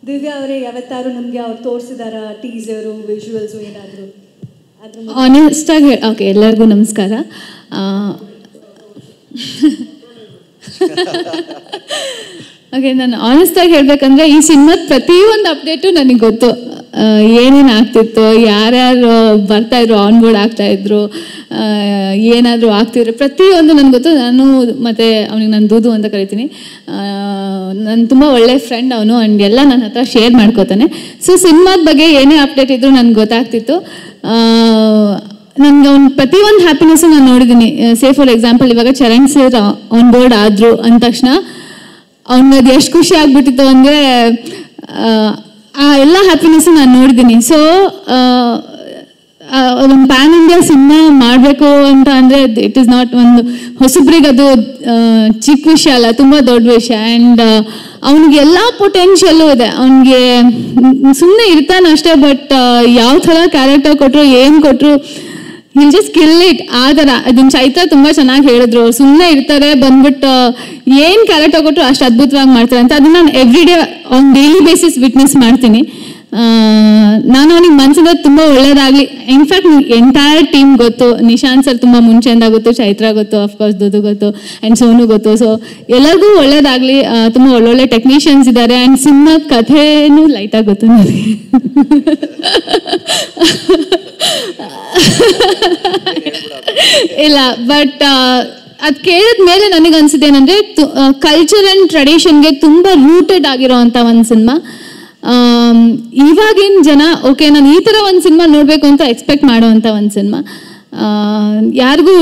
ದಿವ್ಯಾ ಅವರೇ ಯಾವತ್ತಾರು ನಮಗೆ ಅವ್ರು ತೋರಿಸಿದಾರ ಟೀಸರು ವಿಜುವಲ್ಸು ಏನಾದರೂ? ಆನೆಸ್ಟಾಗಿ ಓಕೆ, ಎಲ್ಲರಿಗೂ ನಮಸ್ಕಾರ. ಓಕೆ, ನಾನು ಆನೆಸ್ಟಾಗಿ ಹೇಳಬೇಕಂದ್ರೆ ಈ ಸಿನಿಮಾದ ಪ್ರತಿಯೊಂದು ಅಪ್ಡೇಟು ನನಗೆ ಗೊತ್ತು. ಏನೇನು ಆಗ್ತಿತ್ತು, ಯಾರ್ಯಾರು ಬರ್ತಾಯಿದ್ರು, ಆನ್ ಬೋರ್ಡ್ ಆಗ್ತಾಯಿದ್ರು, ಏನಾದರೂ ಆಗ್ತಿದ್ರು, ಪ್ರತಿಯೊಂದು ನನಗೆ ಗೊತ್ತು. ನಾನು ಮತ್ತು ಅವನಿಗೆ ನಾನು ದೂದು ಅಂತ ಕರಿತೀನಿ. ನಾನು ತುಂಬ ಒಳ್ಳೆ ಫ್ರೆಂಡ್ ಅವನು, ಆ್ಯಂಡ್ ಎಲ್ಲ ನನ್ನ ಹತ್ರ ಶೇರ್ ಮಾಡ್ಕೋತಾನೆ. ಸೊ ಸಿನಿಮಾದ ಬಗ್ಗೆ ಏನೇ ಅಪ್ಡೇಟ್ ಇದ್ದರೂ ನನಗೆ ಗೊತ್ತಾಗ್ತಿತ್ತು. ನನಗೆ ಅವ್ನು ಪ್ರತಿಯೊಂದು ಹ್ಯಾಪಿನೆಸ್ಸು ನಾನು ನೋಡಿದ್ದೀನಿ. ಸೇ ಫಾರ್ ಎಕ್ಸಾಂಪಲ್, ಇವಾಗ ಚರಣ್ ಸರ್ ಆನ್ ಬೋರ್ಡ್ ಆದರು ಅಂದ ತಕ್ಷಣ ಅವ್ನಿಗೆ ಅದು ಎಷ್ಟು ಖುಷಿ ಆಗ್ಬಿಟ್ಟಿತ್ತು ಅಂದರೆ ಆ ಎಲ್ಲ ಹ್ಯಾಪಿನೆಸ್ಸು ನಾನು ನೋಡಿದ್ದೀನಿ. ಸೊ ಒಂದು ಪ್ಯಾನ್ ಇಂಡಿಯಾ ಸಿನಿಮಾ ಮಾಡಬೇಕು ಅಂತ ಅಂದರೆ ಇಟ್ ಈಸ್ ನಾಟ್ ಒಂದು ಹೊಸಬ್ರಿಗೆ ಅದು ಚಿಕ್ಕ ವಿಷಯ ಅಲ್ಲ, ತುಂಬ ದೊಡ್ಡ ವಿಷಯ. ಆ್ಯಂಡ್ ಅವನಿಗೆ ಎಲ್ಲ ಪೊಟೆನ್ಷಿಯಲ್ಲು ಇದೆ. ಅವನಿಗೆ ಸುಮ್ಮನೆ ಇರ್ತಾನೆ ಅಷ್ಟೇ, ಬಟ್ ಯಾವ ಥರ ಕ್ಯಾರೆಕ್ಟರ್ ಕೊಟ್ಟರು, ಏನು ಕೊಟ್ಟರು, ವಿಲ್ ಜಸ್ಟ್ ಕಿಲ್ ಇಟ್. ಆ ಥರ ಅದನ್ನು ಚೈತ್ರ ತುಂಬ ಚೆನ್ನಾಗಿ ಹೇಳಿದ್ರು. ಸುಮ್ಮನೆ ಇರ್ತಾರೆ, ಬಂದ್ಬಿಟ್ಟು ಏನು ಕ್ಯಾರೆಕ್ಟರ್ ಕೊಟ್ಟರು ಅಷ್ಟು ಅದ್ಭುತವಾಗಿ ಮಾಡ್ತಾರೆ ಅಂತ. ಅದನ್ನು ನಾನು every day on daily basis witness ಮಾಡ್ತೀನಿ. ನಾನು ಅವನಿಗೆ ಮನಸ್ಸಿಂದ ತುಂಬ ಒಳ್ಳೇದಾಗಲಿ. ಇನ್ಫ್ಯಾಕ್ಟ್ ಎಂಟೈರ್ ಟೀಮ್ ಗೊತ್ತು, ನಿಶಾಂತ್ ಸರ್ ತುಂಬ ಮುಂಚೆಯಿಂದ ಗೊತ್ತು, ಚೈತ್ರ ಗೊತ್ತು, ಅಫ್ಕೋರ್ಸ್ ದುದು ಗೊತ್ತು, ಆ್ಯಂಡ್ ಸೋನು ಗೊತ್ತು. ಸೊ ಎಲ್ಲರಿಗೂ ಒಳ್ಳೇದಾಗಲಿ. ತುಂಬ ಒಳ್ಳೊಳ್ಳೆ ಟೆಕ್ನಿಷಿಯನ್ಸ್ ಇದ್ದಾರೆ. ಆ್ಯಂಡ್ ಸಿನಿಮಾದ ಕಥೆನೂ ಲೈಟಾಗಿ ಗೊತ್ತು ನನಗೆ. ಇಲ್ಲ, ಬಟ್ ಅದು ಕೇಳಿದ ಮೇಲೆ ನನಗೆ ಅನ್ಸಿದ್ದೇನೆಂದರೆ ಕಲ್ಚರ್ ಆ್ಯಂಡ್ ಟ್ರೆಡಿಷನ್ಗೆ ತುಂಬ ರೂಟೆಡ್ ಆಗಿರೋ ಅಂಥ ಒಂದು ಸಿನಿಮಾ. ಇವಾಗಿನ ಜನ ಓಕೆ, ನಾನು ಈ ಥರ ಒಂದು ಸಿನಿಮಾ ನೋಡಬೇಕು ಅಂತ ಎಕ್ಸ್ಪೆಕ್ಟ್ ಮಾಡೋವಂಥ ಒಂದು ಸಿನಿಮಾ. ಯಾರಿಗೂ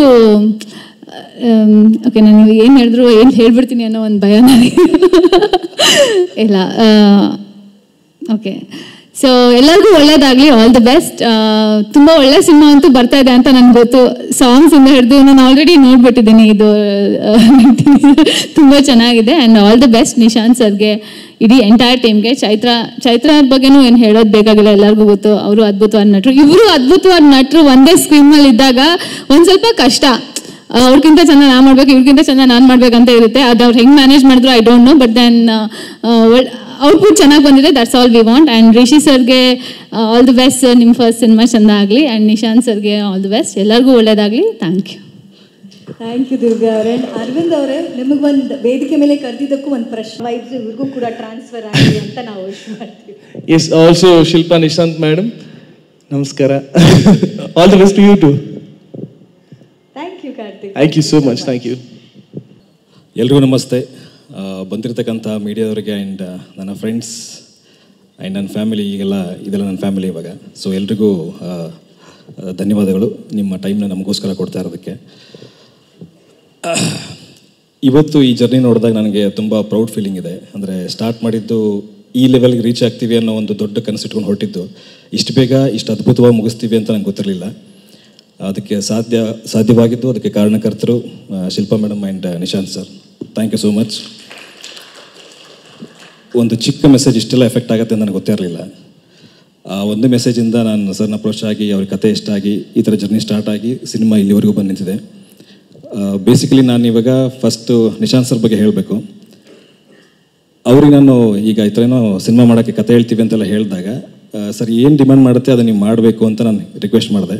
ಓಕೆ, ನಾನು ಏನು ಹೇಳಿದ್ರು ಏನು ಹೇಳ್ಬಿಡ್ತೀನಿ ಅನ್ನೋ ಒಂದು ಭಯ ನನಗೆ. ಇಲ್ಲ, ಓಕೆ. ಸೊ ಎಲ್ಲರಿಗೂ ಒಳ್ಳೇದಾಗಲಿ, ಆಲ್ ದಿ ಬೆಸ್ಟ್. ತುಂಬ ಒಳ್ಳೆ ಸಿನಿಮಾ ಅಂತೂ ಬರ್ತಾ ಇದೆ ಅಂತ ನನಗೆ ಗೊತ್ತು. ಸಾಂಗ್ಸಿಂದ ಹಿಡಿದು ನಾನು ಆಲ್ರೆಡಿ ನೋಡ್ಬಿಟ್ಟಿದ್ದೀನಿ. ಇದು ತುಂಬ ಚೆನ್ನಾಗಿದೆ. And all the best Nishant ಸರ್ಗೆ, ಇಡೀ ಎಂಟೈರ್ ಟೀಮ್ಗೆ. ಚೈತ್ರ ಬಗ್ಗೆನೂ ಏನು ಹೇಳೋದು ಬೇಕಾಗಿಲ್ಲ, ಎಲ್ಲರಿಗೂ ಗೊತ್ತು. ಅವರು ಅದ್ಭುತವಾದ ನಟರು, ಇವರು ಅದ್ಭುತವಾದ ನಟರು ಒಂದೇ ಸ್ಕ್ರೀನಲ್ಲಿ ಇದ್ದಾಗ ಒಂದು ಸ್ವಲ್ಪ ಕಷ್ಟ. ಅವ್ರಿಗಿಂತ ಚೆನ್ನಾಗಿ ನಾನು ಮಾಡ್ಬೇಕು, ಇವ್ರಿಗಿಂತ ಚೆನ್ನಾಗಿ ನಾನು ಮಾಡ್ಬೇಕಂತ ಇರುತ್ತೆ. ಅದು ಅವ್ರು ಹೆಂಗೆ ಮ್ಯಾನೇಜ್ ಮಾಡಿದ್ರು I don't know, but then output ಚೆನ್ನಾಗಿ ಬಂದಿದೆ. That's all we want. And Rishi ಸರ್ಗೆ ಆಲ್ ದಿ ಬೆಸ್ಟ್ ಸರ್, ನಿಮ್ಮ ಫಸ್ಟ್ ಸಿನಿಮಾ ಚೆಂದ ಆಗಲಿ. ಆ್ಯಂಡ್ ನಿಶಾಂತ್ ಸರ್ಗೆ ಆಲ್ ದಿ ಬೆಸ್ಟ್. ಎಲ್ಲರಿಗೂ ಒಳ್ಳೇದಾಗಲಿ. Thank you. Thank you Divya ಅವರೇ. ಅರವಿಂದ್ ಅವರೇ, ನಿಮಗೊಂದು ವೇದಿಕೆ ಮೇಲೆ ಕರೆದಿದ್ದಕ್ಕೂ ಒಂದು ಪ್ರಶ್ನೆ, ವೈಬ್ಸ್ ಇವ್ರಿಗೂ ಕೂಡ ಟ್ರಾನ್ಸ್ಫರ್ ಆಗಲಿ ಅಂತ ನಾವು ವಿಶ್ ಮಾಡ್ತೀವಿ. Yes, also Shilpa Nishant madam, ನಮಸ್ಕಾರ. All the best to you too. Thank you Karthik. Thank you so much. Thank you. ಎಲ್ರಿಗೂ ನಮಸ್ತೆ. ಬಂದಿರತಕ್ಕಂಥ ಮೀಡಿಯಾದವರಿಗೆ ಆ್ಯಂಡ್ ನನ್ನ ಫ್ರೆಂಡ್ಸ್ ಆ್ಯಂಡ್ ನನ್ನ ಫ್ಯಾಮಿಲಿ, ಇದೆಲ್ಲ ನನ್ನ ಫ್ಯಾಮಿಲಿ ಇವಾಗ. ಸೊ ಎಲ್ರಿಗೂ ಧನ್ಯವಾದಗಳು ನಿಮ್ಮ ಟೈಮ್ನ ನಮಗೋಸ್ಕರ ಕೊಡ್ತಾ ಇರೋದಕ್ಕೆ. ಇವತ್ತು ಈ ಜರ್ನಿ ನೋಡಿದಾಗ ನನಗೆ ತುಂಬ ಪ್ರೌಡ್ ಫೀಲಿಂಗ್ ಇದೆ. ಅಂದರೆ ಸ್ಟಾರ್ಟ್ ಮಾಡಿದ್ದು ಈ ಲೆವೆಲ್ಗೆ ರೀಚ್ ಆಗ್ತೀವಿ ಅನ್ನೋ ಒಂದು ದೊಡ್ಡ ಕನಸಿಟ್ಕೊಂಡು ಹೊರಟಿದ್ದು, ಇಷ್ಟು ಬೇಗ ಇಷ್ಟು ಅದ್ಭುತವಾಗಿ ಮುಗಿಸ್ತೀವಿ ಅಂತ ನಂಗೆ ಗೊತ್ತಿರಲಿಲ್ಲ. ಅದಕ್ಕೆ ಸಾಧ್ಯವಾಗಿದ್ದು ಅದಕ್ಕೆ ಕಾರಣಕರ್ತರು Shilpa madam and Nishant sir. Thank you so much. ಒಂದು ಚಿಕ್ಕ ಮೆಸೇಜ್ ಇಷ್ಟೆಲ್ಲ ಎಫೆಕ್ಟ್ ಆಗುತ್ತೆ ಅಂತ ನನಗೆ ಗೊತ್ತಿರಲಿಲ್ಲ. ಆ ಒಂದು ಮೆಸೇಜಿಂದ ನಾನು ಸರ್ನ ಅಪ್ರೋಚ್ ಆಗಿ ಅವ್ರ ಕತೆ ಇಷ್ಟ ಆಗಿ ಈ ಥರ ಜರ್ನಿ ಸ್ಟಾರ್ಟ್ ಆಗಿ ಸಿನಿಮಾ ಇಲ್ಲಿವರೆಗೂ ಬಂದು ನಿಂತಿದೆ. ಬೇಸಿಕಲಿ ನಾನು ಇವಾಗ ಫಸ್ಟು ನಿಶಾಂತ್ ಸರ್ ಬಗ್ಗೆ ಹೇಳಬೇಕು. ಅವ್ರಿಗೆ ನಾನು ಈಗ ಈ ಥರ ಏನೋ ಸಿನಿಮಾ ಮಾಡೋಕ್ಕೆ ಕತೆ ಹೇಳ್ತೀವಿ ಅಂತೆಲ್ಲ ಹೇಳಿದಾಗ, ಸರ್ ಏನು ಡಿಮ್ಯಾಂಡ್ ಮಾಡುತ್ತೆ ಅದನ್ನು ನೀವು ಮಾಡಬೇಕು ಅಂತ ನಾನು ರಿಕ್ವೆಸ್ಟ್ ಮಾಡಿದೆ.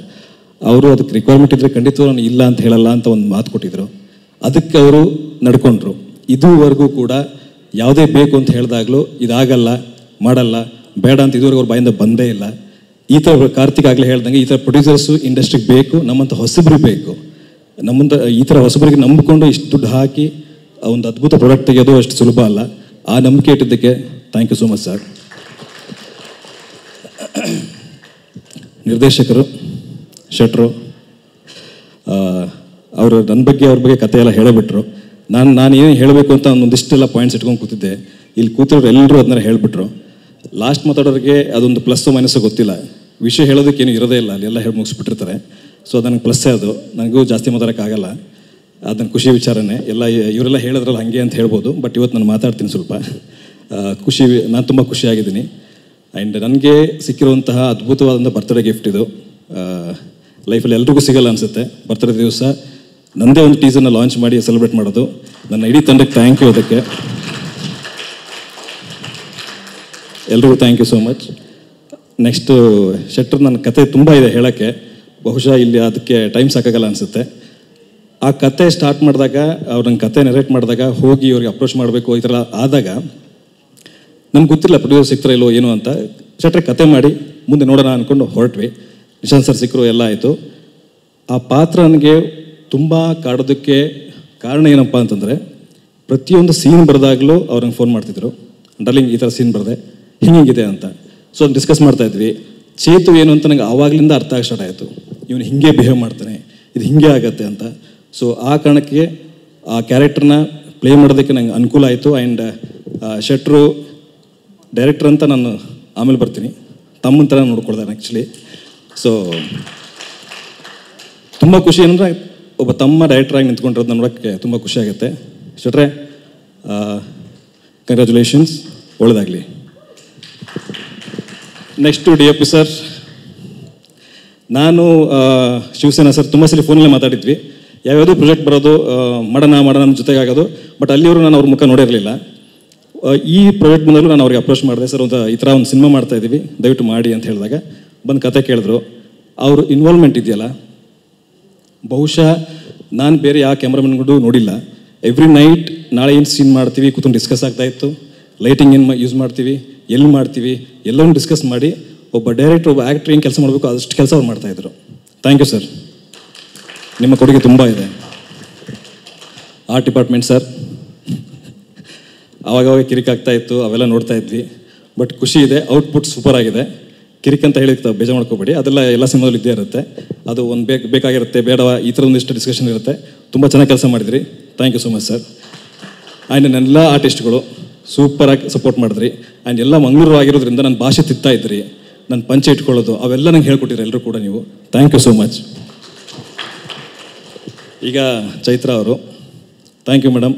ಅವರು ಅದಕ್ಕೆ ರಿಕ್ವೈರ್ಮೆಂಟ್ ಇದ್ದರೆ ಖಂಡಿತ ನಾನು ಇಲ್ಲ ಅಂತ ಹೇಳಲ್ಲ ಅಂತ ಒಂದು ಮಾತು ಕೊಟ್ಟಿದ್ದರು. ಅದಕ್ಕೆ ಅವರು ನಡ್ಕೊಂಡ್ರು. ಇದುವರೆಗೂ ಕೂಡ ಯಾವುದೇ ಬೇಕು ಅಂತ ಹೇಳಿದಾಗಲೂ ಇದಾಗಲ್ಲ, ಮಾಡಲ್ಲ, ಬೇಡ ಅಂತ ಇದುವರೆಗೂ ಅವ್ರ ಬಾಯಿಂದ ಬಂದೇ ಇಲ್ಲ. ಈ ಥರ ಕಾರ್ತಿಕ್ ಆಗಲೇ ಹೇಳ್ದಂಗೆ ಈ ಥರ ಪ್ರೊಡ್ಯೂಸರ್ಸು ಇಂಡಸ್ಟ್ರಿಗೆ ಬೇಕು, ನಮ್ಮಂಥ ಹೊಸಬ್ರಿಗೆ ಬೇಕು. ನಮ್ಮಂಥ ಈ ಥರ ಹೊಸಬರಿಗೆ ನಂಬಿಕೊಂಡು ಇಷ್ಟು ದುಡ್ಡು ಹಾಕಿ ಒಂದು ಅದ್ಭುತ ಪ್ರಾಡಕ್ಟ್ ತೆಗೆಯೋದು ಅಷ್ಟು ಸುಲಭ ಅಲ್ಲ. ಆ ನಂಬಿಕೆ ಇಟ್ಟಿದ್ದಕ್ಕೆ thank you so much sir. ನಿರ್ದೇಶಕರು ಶೆಟ್ರು ಅವರು ನನ್ನ ಬಗ್ಗೆ ಅವ್ರ ಬಗ್ಗೆ ಕತೆ ಎಲ್ಲ ಹೇಳಿಬಿಟ್ರು. ನಾನೇನು ಹೇಳಬೇಕು ಅಂತ ಒಂದಿಷ್ಟೆಲ್ಲ ಪಾಯಿಂಟ್ಸ್ ಇಟ್ಕೊಂಡು ಕೂತಿದ್ದೆ. ಇಲ್ಲಿ ಕೂತಿರೋರು ಎಲ್ಲರೂ ಅದನ್ನ ಹೇಳಿಬಿಟ್ರು. ಲಾಸ್ಟ್ ಮಾತಾಡೋರಿಗೆ ಅದೊಂದು ಪ್ಲಸ್ಸು ಮೈನಸ್ಸು ಗೊತ್ತಿಲ್ಲ. ವಿಷಯ ಹೇಳೋದಕ್ಕೇನು ಇರೋದೇ ಇಲ್ಲ, ಅಲ್ಲೆಲ್ಲ ಹೇಳಿ ಮುಗಿಸ್ಬಿಟ್ಟಿರ್ತಾರೆ. ಸೊ ಅದು ನನಗೆ ಪ್ಲಸ್ಸೇ. ಅದು ನನಗೂ ಜಾಸ್ತಿ ಮಾತಾಡೋಕ್ಕಾಗಲ್ಲ. ಅದನ್ನು ಖುಷಿ ವಿಚಾರನೇ. ಇವರೆಲ್ಲ ಹೇಳಿದ್ರಲ್ಲ ಹಾಗೆ ಅಂತ ಹೇಳ್ಬೋದು. ಬಟ್ ಇವತ್ತು ನಾನು ಮಾತಾಡ್ತೀನಿ ಸ್ವಲ್ಪ. ನಾನು ತುಂಬ ಖುಷಿಯಾಗಿದ್ದೀನಿ. ಆ್ಯಂಡ್ ನನಗೆ ಸಿಕ್ಕಿರುವಂತಹ ಅದ್ಭುತವಾದಂಥ ಬರ್ತ್ಡೇ ಗಿಫ್ಟ್ ಇದು. ಲೈಫಲ್ಲಿ ಎಲ್ರಿಗೂ ಸಿಗಲ್ಲ ಅನಿಸುತ್ತೆ. ಬರ್ತ್ಡೇ ದಿವಸ ನನ್ನದೇ ಒಂದು ಟೀಸರ್ನ ಲಾಂಚ್ ಮಾಡಿ ಸೆಲೆಬ್ರೇಟ್ ಮಾಡೋದು. ನನ್ನ ಇಡೀ ತಂಡಕ್ಕೆ ಥ್ಯಾಂಕ್ ಯು ಅದಕ್ಕೆ. ಎಲ್ರಿಗೂ thank you so much. Next ಶೆಟ್ರ್, ನನ್ನ ಕತೆ ತುಂಬ ಇದೆ ಹೇಳೋಕ್ಕೆ, ಬಹುಶಃ ಇಲ್ಲಿ ಅದಕ್ಕೆ ಟೈಮ್ ಸಾಕಾಗಲ್ಲ ಅನಿಸುತ್ತೆ. ಆ ಕತೆ ಸ್ಟಾರ್ಟ್ ಮಾಡಿದಾಗ, ಅವ್ರು ನನ್ನ ಕತೆ ನೆರೇಟ್ ಮಾಡಿದಾಗ, ಹೋಗಿ ಅವ್ರಿಗೆ ಅಪ್ರೋಚ್ ಮಾಡಬೇಕು ಈ ಥರ ಆದಾಗ ನಮ್ಗೆ ಗೊತ್ತಿಲ್ಲ ಪ್ರೊಡ್ಯೂಸರ್ ಸಿಗ್ತಾರ ಇಲ್ಲೋ ಏನು ಅಂತ. ಶೆಟ್ರೆ ಕತೆ ಮಾಡಿ ಮುಂದೆ ನೋಡೋಣ ಅಂದ್ಕೊಂಡು ಹೊರಟ್ವಿ. ನಿಶಾಂತ್ ಸರ್ ಸಿಕ್ಕರು, ಎಲ್ಲ ಆಯಿತು. ಆ ಪಾತ್ರ ನನಗೆ ತುಂಬ ಕಾಡೋದಕ್ಕೆ ಕಾರಣ ಏನಪ್ಪ ಅಂತಂದರೆ, ಪ್ರತಿಯೊಂದು ಸೀನ್ ಬರೆದಾಗಲೂ ಅವ್ರಂಗೆ ಫೋನ್ ಮಾಡ್ತಿದ್ರು, ಡಾರ್ಲಿಂಗ್ ಈ ಥರ ಸೀನ್ ಬರೆದೆ, ಹಿಂಗಿದೆ ಅಂತ. ಸೊ ಅದನ್ನು ಡಿಸ್ಕಸ್ ಮಾಡ್ತಾಯಿದ್ವಿ. ಚೇತು ಏನು ಅಂತ ನಂಗೆ ಆವಾಗಲಿಂದ ಅರ್ಥ ಆಗಿ ಸ್ಟಾರ್ಟ್ ಆಯಿತು, ಇವನು ಹಿಂಗೆ ಬಿಹೇವ್ ಮಾಡ್ತಾನೆ, ಇದು ಹಿಂಗೆ ಆಗತ್ತೆ ಅಂತ. ಸೊ ಆ ಕಾರಣಕ್ಕೆ ಆ ಕ್ಯಾರೆಕ್ಟರ್ನ ಪ್ಲೇ ಮಾಡೋದಕ್ಕೆ ನಂಗೆ ಅನುಕೂಲ ಆಯಿತು. ಆ್ಯಂಡ್ ಶೆಟ್ರು ಡೈರೆಕ್ಟರ್ ಅಂತ ನಾನು ಆಮೇಲೆ ಬರ್ತೀನಿ, ತಮ್ಮನ ಥರ ನೋಡ್ಕೊಳ್ತಾನೆ ಆ್ಯಕ್ಚುಲಿ. ಸೊ ತುಂಬ ಖುಷಿ ಏನಂದರೆ, ಒಬ್ಬ ತಮ್ಮ ಡೈರೆಕ್ಟ್ರಾಗಿ ನಿಂತ್ಕೊಂಡಿರೋದು ನೋಡೋಕ್ಕೆ ತುಂಬ ಖುಷಿ ಆಗುತ್ತೆ. ಶೆಟ್ರೆ, ಕಂಗ್ರ್ಯಾಚುಲೇಷನ್ಸ್, ಒಳ್ಳೆಯದಾಗಲಿ. Next DOP sir. ನಾನು ಶಿವಸೇನಾ ಸರ್ ತುಂಬ ಸಲ ಫೋನಲ್ಲೇ ಮಾತಾಡಿದ್ವಿ, ಯಾವ್ಯಾವುದೋ ಪ್ರಾಜೆಕ್ಟ್ ಬರೋದು, ಮಾಡೋಣ ನಮ್ಮ ಜೊತೆಗೆ ಆಗೋದು. ಬಟ್ ಅಲ್ಲಿಯವರು ನಾನು ಅವ್ರ ಮುಖ ನೋಡಿರಲಿಲ್ಲ. ಈ ಪ್ರಾಜೆಕ್ಟ್ ಬಂದಲ್ಲೂ ನಾನು ಅವ್ರಿಗೆ ಅಪ್ರೋಚ್ ಮಾಡಿದೆ, ಸರ್ ಈ ಥರ ಒಂದು ಸಿನಿಮಾ ಮಾಡ್ತಾಯಿದ್ದೀವಿ, ದಯವಿಟ್ಟು ಮಾಡಿ ಅಂತ ಹೇಳಿದಾಗ ಬಂದು ಕತೆ ಕೇಳಿದ್ರು. ಅವ್ರ ಇನ್ವಾಲ್ವ್ಮೆಂಟ್ ಇದೆಯಲ್ಲ, ಬಹುಶಃ ನಾನು ಬೇರೆ ಯಾವ ಕ್ಯಾಮ್ರಾಮನ್ಗಳು ನೋಡಿಲ್ಲ. ಎವ್ರಿ ನೈಟ್ ನಾಳೆ ಏನು ಸೀನ್ ಮಾಡ್ತೀವಿ ಕೂತ್ಕೊಂಡು ಡಿಸ್ಕಸ್ ಆಗ್ತಾಯಿತ್ತು, ಲೈಟಿಂಗ್ ಏನು ಯೂಸ್ ಮಾಡ್ತೀವಿ, ಎಲ್ಲಿ ಮಾಡ್ತೀವಿ, ಎಲ್ಲವೂ ಡಿಸ್ಕಸ್ ಮಾಡಿ ಒಬ್ಬ ಡೈರೆಕ್ಟರ್, ಒಬ್ಬ ಆ್ಯಕ್ಟ್ರ್ ಏನು ಕೆಲಸ ಮಾಡಬೇಕು ಅಷ್ಟು ಕೆಲಸ ಅವ್ರು ಮಾಡ್ತಾಯಿದ್ರು. ಥ್ಯಾಂಕ್ ಯು ಸರ್, ನಿಮ್ಮ ಕೊಡುಗೆ ತುಂಬ ಇದೆ. ಆರ್ಟ್ ಡಿಪಾರ್ಟ್ಮೆಂಟ್ ಸರ್, ಆವಾಗವಾಗ ಕಿರಿಕಾಗ್ತಾ ಇತ್ತು, ಅವೆಲ್ಲ ನೋಡ್ತಾ ಇದ್ವಿ. ಬಟ್ ಖುಷಿ ಇದೆ, ಔಟ್ಪುಟ್ ಸೂಪರ್ ಆಗಿದೆ. ಕಿರಿಕಂತ ಹೇಳಿ ಬೇಜಾರು ಮಾಡ್ಕೋಬೇಡಿ, ಅದೆಲ್ಲ ಎಲ್ಲ ಸಿನಿಮಾದಲ್ಲಿ ಇದ್ದೇ ಇರುತ್ತೆ. ಅದು ಒಂದು ಬೇಕಾಗಿರುತ್ತೆ, ಬೇಡವಾ, ಈ ಥರ ಒಂದಿಷ್ಟು ಡಿಸ್ಕಷನ್ ಇರುತ್ತೆ. ತುಂಬ ಚೆನ್ನಾಗಿ ಕೆಲಸ ಮಾಡಿದ್ರಿ, thank you so much sir. And ನನ್ನೆಲ್ಲ ಆರ್ಟಿಸ್ಟ್ಗಳು ಸೂಪರಾಗಿ ಸಪೋರ್ಟ್ ಮಾಡಿದ್ರಿ. ಆ್ಯಂಡ್ ಎಲ್ಲ ಮಂಗಳೂರು ಆಗಿರೋದ್ರಿಂದ ನನ್ನ ಭಾಷೆ ತಿತ್ತಾ ಇದ್ರಿ, ನನ್ನ ಪಂಚೆ ಇಟ್ಕೊಳ್ಳೋದು ಅವೆಲ್ಲ ನಂಗೆ ಹೇಳ್ಕೊಟ್ಟಿರಿ ಎಲ್ಲರೂ ಕೂಡ ನೀವು. Thank you so much. ಈಗ ಚೈತ್ರ ಅವರು, ಥ್ಯಾಂಕ್ ಯು ಮೇಡಮ್,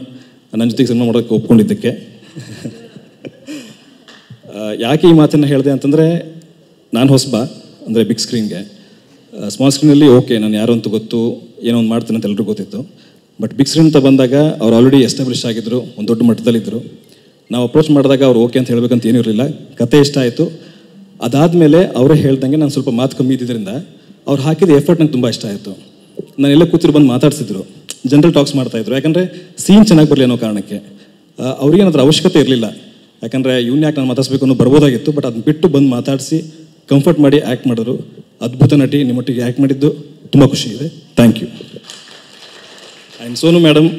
ನನ್ನ ಜೊತೆಗೆ ಸಿನಿಮಾ ಮಾಡೋಕ್ಕೆ ಒಪ್ಕೊಂಡಿದ್ದಕ್ಕೆ. ಯಾಕೆ ಈ ಮಾತನ್ನು ಹೇಳಿದೆ ಅಂತಂದರೆ, ನಾನು ಹೊಸಬ ಅಂದರೆ ಬಿಗ್ ಸ್ಕ್ರೀನ್ಗೆ. ಸ್ಮಾಲ್ ಸ್ಕ್ರೀನಲ್ಲಿ ಓಕೆ, ನಾನು ಯಾರು ಅಂತ ಗೊತ್ತು, ಏನೋ ಒಂದು ಮಾಡ್ತೀನಿ ಅಂತ ಎಲ್ಲರೂ ಗೊತ್ತಿತ್ತು. ಬಟ್ ಬಿಗ್ ಸ್ಕ್ರೀನ್ ಅಂತ ಬಂದಾಗ ಅವ್ರು ಆಲ್ರೆಡಿ ಎಸ್ಟಾಬ್ಲಿಷ್ ಆಗಿದ್ದರು, ಒಂದು ದೊಡ್ಡ ಮಟ್ಟದಲ್ಲಿದ್ದರು. ನಾವು ಅಪ್ರೋಚ್ ಮಾಡಿದಾಗ ಅವ್ರು ಓಕೆ ಅಂತ ಹೇಳಬೇಕಂತ ಏನೂ ಇರಲಿಲ್ಲ. ಕತೆ ಇಷ್ಟ ಆಯಿತು. ಅದಾದಮೇಲೆ ಅವರೇ ಹೇಳ್ದಂಗೆ ನಾನು ಸ್ವಲ್ಪ ಮಾತು ಕಮ್ಮಿ ಇದ್ದಿದ್ದರಿಂದ ಅವ್ರು ಹಾಕಿದ ಎಫರ್ಟ್ ನಂಗೆ ತುಂಬ ಇಷ್ಟ ಆಯಿತು. ನಾನೆಲ್ಲ ಕೂತಿರು ಬಂದು ಮಾತಾಡ್ಸಿದ್ರು, ಜನರಲ್ ಟಾಕ್ಸ್ ಮಾಡ್ತಾಯಿದ್ರು. ಯಾಕಂದರೆ ಸೀನ್ ಚೆನ್ನಾಗಿ ಬರಲಿ ಅನ್ನೋ ಕಾರಣಕ್ಕೆ. ಅವ್ರಿಗೇನಾದ್ರೂ ಅವಶ್ಯಕತೆ ಇರಲಿಲ್ಲ, ಯಾಕಂದರೆ ಇವ್ನು ಯಾಕೆ ನಾನು ಮಾತಾಡಿಸ್ಬೇಕು ಅನ್ನೋ ಬರ್ಬೋದಾಗಿತ್ತು. ಬಟ್ ಅದನ್ನ ಬಿಟ್ಟು ಬಂದು ಮಾತಾಡಿಸಿ ಕಂಫರ್ಟ್ ಮಾಡಿ ಆ್ಯಕ್ಟ್ ಮಾಡಿದ್ರು. ಅದ್ಭುತ ನಟಿ, ನಿಮ್ಮೊಟ್ಟಿಗೆ ಆ್ಯಕ್ಟ್ ಮಾಡಿದ್ದು ತುಂಬ ಖುಷಿ ಇದೆ. Thank you. And Sonu madam,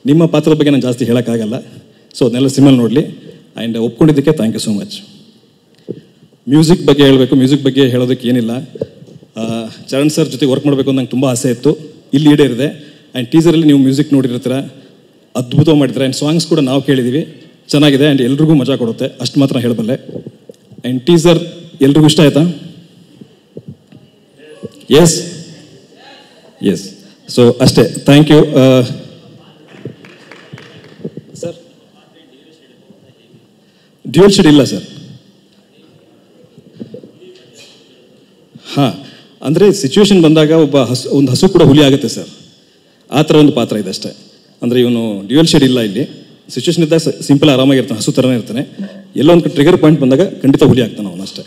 ನಿಮ್ಮ ಪಾತ್ರದ ಬಗ್ಗೆ ನಾನು ಜಾಸ್ತಿ ಹೇಳೋಕ್ಕಾಗಲ್ಲ, ಸೊ ಅದನ್ನೆಲ್ಲ ಸಿನಿಮಾ ನೋಡಲಿ. ಆ್ಯಂಡ್ ಒಪ್ಕೊಂಡಿದ್ದಕ್ಕೆ thank you so much. Music ಬಗ್ಗೆ ಹೇಳಬೇಕು, ಮ್ಯೂಸಿಕ್ ಬಗ್ಗೆ ಹೇಳೋದಕ್ಕೆ ಏನಿಲ್ಲ. ಚರಣ್ ಸರ್ ಜೊತೆ ವರ್ಕ್ ಮಾಡಬೇಕು ಅಂತ ನಂಗೆ ತುಂಬ ಆಸೆ ಇತ್ತು, ಇಲ್ಲಿ ಈಡೇರಿದೆ. ಆ್ಯಂಡ್ ಟೀಸರಲ್ಲಿ ನೀವು ಮ್ಯೂಸಿಕ್ ನೋಡಿರ್ತೀರ, ಅದ್ಭುತವಾಗಿ ಮಾಡಿದ್ರೆ. ಆ್ಯಂಡ್ ಸಾಂಗ್ಸ್ ಕೂಡ ನಾವು ಕೇಳಿದ್ದೀವಿ, ಚೆನ್ನಾಗಿದೆ. ಆ್ಯಂಡ್ ಎಲ್ರಿಗೂ ಮಜಾ ಕೊಡುತ್ತೆ, ಅಷ್ಟು ಮಾತ್ರ ಹೇಳಬಲ್ಲೆ. ಆ್ಯಂಡ್ ಟೀಸರ್ ಎಲ್ರಿಗೂ ಇಷ್ಟ ಆಯ್ತಾ? Yes yes. ಸೊ ಅಷ್ಟೇ, thank you sir. Dual shade ಇಲ್ಲ ಸರ್. ಹಾಂ, ಅಂದರೆ ಸಿಚುವೇಶನ್ ಬಂದಾಗ ಒಂದು ಹಸು ಕೂಡ ಹುಲಿ ಆಗುತ್ತೆ ಸರ್, ಆ ಥರ ಒಂದು ಪಾತ್ರ ಇದೆ ಅಷ್ಟೇ. ಅಂದರೆ ಇವನು ಡ್ಯೂಯಲ್ ಶೇಡ್ ಇಲ್ಲ ಇಲ್ಲಿ. ಸಿಚುವೇಶನ್ ಇದ್ದಾಗ ಸಿಂಪಲ್ ಆರಾಮಾಗಿರ್ತಾನೆ, ಹಸು ಥರನೇ ಇರ್ತಾನೆ. ಎಲ್ಲ ಒಂದು ಟ್ರಿಗರ್ ಪಾಯಿಂಟ್ ಬಂದಾಗ ಖಂಡಿತ ಹುಲಿ ಆಗ್ತಾನೆ ಅವನು ಅಷ್ಟೇ.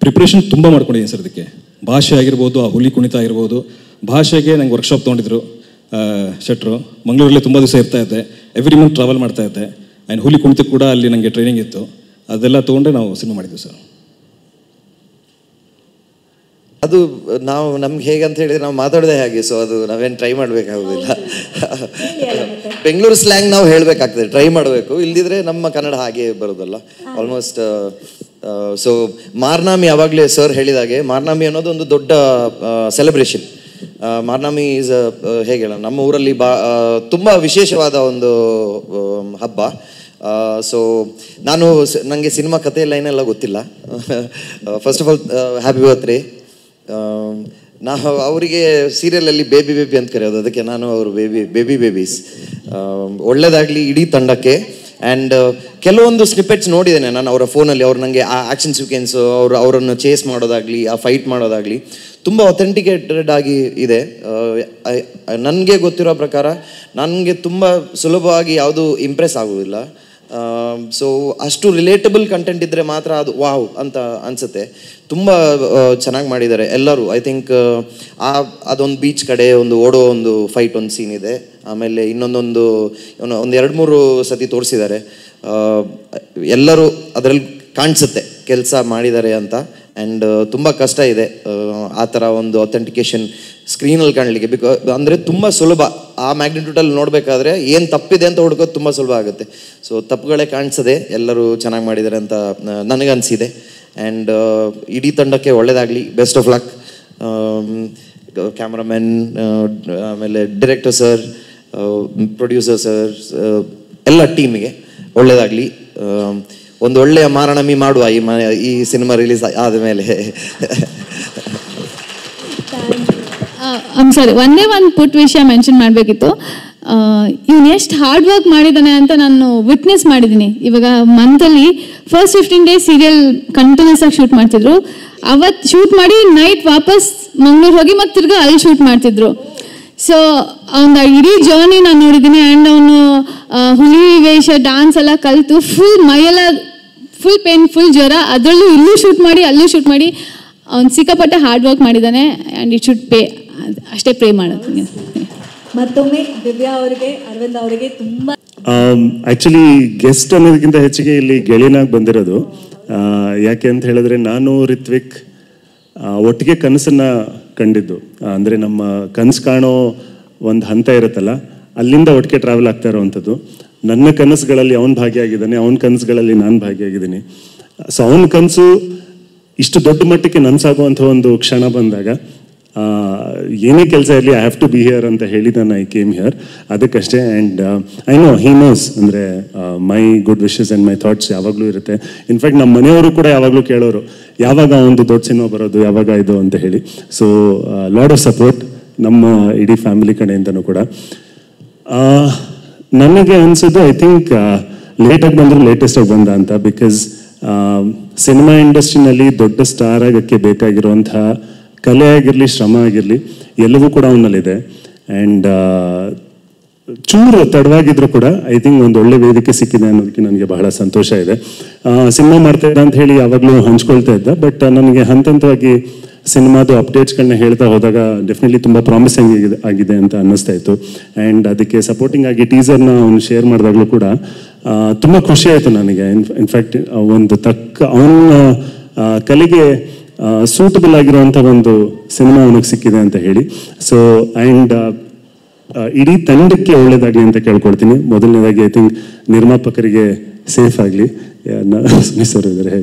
ಪ್ರಿಪ್ರೇಷನ್ ತುಂಬ ಮಾಡ್ಕೊಂಡಿದ್ದೀನಿ ಸರ್ ಇದಕ್ಕೆ. ಭಾಷೆ ಆಗಿರ್ಬೋದು, ಆ ಹುಲಿ ಕುಣಿತ ಆಗಿರ್ಬೋದು. ಭಾಷೆಗೆ ನಂಗೆ ವರ್ಕ್ಶಾಪ್ ತೊಗೊಂಡಿದ್ರು ಶೆಟ್ರು. ಮಂಗಳೂರಲ್ಲಿ ತುಂಬ ದಿವಸ ಇರ್ತಾ ಇದ್ದೆ, ಎವ್ರಿ ಮಂತ್ ಟ್ರಾವೆಲ್ ಮಾಡ್ತಾ ಇದ್ದೆ. ಆ್ಯಂಡ್ ಹುಲಿ ಕುಣಿತ ಕೂಡ ಅಲ್ಲಿ ನನಗೆ ಟ್ರೈನಿಂಗ್ ಇತ್ತು. ಅದೆಲ್ಲ ತೊಗೊಂಡೆ ನಾವು ಸಿನಿಮಾ ಮಾಡಿದ್ವಿ ಸರ್. ಅದು ನಮ್ಗೆ ಹೇಗೆ ಅಂತ ಹೇಳಿದ್ರೆ ನಾವು ಮಾತಾಡೋದೇ ಹಾಗೆ. ಸೊ ಅದು ನಾವೇನು ಟ್ರೈ ಮಾಡಬೇಕಾಗೋದಿಲ್ಲ. ಬೆಂಗಳೂರು ಸ್ಲ್ಯಾಂಗ್ ನಾವು ಹೇಳಬೇಕಾಗ್ತದೆ, ಟ್ರೈ ಮಾಡಬೇಕು. ಇಲ್ದಿದ್ರೆ ನಮ್ಮ ಕನ್ನಡ ಹಾಗೆ ಬರೋದಲ್ಲ ಆಲ್ಮೋಸ್ಟ್. ಸೊ ಮಾರ್ನಾಮಿ, ಯಾವಾಗಲೇ ಸರ್ ಹೇಳಿದಾಗೆ ಮಾರ್ನಾಮಿ ಅನ್ನೋದು ಒಂದು ದೊಡ್ಡ ಸೆಲೆಬ್ರೇಷನ್. ಮಾರ್ನಾಮಿ ಈಸ್ ಹೇಗೆ ಹೇಳೋಣ, ನಮ್ಮ ಊರಲ್ಲಿ ತುಂಬ ವಿಶೇಷವಾದ ಒಂದು ಹಬ್ಬ. ಸೊ ನನಗೆ ಸಿನಿಮಾ ಕಥೆ ಲೈನೆಲ್ಲ ಗೊತ್ತಿಲ್ಲ. First of all happy birthday. ನಾವು ಅವರಿಗೆ ಸೀರಿಯಲಲ್ಲಿ ಬೇಬಿ ಬೇಬಿ ಅಂತ ಕರೆಯೋದು, ಅದಕ್ಕೆ ನಾನು ಅವರು ಬೇಬೀಸ್. ಒಳ್ಳೇದಾಗಲಿ ಇಡೀ ತಂಡಕ್ಕೆ. ಆ್ಯಂಡ್ ಕೆಲವೊಂದು ಸ್ನಿಪೆಟ್ಸ್ ನೋಡಿದ್ದೇನೆ ನಾನು ಅವರ ಫೋನಲ್ಲಿ. ಅವ್ರು ನನಗೆ ಆ ಆ್ಯಕ್ಷನ್ ಸೀಕ್ವೆನ್ಸು, ಅವರನ್ನು ಚೇಸ್ ಮಾಡೋದಾಗಲಿ, ಆ ಫೈಟ್ ಮಾಡೋದಾಗಲಿ ತುಂಬ ಅಥೆಂಟಿಕೇಟೆಡ್ ಆಗಿ ಇದೆ. ನನಗೆ ಗೊತ್ತಿರೋ ಪ್ರಕಾರ ನನಗೆ ತುಂಬ ಸುಲಭವಾಗಿ ಯಾವುದು ಇಂಪ್ರೆಸ್ ಆಗೋದಿಲ್ಲ. ಸೊ ಅಷ್ಟು ರಿಲೇಟಬಲ್ ಕಂಟೆಂಟ್ ಇದ್ದರೆ ಮಾತ್ರ ಅದು ವಾವ್ ಅಂತ ಅನಿಸುತ್ತೆ. ತುಂಬ ಚೆನ್ನಾಗಿ ಮಾಡಿದ್ದಾರೆ ಎಲ್ಲರೂ. ಐ ಥಿಂಕ್ ಅದೊಂದು ಬೀಚ್ ಕಡೆ ಒಂದು ಓಡೋ ಒಂದು ಫೈಟ್ ಒಂದು ಸೀನ್ ಇದೆ. ಆಮೇಲೆ ಇನ್ನೊಂದು 2-3 ಸತಿ ತೋರಿಸಿದ್ದಾರೆ. ಎಲ್ಲರೂ ಅದರಲ್ಲಿ ಕಾಣಿಸುತ್ತೆ ಕೆಲಸ ಮಾಡಿದ್ದಾರೆ ಅಂತ. ಆ್ಯಂಡ್ ತುಂಬ ಕಷ್ಟ ಇದೆ ಆ ಥರ ಒಂದು ಅಥೆಂಟಿಕೇಶನ್ ಸ್ಕ್ರೀನಲ್ಲಿ ಕಾಣಲಿಕ್ಕೆ. ಅಂದರೆ ತುಂಬ ಸುಲಭ. ಆ ಮ್ಯಾಗ್ನಿಟ್ಯೂಡಲ್ಲಿ ನೋಡಬೇಕಾದ್ರೆ ಏನು ತಪ್ಪಿದೆ ಅಂತ ಹುಡ್ಕೋದು ತುಂಬ ಸುಲಭ ಆಗುತ್ತೆ. ಸೊ ತಪ್ಪುಗಳೇ ಕಾಣಿಸದೆ ಎಲ್ಲರೂ ಚೆನ್ನಾಗಿ ಮಾಡಿದ್ದಾರೆ ಅಂತ ನನಗನ್ಸಿದೆ. ಆ್ಯಂಡ್ ಇಡೀ ತಂಡಕ್ಕೆ ಒಳ್ಳೆಯದಾಗಲಿ, ಬೆಸ್ಟ್ ಆಫ್ ಲಕ್. ಕ್ಯಾಮ್ರಾಮನ್, ಆಮೇಲೆ ಡೈರೆಕ್ಟರ್ ಸರ್, ಪ್ರೊಡ್ಯೂಸರ್ ಸರ್, ಎಲ್ಲ ಟೀಮಿಗೆ ಒಳ್ಳೆಯದಾಗಲಿ. ಒಂದು ಒಳ್ಳೆಯ ಮಾರಣಮಿ ಮಾಡುವ ಈ ಸಿನಿಮಾ ರಿಲೀಸ್ ಆದಮೇಲೆ. ಸಾರಿ, ಒಂದೇ ಒಂದು ಪುಟ್ ವಿಷಯ ಮೆನ್ಷನ್ ಮಾಡಬೇಕಿತ್ತು. ಇವನು ಎಷ್ಟು ಹಾರ್ಡ್ ವರ್ಕ್ ಮಾಡಿದ್ದಾನೆ ಅಂತ ನಾನು ವಿಟ್ನೆಸ್ ಮಾಡಿದ್ದೀನಿ. ಇವಾಗ ಮಂತಲ್ಲಿ ಫಸ್ಟ್ 15 days ಸೀರಿಯಲ್ ಕಂಟಿನ್ಯೂಸ್ ಆಗಿ ಶೂಟ್ ಮಾಡ್ತಿದ್ರು. ಅವತ್ತು ಶೂಟ್ ಮಾಡಿ ನೈಟ್ ವಾಪಸ್ ಮಂಗ್ಳೂರು ಹೋಗಿ ಮತ್ತೆ ತಿರ್ಗಾ ಅಲ್ಲಿ ಶೂಟ್ ಮಾಡ್ತಿದ್ರು. ಸೊ ಅವನ ಇಡೀ ಜರ್ನಿ ನಾನು ನೋಡಿದ್ದೀನಿ. ಆ್ಯಂಡ್ ಅವನು ಹುಲಿ ವೇಷ, ಡ್ಯಾನ್ಸ್ ಎಲ್ಲ ಕಲಿತು ಫುಲ್ ಮೈಯೆಲ್ಲ ಫುಲ್ ಪೇನ್, ಫುಲ್ ಜ್ವರ, ಅದರಲ್ಲೂ ಇಲ್ಲೂ ಶೂಟ್ ಮಾಡಿ ಅಲ್ಲೂ ಶೂಟ್ ಮಾಡಿ ಅವ್ನು ಸಿಕ್ಕಾಪಟ್ಟೆ ಹಾರ್ಡ್ ವರ್ಕ್ ಮಾಡಿದ್ದಾನೆ. And it should pay. ಅಷ್ಟೇ ಪ್ರೇ ಮಾಡೋದು. ಮತ್ತೊಮ್ಮೆ ದಿವ್ಯಾ ಅವರಿಗೆ, ಅರವಿಂದ್ ಅವರಿಗೆ ತುಂಬ ಆ್ಯಕ್ಚುಲಿ ಗೆಸ್ಟ್ ಅನ್ನೋದಕ್ಕಿಂತ ಹೆಚ್ಚಿಗೆ ಇಲ್ಲಿ ಗೆಳೆಯನಾಗಿ ಬಂದಿರೋದು. ಯಾಕೆ ಅಂತ ಹೇಳಿದ್ರೆ, ನಾನು ರಿತ್ವಿಕ್ ಒಟ್ಟಿಗೆ ಕನಸನ್ನು ಕಂಡಿದ್ದು. ಅಂದರೆ ನಮ್ಮ ಕನಸು ಕಾಣೋ ಒಂದು ಹಂತ ಇರುತ್ತಲ್ಲ, ಅಲ್ಲಿಂದ ಒಟ್ಟಿಗೆ ಟ್ರಾವೆಲ್ ಆಗ್ತಾ ಇರೋವಂಥದ್ದು. ನನ್ನ ಕನಸುಗಳಲ್ಲಿ ಅವನು ಭಾಗಿಯಾಗಿದ್ದಾನೆ, ಅವನ ಕನಸುಗಳಲ್ಲಿ ನಾನು ಭಾಗಿಯಾಗಿದ್ದೀನಿ. ಸೊ ಅವನ ಕನಸು ಇಷ್ಟು ದೊಡ್ಡ ಮಟ್ಟಕ್ಕೆ ನನಸಾಗುವಂಥ ಒಂದು ಕ್ಷಣ ಬಂದಾಗ ಏನೇ ಕೆಲಸ ಇರಲಿ, I have to be here ಅಂತ ಹೇಳಿ ನಾನು ಐ ಕೇಮ್ ಹಿಯರ್. ಅದಕ್ಕಷ್ಟೇ. And I know he knows, ಅಂದರೆ my good wishes and my thoughts ಯಾವಾಗಲೂ ಇರುತ್ತೆ. ಇನ್ಫ್ಯಾಕ್ಟ್ ನಮ್ಮ ಮನೆಯವರು ಕೂಡ ಯಾವಾಗಲೂ ಕೇಳೋರು, ಯಾವಾಗ ಒಂದು ದೊಡ್ಡ ಸಿನಿಮಾ ಬರೋದು, ಯಾವಾಗ ಇದು ಅಂತ ಹೇಳಿ. ಸೊ ಲಾಟ್ ಆಫ್ ಸಪೋರ್ಟ್ ನಮ್ಮ ಇಡೀ ಫ್ಯಾಮಿಲಿ ಕಡೆಯಿಂದನೂ ಕೂಡ. ನನಗೆ ಅನಿಸೋದು, ಐ ಥಿಂಕ್ ಲೇಟಾಗಿ ಬಂದರೂ ಲೇಟೆಸ್ಟಾಗಿ ಬಂದ ಅಂತ. ಬಿಕಾಸ್ ಸಿನಿಮಾ ಇಂಡಸ್ಟ್ರಿನಲ್ಲಿ ದೊಡ್ಡ ಸ್ಟಾರ್ ಆಗೋಕ್ಕೆ ಬೇಕಾಗಿರುವಂಥ ಕಲೆ ಆಗಿರಲಿ, ಶ್ರಮ ಆಗಿರಲಿ, ಎಲ್ಲವೂ ಕೂಡ ಅವನಲ್ಲಿದೆ. ಆ್ಯಂಡ್ ಚೂರು ತಡವಾಗಿದ್ರು ಕೂಡ ಐ ಥಿಂಕ್ ಒಂದು ಒಳ್ಳೆ ವೇದಿಕೆ ಸಿಕ್ಕಿದೆ ಅನ್ನೋದಕ್ಕೆ ನನಗೆ ಬಹಳ ಸಂತೋಷ ಇದೆ. ಸಿನಿಮಾ ಮಾಡ್ತಾ ಇದ್ದ ಅಂತ ಹೇಳಿ ಯಾವಾಗಲೂ ಹಂಚ್ಕೊಳ್ತಾ ಇದ್ದ. ಬಟ್ ನನಗೆ ಹಂತವಾಗಿ ಸಿನಿಮಾದು ಅಪ್ಡೇಟ್ಸ್ಗಳನ್ನ ಹೇಳ್ತಾ ಹೋದಾಗ ಡೆಫಿನೆಟ್ಲಿ ತುಂಬ ಪ್ರಾಮಿಸಿಂಗ್ ಆಗಿದೆ ಅಂತ ಅನ್ನಿಸ್ತಾ ಇತ್ತು. ಆ್ಯಂಡ್ ಅದಕ್ಕೆ ಸಪೋರ್ಟಿಂಗ್ ಆಗಿ ಟೀಸರ್ನ ಅವನು ಶೇರ್ ಮಾಡಿದಾಗಲೂ ಕೂಡ ತುಂಬ ಖುಷಿ ಆಯಿತು ನನಗೆ. ಇನ್ಫ್ಯಾಕ್ಟ್ ಒಂದು ಅವನ ಕಲೆಗೆ ಸೂಟಬಲ್ ಆಗಿರುವಂಥ ಒಂದು ಸಿನಿಮಾ ಅವನಿಗೆ ಸಿಕ್ಕಿದೆ ಅಂತ ಹೇಳಿ. ಸೊ ಆ್ಯಂಡ್ ಇಡೀ ತಂಡಕ್ಕೆ ಒಳ್ಳೇದಾಗಲಿ ಅಂತ ಕೇಳ್ಕೊಳ್ತೀನಿ. ಮೊದಲನೇದಾಗಿ ಐ ಥಿಂಕ್ ನಿರ್ಮಾಪಕರಿಗೆ ಸೇಫ್ ಆಗಲಿ, ಸರ್ ಇದ್ದಾರೆ.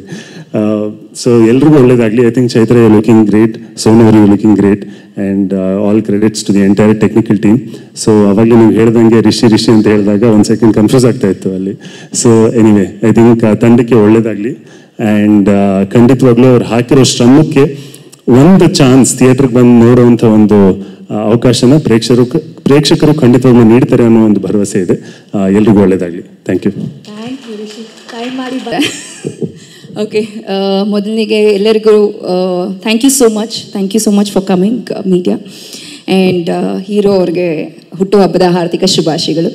ಸೊ ಎಲ್ರಿಗೂ ಒಳ್ಳೇದಾಗಲಿ. I think Chaitra you looking great, Sonu you looking great, and all credits to the entire technical team. So ಅವಾಗಲೇ ನೀವು ಹೇಳ್ದಂಗೆ ರಿಷಿ ಅಂತ ಹೇಳಿದಾಗ ಒಂದು ಸೆಕೆಂಡ್ ಕನ್ಫ್ಯೂಸ್ ಆಗ್ತಾ ಇತ್ತು ಅಲ್ಲಿ. ಸೊ ಎನಿವೆ ಐ ಥಿಂಕ್ ತಂಡಕ್ಕೆ ಒಳ್ಳೇದಾಗಲಿ. ಆ್ಯಂಡ್ ಖಂಡಿತವಾಗ್ಲೂ ಅವ್ರು ಹಾಕಿರೋ ಶ್ರಮಕ್ಕೆ ಒಂದು ಚಾನ್ಸ್ ಥಿಯೇಟ್ರಿಗೆ ಬಂದು ನೋಡುವಂಥ ಒಂದು ಅವಕಾಶನ ಪ್ರೇಕ್ಷಕರು ಖಂಡಿತವಾಗ್ಲೂ ನೀಡ್ತಾರೆ ಅನ್ನೋ ಒಂದು ಭರವಸೆ ಇದೆ. ಎಲ್ರಿಗೂ ಒಳ್ಳೇದಾಗಲಿ. Thank you. ಓಕೆ, ಮೊದಲಿಗೆ ಎಲ್ಲರಿಗೂ thank you so much for coming media. And hero ಅವ್ರಿಗೆ ಹುಟ್ಟುಹಬ್ಬದ ಹಾರ್ದಿಕ ಶುಭಾಶಯಗಳು.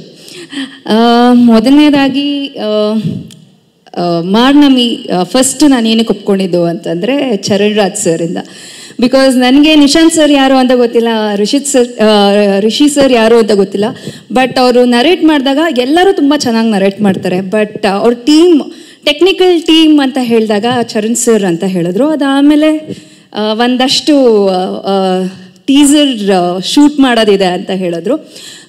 ಮೊದಲನೇದಾಗಿ ಮಾರ್ನಮಿ ಫಸ್ಟ್ ನಾನೇನಕ್ಕೆ ಒಪ್ಕೊಂಡಿದ್ದು ಅಂತಂದರೆ ಚರಣ್ ರಾಜ್ ಸರಿಂದ. ಬಿಕಾಸ್ ನನಗೆ ನಿಶಾಂತ್ ಸರ್ ಯಾರು ಅಂತ ಗೊತ್ತಿಲ್ಲ, ರಿಷಿ ಸರ್ ಯಾರು ಅಂತ ಗೊತ್ತಿಲ್ಲ. ಬಟ್ ಅವರು ನರೇಟ್ ಮಾಡಿದಾಗ ಎಲ್ಲರೂ ತುಂಬ ಚೆನ್ನಾಗಿ ನರೇಟ್ ಮಾಡ್ತಾರೆ. ಬಟ್ ಅವ್ರ ಟೀಮ್, ಟೆಕ್ನಿಕಲ್ ಟೀಮ್ ಅಂತ ಹೇಳಿದಾಗ ಚರಣ್ ಸರ್ ಅಂತ ಹೇಳಿದ್ರು. ಅದಾದಮೇಲೆ ಒಂದಷ್ಟು ಟೀಸರ್ ಶೂಟ್ ಮಾಡೋದಿದೆ ಅಂತ ಹೇಳಿದ್ರು.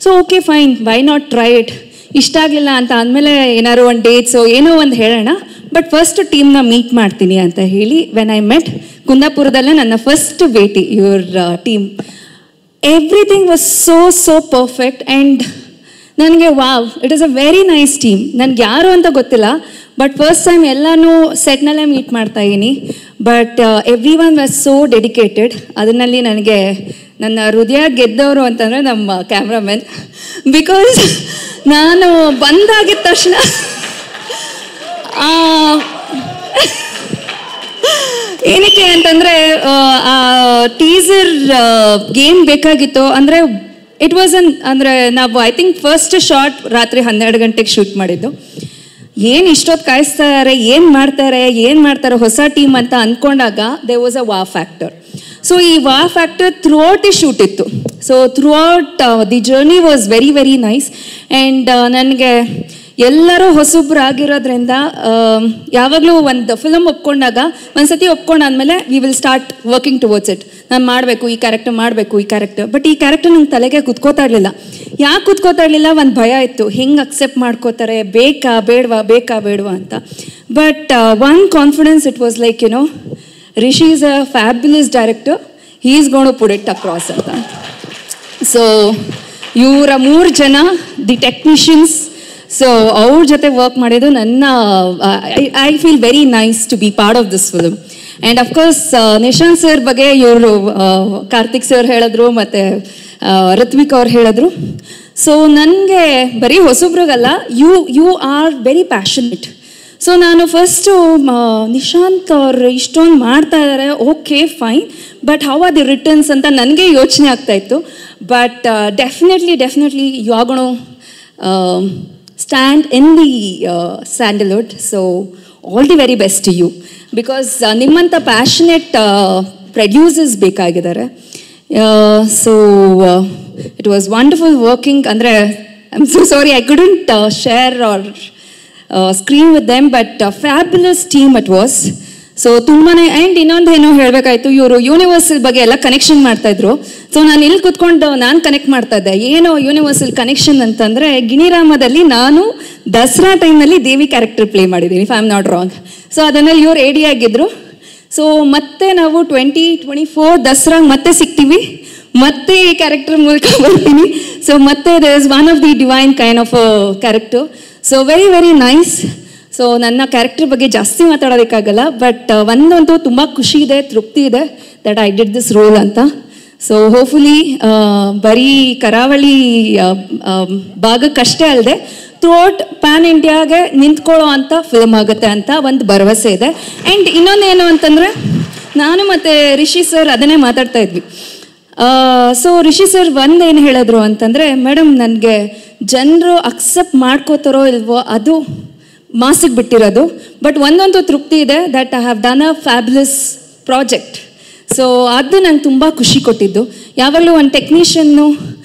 So okay fine, why not try it. ಇಷ್ಟ ಆಗಲಿಲ್ಲ ಅಂತ ಅಂದಮೇಲೆ ಏನಾದ್ರು ಒಂದು ಡೇಟ್ಸೋ ಏನೋ ಒಂದು ಹೇಳೋಣ, ಬಟ್ ಫಸ್ಟ್ ಟೀಮ್ನ ಮೀಟ್ ಮಾಡ್ತೀನಿ ಅಂತ ಹೇಳಿ ವೆನ್ ಐ ಮೆಟ್ ಕುಂದಾಪುರದಲ್ಲೇ ನನ್ನ ಫಸ್ಟ್ ಭೇಟಿ your team. Everything was so perfect. And ನನಗೆ wow, it is a very nice team. ನನಗೆ ಯಾರು ಅಂತ ಗೊತ್ತಿಲ್ಲ, ಬಟ್ ಫಸ್ಟ್ ಟೈಮ್ ಎಲ್ಲನೂ ಸೆಟ್ನಲ್ಲೇ ಮೀಟ್ ಮಾಡ್ತಾ ಇದ್ದೀನಿ. But every one was so dedicated. ಅದರಲ್ಲಿ ನನಗೆ ನನ್ನ ಹೃದಯ ಗೆದ್ದವರು ಅಂತಂದರೆ ನಮ್ಮ ಕ್ಯಾಮ್ರಾಮನ್. ಬಿಕಾಸ್ ನಾನು ಬಂದಾಗಿದ್ದ ತಕ್ಷಣ ಏನಕ್ಕೆ ಅಂತಂದರೆ ಟೀಸರ್ ಗೇಮ್ ಬೇಕಾಗಿತ್ತು. ಅಂದರೆ ಇಟ್ ವಾಸ್ ಅಂದರೆ ನಾವು ಐ ಥಿಂಕ್ ಫಸ್ಟ್ ಶಾರ್ಟ್ ರಾತ್ರಿ 12 ಗಂಟೆಗೆ ಶೂಟ್ ಮಾಡಿದ್ದು. ಏನು ಇಷ್ಟೊತ್ತು ಕಾಯಿಸ್ತಾರೆ, ಏನು ಮಾಡ್ತಾರೆ ಹೊಸ ಟೀಮ್ ಅಂತ ಅಂದ್ಕೊಂಡಾಗ ದೇ ವಾಸ್ ಅ ವಾ ಫ್ಯಾಕ್ಟರ್. ಸೊ ಈ wow factor throughout the shoot ಇತ್ತು. So throughout the journey was very very nice. And ನನಗೆ ಎಲ್ಲರೂ ಹೊಸಬ್ರಾಗಿರೋದ್ರಿಂದ ಯಾವಾಗಲೂ ಒಂದು ಫಿಲಮ್ ಒಪ್ಕೊಂಡಾಗ ಒಂದ್ಸತಿ ಒಪ್ಕೊಂಡಾದ್ಮೇಲೆ we will start working towards it. ನಾನು ಮಾಡಬೇಕು ಈ ಕ್ಯಾರೆಕ್ಟರ್. ಬಟ್ ಈ ಕ್ಯಾರೆಕ್ಟರ್ ನಂಗೆ ತಲೆಗೆ ಕುತ್ಕೋತಾ ಇರಲಿಲ್ಲ. ಯಾಕೆ ಕುತ್ಕೋತಾ ಇರಲಿಲ್ಲ? ಒಂದು ಭಯ ಇತ್ತು, ಹೆಂಗೆ ಅಕ್ಸೆಪ್ಟ್ ಮಾಡ್ಕೋತಾರೆ, ಬೇಕಾ ಬೇಡವಾ ಅಂತ. But one confidence, it was like Rishi is a fabulous director, he is gone to put it across ಅಂತ. ಸೊ ಇವರ 3 ಜನ ದಿ ಟೆಕ್ನಿಷಿಯನ್ಸ್, ಸೊ ಅವ್ರ ಜೊತೆ ವರ್ಕ್ ಮಾಡಿದ್ದು ನನ್ನ I feel very nice to be part of this film. And of course Nishant sir ಬಗ್ಗೆ ಇವರು Karthik sir ಹೇಳಿದ್ರು ಮತ್ತು ಋತ್ವಿಕ್ ಅವ್ರು ಹೇಳಿದ್ರು. ಸೊ ನನಗೆ ಬರೀ ಹೊಸಬ್ರಿಗಲ್ಲ, you are very passionate. So ನಾನು ಫಸ್ಟು ನಿಶಾಂತ್ ಅವ್ರು ಇಷ್ಟೊಂದು ಮಾಡ್ತಾ ಇದ್ದಾರೆ, okay fine, but how are the returns ಅಂತ ನನಗೆ ಯೋಚನೆ ಆಗ್ತಾಯಿತ್ತು. But definitely you are gonna stand in the sandalwood. So all the very best to you, because nimmanta passionate producers bekagidare. So it was wonderful working. Andre I'm so sorry I couldn't share or screen with them, but fabulous team it was. So ತುಂಬಾ. And ಇನ್ನೊಂದು ಏನೋ ಹೇಳಬೇಕಾಯ್ತು, ಇವರು universal ಬಗ್ಗೆ ಎಲ್ಲ connection ಮಾಡ್ತಾಯಿದ್ರು. So ನಾನು ಇಲ್ಲಿ ಕೂತ್ಕೊಂಡು ನಾನು ಕನೆಕ್ಟ್ ಮಾಡ್ತಾ ಇದ್ದೆ. ಏನೋ ಯೂನಿವರ್ಸಲ್ ಕನೆಕ್ಷನ್ ಅಂತಂದರೆ, ಗಿಣಿರಾಮದಲ್ಲಿ ನಾನು ದಸರಾ ಟೈಮ್ನಲ್ಲಿ ದೇವಿ ಕ್ಯಾರೆಕ್ಟರ್ ಪ್ಲೇ ಮಾಡಿದ್ದೀನಿ, if I am not wrong. So ಅದನ್ನಲ್ಲಿ ಇವ್ರು AD ಆಗಿದ್ದರು. ಸೊ ಮತ್ತೆ ನಾವು 2024 ದಸರಾಗೆ ಮತ್ತೆ ಸಿಗ್ತೀವಿ, ಮತ್ತೆ ಈ ಕ್ಯಾರೆಕ್ಟರ್ ಮೂಲಕ ಬರ್ತೀನಿ. ಸೊ ಮತ್ತೆ there is one of the divine kind of character. So very very nice. So ನನ್ನ ಕ್ಯಾರೆಕ್ಟರ್ ಬಗ್ಗೆ ಜಾಸ್ತಿ ಮಾತಾಡೋದಕ್ಕಾಗಲ್ಲ, ಬಟ್ ಒಂದಂತೂ ತುಂಬ ಖುಷಿ ಇದೆ, ತೃಪ್ತಿ ಇದೆ that I did this roll ಅಂತ. ಸೊ ಹೋಪ್ಫುಲಿ ಬರೀ ಕರಾವಳಿ ಭಾಗಕ್ಕಷ್ಟೇ ಅಲ್ಲದೆ ಥ್ರೂಔಟ್ ಪ್ಯಾನ್ ಇಂಡಿಯಾಗೆ ನಿಂತ್ಕೊಳ್ಳೋ ಅಂಥ ಫಿಲ್ಮ್ ಆಗುತ್ತೆ ಅಂತ ಒಂದು ಭರವಸೆ ಇದೆ. ಆ್ಯಂಡ್ ಇನ್ನೊಂದೇನು ಅಂತಂದರೆ, ನಾನು ಮತ್ತು ರಿಷಿ ಸರ್ ಅದನ್ನೇ ಮಾತಾಡ್ತಾ ಇದ್ವಿ. ಸೊ ರಿಷಿ ಸರ್ ಒಂದೇನು ಹೇಳಿದ್ರು ಅಂತಂದರೆ, ಮೇಡಮ್ ನನಗೆ ಜನರು ಅಕ್ಸೆಪ್ಟ್ ಮಾಡ್ಕೋತಾರೋ ಇಲ್ವೋ ಅದು ಮಾಸಿಗೆ ಬಿಟ್ಟಿರೋದು, ಬಟ್ ಒಂದಂತೂ ತೃಪ್ತಿ ಇದೆ that I have done a fabulous project. So ಅದು ನಂಗೆ ತುಂಬ ಖುಷಿ ಕೊಟ್ಟಿದ್ದು. ಯಾವಾಗಲೂ ಒಂದು ಟೆಕ್ನಿಷಿಯನ್ನು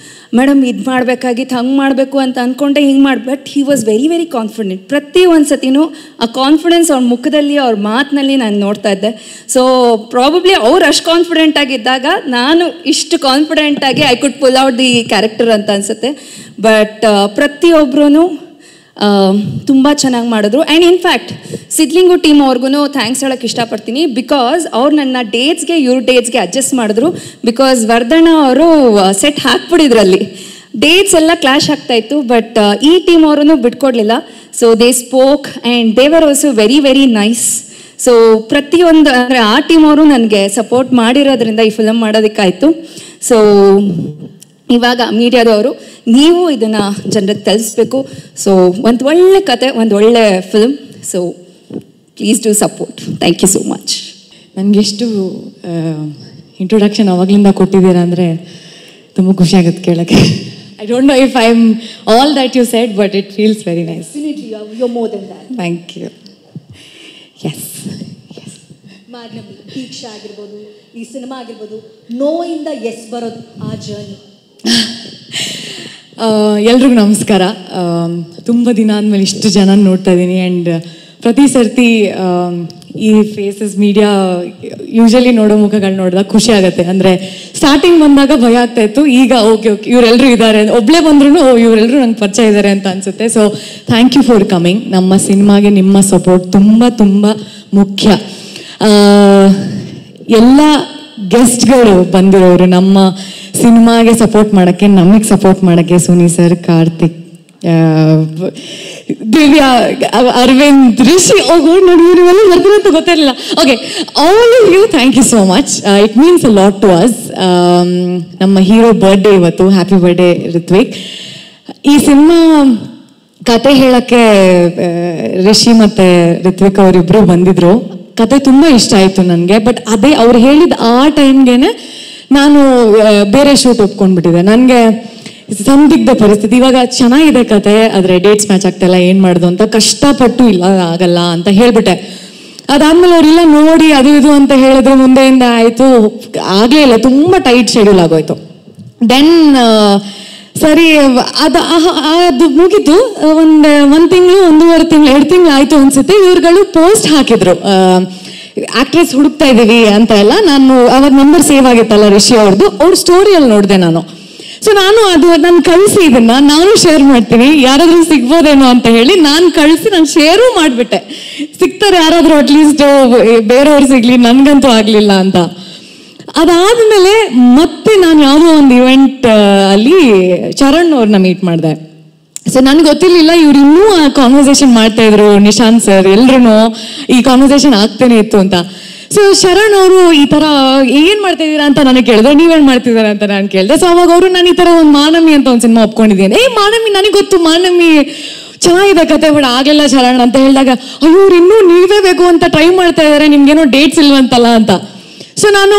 ಮೇಡಮ್ ಇದು ಮಾಡಬೇಕಾಗಿತ್ತು, ಹಂಗೆ ಮಾಡಬೇಕು ಅಂತ ಅಂದ್ಕೊಂಡೆ, ಹಿಂಗೆ ಮಾಡಿ, but he was very very confident. ಪ್ರತಿ ಒಂದು ಸತಿನೂ ಆ ಕಾನ್ಫಿಡೆನ್ಸ್ ಅವ್ರ ಮುಖದಲ್ಲಿ, ಅವ್ರ ಮಾತಿನಲ್ಲಿ ನಾನು ನೋಡ್ತಾ ಇದ್ದೆ. ಸೊ ಪ್ರಾಬಬ್ಲಿ ಅವ್ರು ಅಷ್ಟು ಕಾನ್ಫಿಡೆಂಟ್ ಆಗಿದ್ದಾಗ ನಾನು ಇಷ್ಟು ಕಾನ್ಫಿಡೆಂಟಾಗಿ I could pull out the character ಅಂತ ಅನಿಸುತ್ತೆ. ಬಟ್ ಪ್ರತಿಯೊಬ್ಬರೂ ತುಂಬ ಚೆನ್ನಾಗಿ ಮಾಡಿದ್ರು. ಆ್ಯಂಡ್ ಇನ್ಫ್ಯಾಕ್ಟ್ ಸಿದ್ಲಿಂಗು ಟೀಮ್ ಅವ್ರಿಗೂ ಥ್ಯಾಂಕ್ಸ್ ಹೇಳೋಕ್ಕೆ ಇಷ್ಟಪಡ್ತೀನಿ, ಬಿಕಾಸ್ ಅವ್ರು ನನ್ನ ಡೇಟ್ಸ್ಗೆ ಇವ್ರ ಡೇಟ್ಸ್ಗೆ ಅಡ್ಜಸ್ಟ್ ಮಾಡಿದ್ರು. ಬಿಕಾಸ್ ವರ್ಧಣ್ಣ ಅವರು ಸೆಟ್ ಹಾಕ್ಬಿಟ್ಟಿದ್ರಲ್ಲಿ ಡೇಟ್ಸ್ ಎಲ್ಲ ಕ್ಲಾಶ್ ಆಗ್ತಾಯಿತ್ತು, ಬಟ್ ಈ ಟೀಮ್ ಅವರೂ ಬಿಟ್ಕೊಡ್ಲಿಲ್ಲ. So they spoke and they were also very very nice. So ಪ್ರತಿಯೊಂದು ಅಂದರೆ ಆ ಟೀಮ್ ಅವರು ನನಗೆ ಸಪೋರ್ಟ್ ಮಾಡಿರೋದ್ರಿಂದ ಈ ಫಿಲಮ್ ಮಾಡೋದಕ್ಕಾಯಿತು. ಸೊ ಇವಾಗ ಮೀಡಿಯಾದವರು ನೀವು ಇದನ್ನು ಜನರಿಗೆ ತಿಳಿಸ್ಬೇಕು. ಸೊ ಒಂದು ಒಳ್ಳೆ ಕತೆ, ಒಂದು ಒಳ್ಳೆ film. So please do support. Thank you so much. ನನಗೆಷ್ಟು ಇಂಟ್ರೊಡಕ್ಷನ್ ಅವಾಗಲಿಂದ ಕೊಟ್ಟಿದ್ದೀರಾ ಅಂದರೆ ತುಂಬ ಖುಷಿ ಆಗುತ್ತೆ ಕೇಳೋಕ್ಕೆ. I don't know if I am all that you said, but it feels very nice. You're more than that. Thank you. Yes Marnami, Deeksha ಆಗಿರ್ಬೋದು, ಈ ಸಿನಿಮಾ ಆಗಿರ್ಬೋದು, ನೋಯಿಂದ ಎಸ್ ಬರೋದು ಆ ಜರ್ನಿ. ಎಲ್ರಿಗೂ ನಮಸ್ಕಾರ. ತುಂಬ ದಿನ ಆದಮೇಲೆ ಇಷ್ಟು ಜನ ನೋಡ್ತಾ ಇದ್ದೀನಿ. ಆ್ಯಂಡ್ ಪ್ರತಿ ಸರ್ತಿ ಈ ಫೇಸಸ್ ಮೀಡಿಯಾ ಯೂಶಲಿ ನೋಡೋ ಮುಖಗಳು ನೋಡಿದಾಗ ಖುಷಿ ಆಗುತ್ತೆ. ಅಂದರೆ ಸ್ಟಾರ್ಟಿಂಗ್ ಬಂದಾಗ ಭಯ ಆಗ್ತಾಯಿತ್ತು, ಈಗ ಓಕೆ ಇವರೆಲ್ಲರೂ ಇದ್ದಾರೆ, ಒಬ್ಬಳೇ ಬಂದ್ರೂ ಇವರೆಲ್ಲರೂ ನಂಗೆ ಪರಿಚಯ ಇದ್ದಾರೆ ಅಂತ ಅನಿಸುತ್ತೆ. So thank you for coming. ನಮ್ಮ ಸಿನಿಮಾಗೆ ನಿಮ್ಮ ಸಪೋರ್ಟ್ ತುಂಬ ತುಂಬ ಮುಖ್ಯ. ಎಲ್ಲ ಗೆಸ್ಟ್ಗಳು ಬಂದಿರೋರು ನಮ್ಮ ಸಿನಿಮಾಗೆ ಸಪೋರ್ಟ್ ಮಾಡೋಕ್ಕೆ, ನಮಗೆ ಸಪೋರ್ಟ್ ಮಾಡೋಕ್ಕೆ, ಸುನಿ ಸರ್, ಕಾರ್ತಿಕ್, ದಿವ್ಯಾ, ಅರವಿಂದ್, ರಿಷಿ, ನೋಡಿ ಇವರೆಲ್ಲ ಬರ್ತಾರೆ ಅಂತ ಗೊತ್ತಿರಲಿಲ್ಲ. Okay, all of you thank you so much. It means a lot to us. ನಮ್ಮ ಹೀರೋ ಬರ್ಡೇ ಇವತ್ತು. Happy birthday Ritvik. ಈ ಸಿನಿಮಾ ಕತೆ ಹೇಳೋಕ್ಕೆ ರಿಷಿ ಮತ್ತು ಋತ್ವಿಕ್ ಅವರಿಬ್ಬರು ಬಂದಿದ್ರು. ಕತೆ ತುಂಬ ಇಷ್ಟ ಆಯಿತು ನನಗೆ. ಬಟ್ ಅದೇ ಅವ್ರು ಹೇಳಿದ ಆ ಟೈಮ್ಗೆ ನಾನು ಬೇರೆ ಶೂಟ್ ಒಪ್ಕೊಂಡ್ಬಿಟ್ಟಿದೆ. ನನಗೆ ಸಂದಿಗ್ಧ ಪರಿಸ್ಥಿತಿ, ಇವಾಗ ಚೆನ್ನಾಗಿದೆ ಕತೆ ಆದರೆ ಡೇಟ್ಸ್ ಮ್ಯಾಚ್ ಆಗ್ತಾಯಿಲ್ಲ, ಏನು ಮಾಡೋದು ಅಂತ ಕಷ್ಟಪಟ್ಟು ಇಲ್ಲ ಆಗಲ್ಲ ಅಂತ ಹೇಳ್ಬಿಟ್ಟೆ. ಅದಾದ್ಮೇಲೆ ಅವರೆಲ್ಲ ನೋಡಿ ಅದು ಇದು ಅಂತ ಹೇಳಿದ್ರೆ ಮುಂದೆಯಿಂದ ಆಯಿತು, ಆಗಲೇ ಇಲ್ಲ, ತುಂಬ ಟೈಟ್ ಶೆಡ್ಯೂಲ್ ಆಗೋಯ್ತು. ದೆನ್ ಸರಿ ಅದು ಮುಗೀತು. ಒಂದು ತಿಂಗಳು 1.5 ತಿಂಗಳು 2 ತಿಂಗಳು ಆಯಿತು ಅನ್ಸುತ್ತೆ. ಇವ್ರುಗಳು ಪೋಸ್ಟ್ ಹಾಕಿದ್ರು, ಆಕ್ಟ್ರೆಸ್ ಹುಡುಕ್ತಾ ಇದ್ದೀವಿ ಅಂತ ಎಲ್ಲ. ನಾನು ಅವಾಗ ನಂಬರ್ ಸೇವ್ ಆಗಿತ್ತಲ್ಲ ರಿಷಿ ಅವ್ರದ್ದು, ಅವ್ರ ಸ್ಟೋರಿಯಲ್ಲಿ ನೋಡಿದೆ ನಾನು. ಸೊ ನಾನು ಕಳಿಸಿ ಇದನ್ನ ನಾನು ಶೇರ್ ಮಾಡ್ತೀನಿ, ಯಾರಾದ್ರೂ ಸಿಗ್ಬೋದೇನೋ ಅಂತ ಹೇಳಿ ನಾನು ಕಳಿಸಿ ನಾನು ಶೇರು ಮಾಡಿಬಿಟ್ಟೆ. ಸಿಗ್ತಾರೆ ಯಾರಾದ್ರೂ ಅಟ್ಲೀಸ್ಟ್, ಬೇರೆಯವ್ರು ಸಿಗ್ಲಿ, ನನ್ಗಂತೂ ಆಗ್ಲಿಲ್ಲ ಅಂತ. ಅದಾದ್ಮೇಲೆ ಮತ್ತೆ ನಾನು ಯಾವುದೋ ಒಂದು ಇವೆಂಟ್ ಅಲ್ಲಿ ಚರಣ್ ಅವ್ರನ್ನ ಮೀಟ್ ಮಾಡಿದೆ. ಸೊ ನನ್ಗೆ ಗೊತ್ತಿರ್ಲಿಲ್ಲ ಇವ್ರು ಇನ್ನೂ ಆ ಕಾನ್ವರ್ಸೇಷನ್ ಮಾಡ್ತಾ ಇದ್ರು, ನಿಶಾಂತ್ ಸರ್ ಎಲ್ರು ಈ ಕಾನ್ವರ್ಸೇಷನ್ ಆಗ್ತಾನೆ ಇತ್ತು ಅಂತ. ಸೊ ಶರಣ್ ಅವರು ಈ ತರ ಏನ್ ಮಾಡ್ತಾ ಇದೀರಾ ಅಂತ ನನಗೆ ಕೇಳಿದ್ರೆ, ನೀವೇನ್ ಮಾಡ್ತಿದಾರ ಅಂತ ನಾನು ಕೇಳಿದೆ. ಸೊ ಅವಾಗ ಅವರು ನಾನು ಈ ತರ ಒಂದು ಮಾನಮಿ ಅಂತ ಒಂದು ಸಿನಿಮಾ ಒಪ್ಕೊಂಡಿದ್ದೀನಿ. ಮಾನಮಿ ನನಗೆ ಗೊತ್ತು, ಮಾನಮಿ ಚೆನ್ನಾಗಿದೆ ಕತೆ, ಬಟ್ ಆಗಲಿಲ್ಲ ಶರಣ್ ಅಂತ ಹೇಳಿದಾಗ, ಅಯ್ಯೋ ಇವ್ರು ಇನ್ನೂ ನೀವೇ ಬೇಕು ಅಂತ ಟ್ರೈ ಮಾಡ್ತಾ ಇದಾರೆ, ನಿಮ್ಗೇನೋ ಡೇಟ್ಸ್ ಇಲ್ವಂತಲ್ಲ ಅಂತ. ಸೊ ನಾನು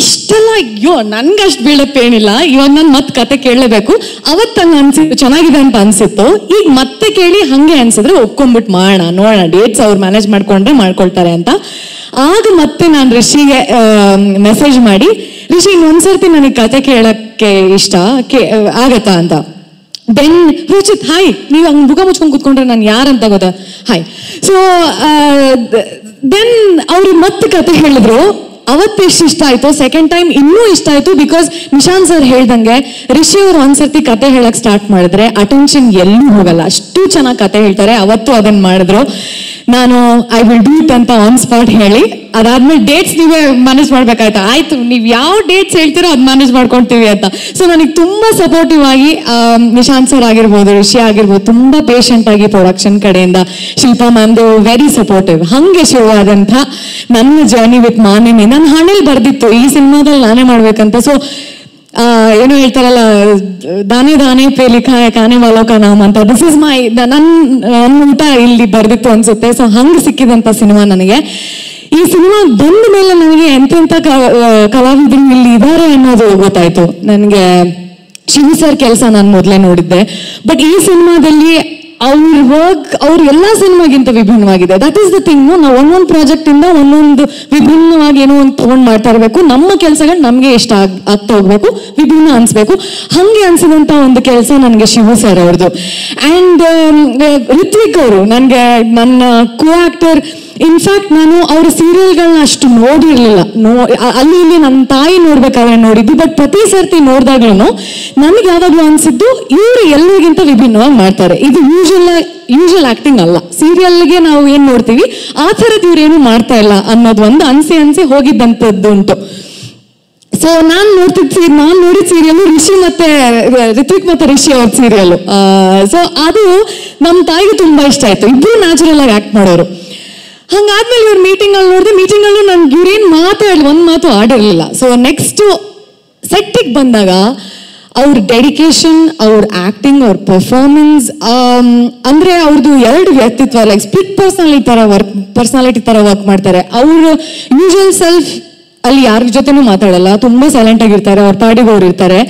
ಇಷ್ಟೆಲ್ಲ ಅಯ್ಯೋ ನನ್ಗೆ ಅಷ್ಟು ಬಿಲ್ಡಪ್ ಏನಿಲ್ಲ, ಇವಾಗ ನಾನು ಮತ್ತೆ ಕತೆ ಕೇಳಲೇಬೇಕು. ಅವತ್ತು ಹಂಗೆ ಅನ್ಸಿತ್ತು, ಚೆನ್ನಾಗಿದೆ ಅಂತ ಅನ್ಸಿತ್ತು. ಈಗ ಮತ್ತೆ ಕೇಳಿ ಹಂಗೆ ಅನ್ಸಿದ್ರೆ ಒಪ್ಕೊಂಡ್ಬಿಟ್ಟು ಮಾಡೋಣ, ನೋಡೋಣ, ಡೇಟ್ಸ್ ಅವ್ರು ಮ್ಯಾನೇಜ್ ಮಾಡ್ಕೊಳ್ತಾರೆ ಅಂತ. ಆಗ ಮತ್ತೆ ನಾನು ರಿಷಿಗೆ ಮೆಸೇಜ್ ಮಾಡಿ, ರಿಷಿ ಇನ್ನೊಂದ್ಸರ್ತಿ ನನಗೆ ಕತೆ ಕೇಳಕ್ಕೆ ಇಷ್ಟ, ಆಗತ್ತಾ ಅಂತ. ದೆನ್ ರುಚಿತ್, ಹಾಯ್, ನೀವು ಹಂಗೆ ಮುಖ ಮುಚ್ಕೊಂಡು ಕೂತ್ಕೊಂಡ್ರೆ ನಾನು ಯಾರಂತ ಗೊತ್ತಾ, ಹಾಯ್. ಸೊ ದೆನ್ ಅವ್ರಿಗೆ ಮತ್ತೆ ಕತೆ ಹೇಳಿದ್ರು. ಅವತ್ತು ಎಷ್ಟು ಇಷ್ಟ ಆಯ್ತು, ಸೆಕೆಂಡ್ ಟೈಮ್ ಇನ್ನೂ ಇಷ್ಟ ಆಯ್ತು. ಬಿಕಾಸ್ ನಿಶಾಂತ್ ಸರ್ ಹೇಳ್ದಂಗೆ ರಿಷಿ ಅವರು ಒಂದ್ಸರ್ತಿ ಕತೆ ಹೇಳಕ್ ಸ್ಟಾರ್ಟ್ ಮಾಡಿದ್ರೆ ಅಟೆನ್ಷನ್ ಎಲ್ಲೂ ಹೋಗಲ್ಲ, ಅಷ್ಟು ಚೆನ್ನಾಗಿ ಕತೆ ಹೇಳ್ತಾರೆ. ಅವತ್ತು ಅದನ್ನ ಮಾಡಿದ್ರು. ನಾನು ಐ ವಿಲ್ ಡೂ ಇಟ್ ಅಂತ ಆನ್ ಸ್ಪಾಟ್ ಹೇಳಿ, ಅದಾದ್ಮೇಲೆ ಡೇಟ್ಸ್ ನೀವೇ ಮ್ಯಾನೇಜ್ ಮಾಡ್ಬೇಕಾಯ್ತು. ಆಯ್ತು, ನೀವು ಯಾವ ಡೇಟ್ಸ್ ಹೇಳ್ತೀರೋ ಅದು ಮ್ಯಾನೇಜ್ ಮಾಡ್ಕೊಳ್ತೀವಿ ಅಂತ. ಸೊ ನನಗೆ ತುಂಬಾ ಸಪೋರ್ಟಿವ್ ಆಗಿ ನಿಶಾಂತ್ ಸರ್ ಆಗಿರ್ಬೋದು, ರಿಷಿ ಆಗಿರ್ಬೋದು, ತುಂಬಾ ಪೇಷಂಟ್ ಆಗಿ ಪ್ರೊಡಕ್ಷನ್ ಕಡೆಯಿಂದ, ಶಿಲ್ಪಾ ಮ್ಯಾಮ್ದು ವೆರಿ ಸಪೋರ್ಟಿವ್. ಹಂಗೆ ಶುರುವಾದಂಥ ನನ್ನ ಜರ್ನಿ ವಿತ್ ಮಾನಮಿ. ನನ್ನ ಹಣೆಯಲ್ಲಿ ಬರ್ದಿತ್ತು ಈ ಸಿನಿಮಾದಲ್ಲಿ ನಾನೇ ಮಾಡ್ಬೇಕಂತ. ಸೊ ಏನು ಹೇಳ್ತಾರಲ್ಲ, ದಾನೆ ದಾನೆ ಪೇ ಲಿಖಾ ಹೈ ಕಾನೆ ವಾಲೋ ಕಾ ನಾಮ್ ಅಂತ, ದಿಸ್ ಇಸ್ ಮೈ, ನನ್ನ ಊಟ ಇಲ್ಲಿ ಬರ್ದಿತ್ತು ಅನ್ಸುತ್ತೆ. ಸೊ ಹಂಗೆ ಸಿಕ್ಕಿದಂಥ ಸಿನಿಮಾ ನನಗೆ. ಈ ಸಿನಿಮಾ ಬಂದ ಮೇಲೆ ನನಗೆ ಎಂತೆಂಥ ಕಲಾವಿದರು ಇಲ್ಲಿ ಇದ್ದಾರೆ ಅನ್ನೋದು ಗೊತ್ತಾಯ್ತು. ನನಗೆ ಶಿವು ಸರ್ ಕೆಲಸ ನಾನು ಮೊದಲೇ ನೋಡಿದ್ದೆ, ಬಟ್ ಈ ಸಿನಿಮಾದಲ್ಲಿ ಅವ್ರ ವರ್ಕ್ ಅವ್ರ ಎಲ್ಲ ಸಿನಿಮಾಗಿಂತ ವಿಭಿನ್ನವಾಗಿದೆ. That is the thing. ನಾವು ಒಂದೊಂದು ಪ್ರಾಜೆಕ್ಟ್ ಇಂದ ಒಂದೊಂದು ವಿಭಿನ್ನವಾಗಿ ಏನೋ ಒಂದು ತಗೊಂಡ್ ಮಾಡ್ತಾ ಇರಬೇಕು. ನಮ್ಮ ಕೆಲಸಗಳು ನಮ್ಗೆ ಇಷ್ಟ ಆಗ್ತಾ ಹೋಗ್ಬೇಕು, ವಿಭಿನ್ನ ಅನ್ಸ್ಬೇಕು. ಹಂಗೆ ಅನ್ಸಿದಂತ ಒಂದು ಕೆಲಸ ನನಗೆ ಶಿವು ಸರ್ ಅವ್ರದ್ದು. ಅಂಡ್ ರಿತ್ವಿಕ್ ಅವರು ನನಗೆ ನನ್ನ ಕೋ ಆಕ್ಟರ್. ಇನ್ಫ್ಯಾಕ್ಟ್ ನಾನು ಅವ್ರ ಸೀರಿಯಲ್ಗಳನ್ನ ಅಷ್ಟು ನೋಡಿರ್ಲಿಲ್ಲ, ಅಲ್ಲಿ ಇಲ್ಲಿ ನನ್ನ ತಾಯಿ ನೋಡ್ಬೇಕಾದ್ರೆ ನೋಡಿದ್ದು. ಬಟ್ ಪ್ರತಿ ಸರ್ತಿ ನೋಡಿದಾಗ್ಲೂ ನನಗೆ ಯಾವಾಗ್ಲೂ ಅನ್ಸಿದ್ದು ಇವರು ಎಲ್ಲರಿಗಿಂತ ವಿಭಿನ್ನವಾಗಿ ಮಾಡ್ತಾರೆ. ಇದು ಯೂಶುವಲ್ ಆಕ್ಟಿಂಗ್ ಅಲ್ಲ, ಸೀರಿಯಲ್ಗೆ ನಾವು ಏನ್ ನೋಡ್ತೀವಿ ಆ ಥರದ್ದು ಇವ್ರೇನು ಮಾಡ್ತಾ ಇಲ್ಲ ಅನ್ನೋದು ಒಂದು ಅನ್ಸಿ ಹೋಗಿದ್ದಂಥದ್ದು ಉಂಟು. ಸೊ ನಾನು ನೋಡಿದ ಸೀರಿಯಲ್ ರಿಷಿ ಮತ್ತೆ ರಿತ್ವಿಕ್ ಮತ್ತೆ ರಿಷಿ ಅವ್ರ ಸೀರಿಯಲ್. ಸೊ ಅದು ನಮ್ಮ ತಾಯಿಗೆ ತುಂಬಾ ಇಷ್ಟ ಆಯ್ತು. ಇಬ್ರು ನ್ಯಾಚುರಲ್ ಆಗಿ ಆಕ್ಟ್ ಮಾಡೋರು. ಹಂಗಾದ್ಮೇಲೆ ಇವ್ರ ಮೀಟಿಂಗಲ್ಲಿ ನೋಡಿದೆ, ಮೀಟಿಂಗಲ್ಲೂ ನನ್ಗೆ ಇವ್ರೇನು ಒಂದು ಮಾತು ಆಡಿರಲಿಲ್ಲ. ಸೊ ನೆಕ್ಸ್ಟ್ ಸೆಟ್ಟಿಗೆ ಬಂದಾಗ ಅವ್ರ ಡೆಡಿಕೇಶನ್, ಅವ್ರ ಆಕ್ಟಿಂಗ್, ಅವ್ರ ಪರ್ಫಾರ್ಮೆನ್ಸ್, ಅಂದ್ರೆ ಅವ್ರದ್ದು 2 ವ್ಯಕ್ತಿತ್ವ, ಲೈಕ್ ಸ್ಪ್ಲಿಟ್ ಪರ್ಸನಾಲಿಟಿ ತರ ವರ್ಕ್ ಮಾಡ್ತಾರೆ. ಅವ್ರ ಯೂಶುವಲ್ ಸೆಲ್ಫ್ ಅಲ್ಲಿ ಯಾರ ಜೊತೆನೂ ಮಾತಾಡಲ್ಲ, ತುಂಬಾ ಸೈಲೆಂಟ್ ಆಗಿರ್ತಾರೆ, ಅವ್ರ ಪಾಡಿಗೆ ಅವ್ರು ಇರ್ತಾರೆ.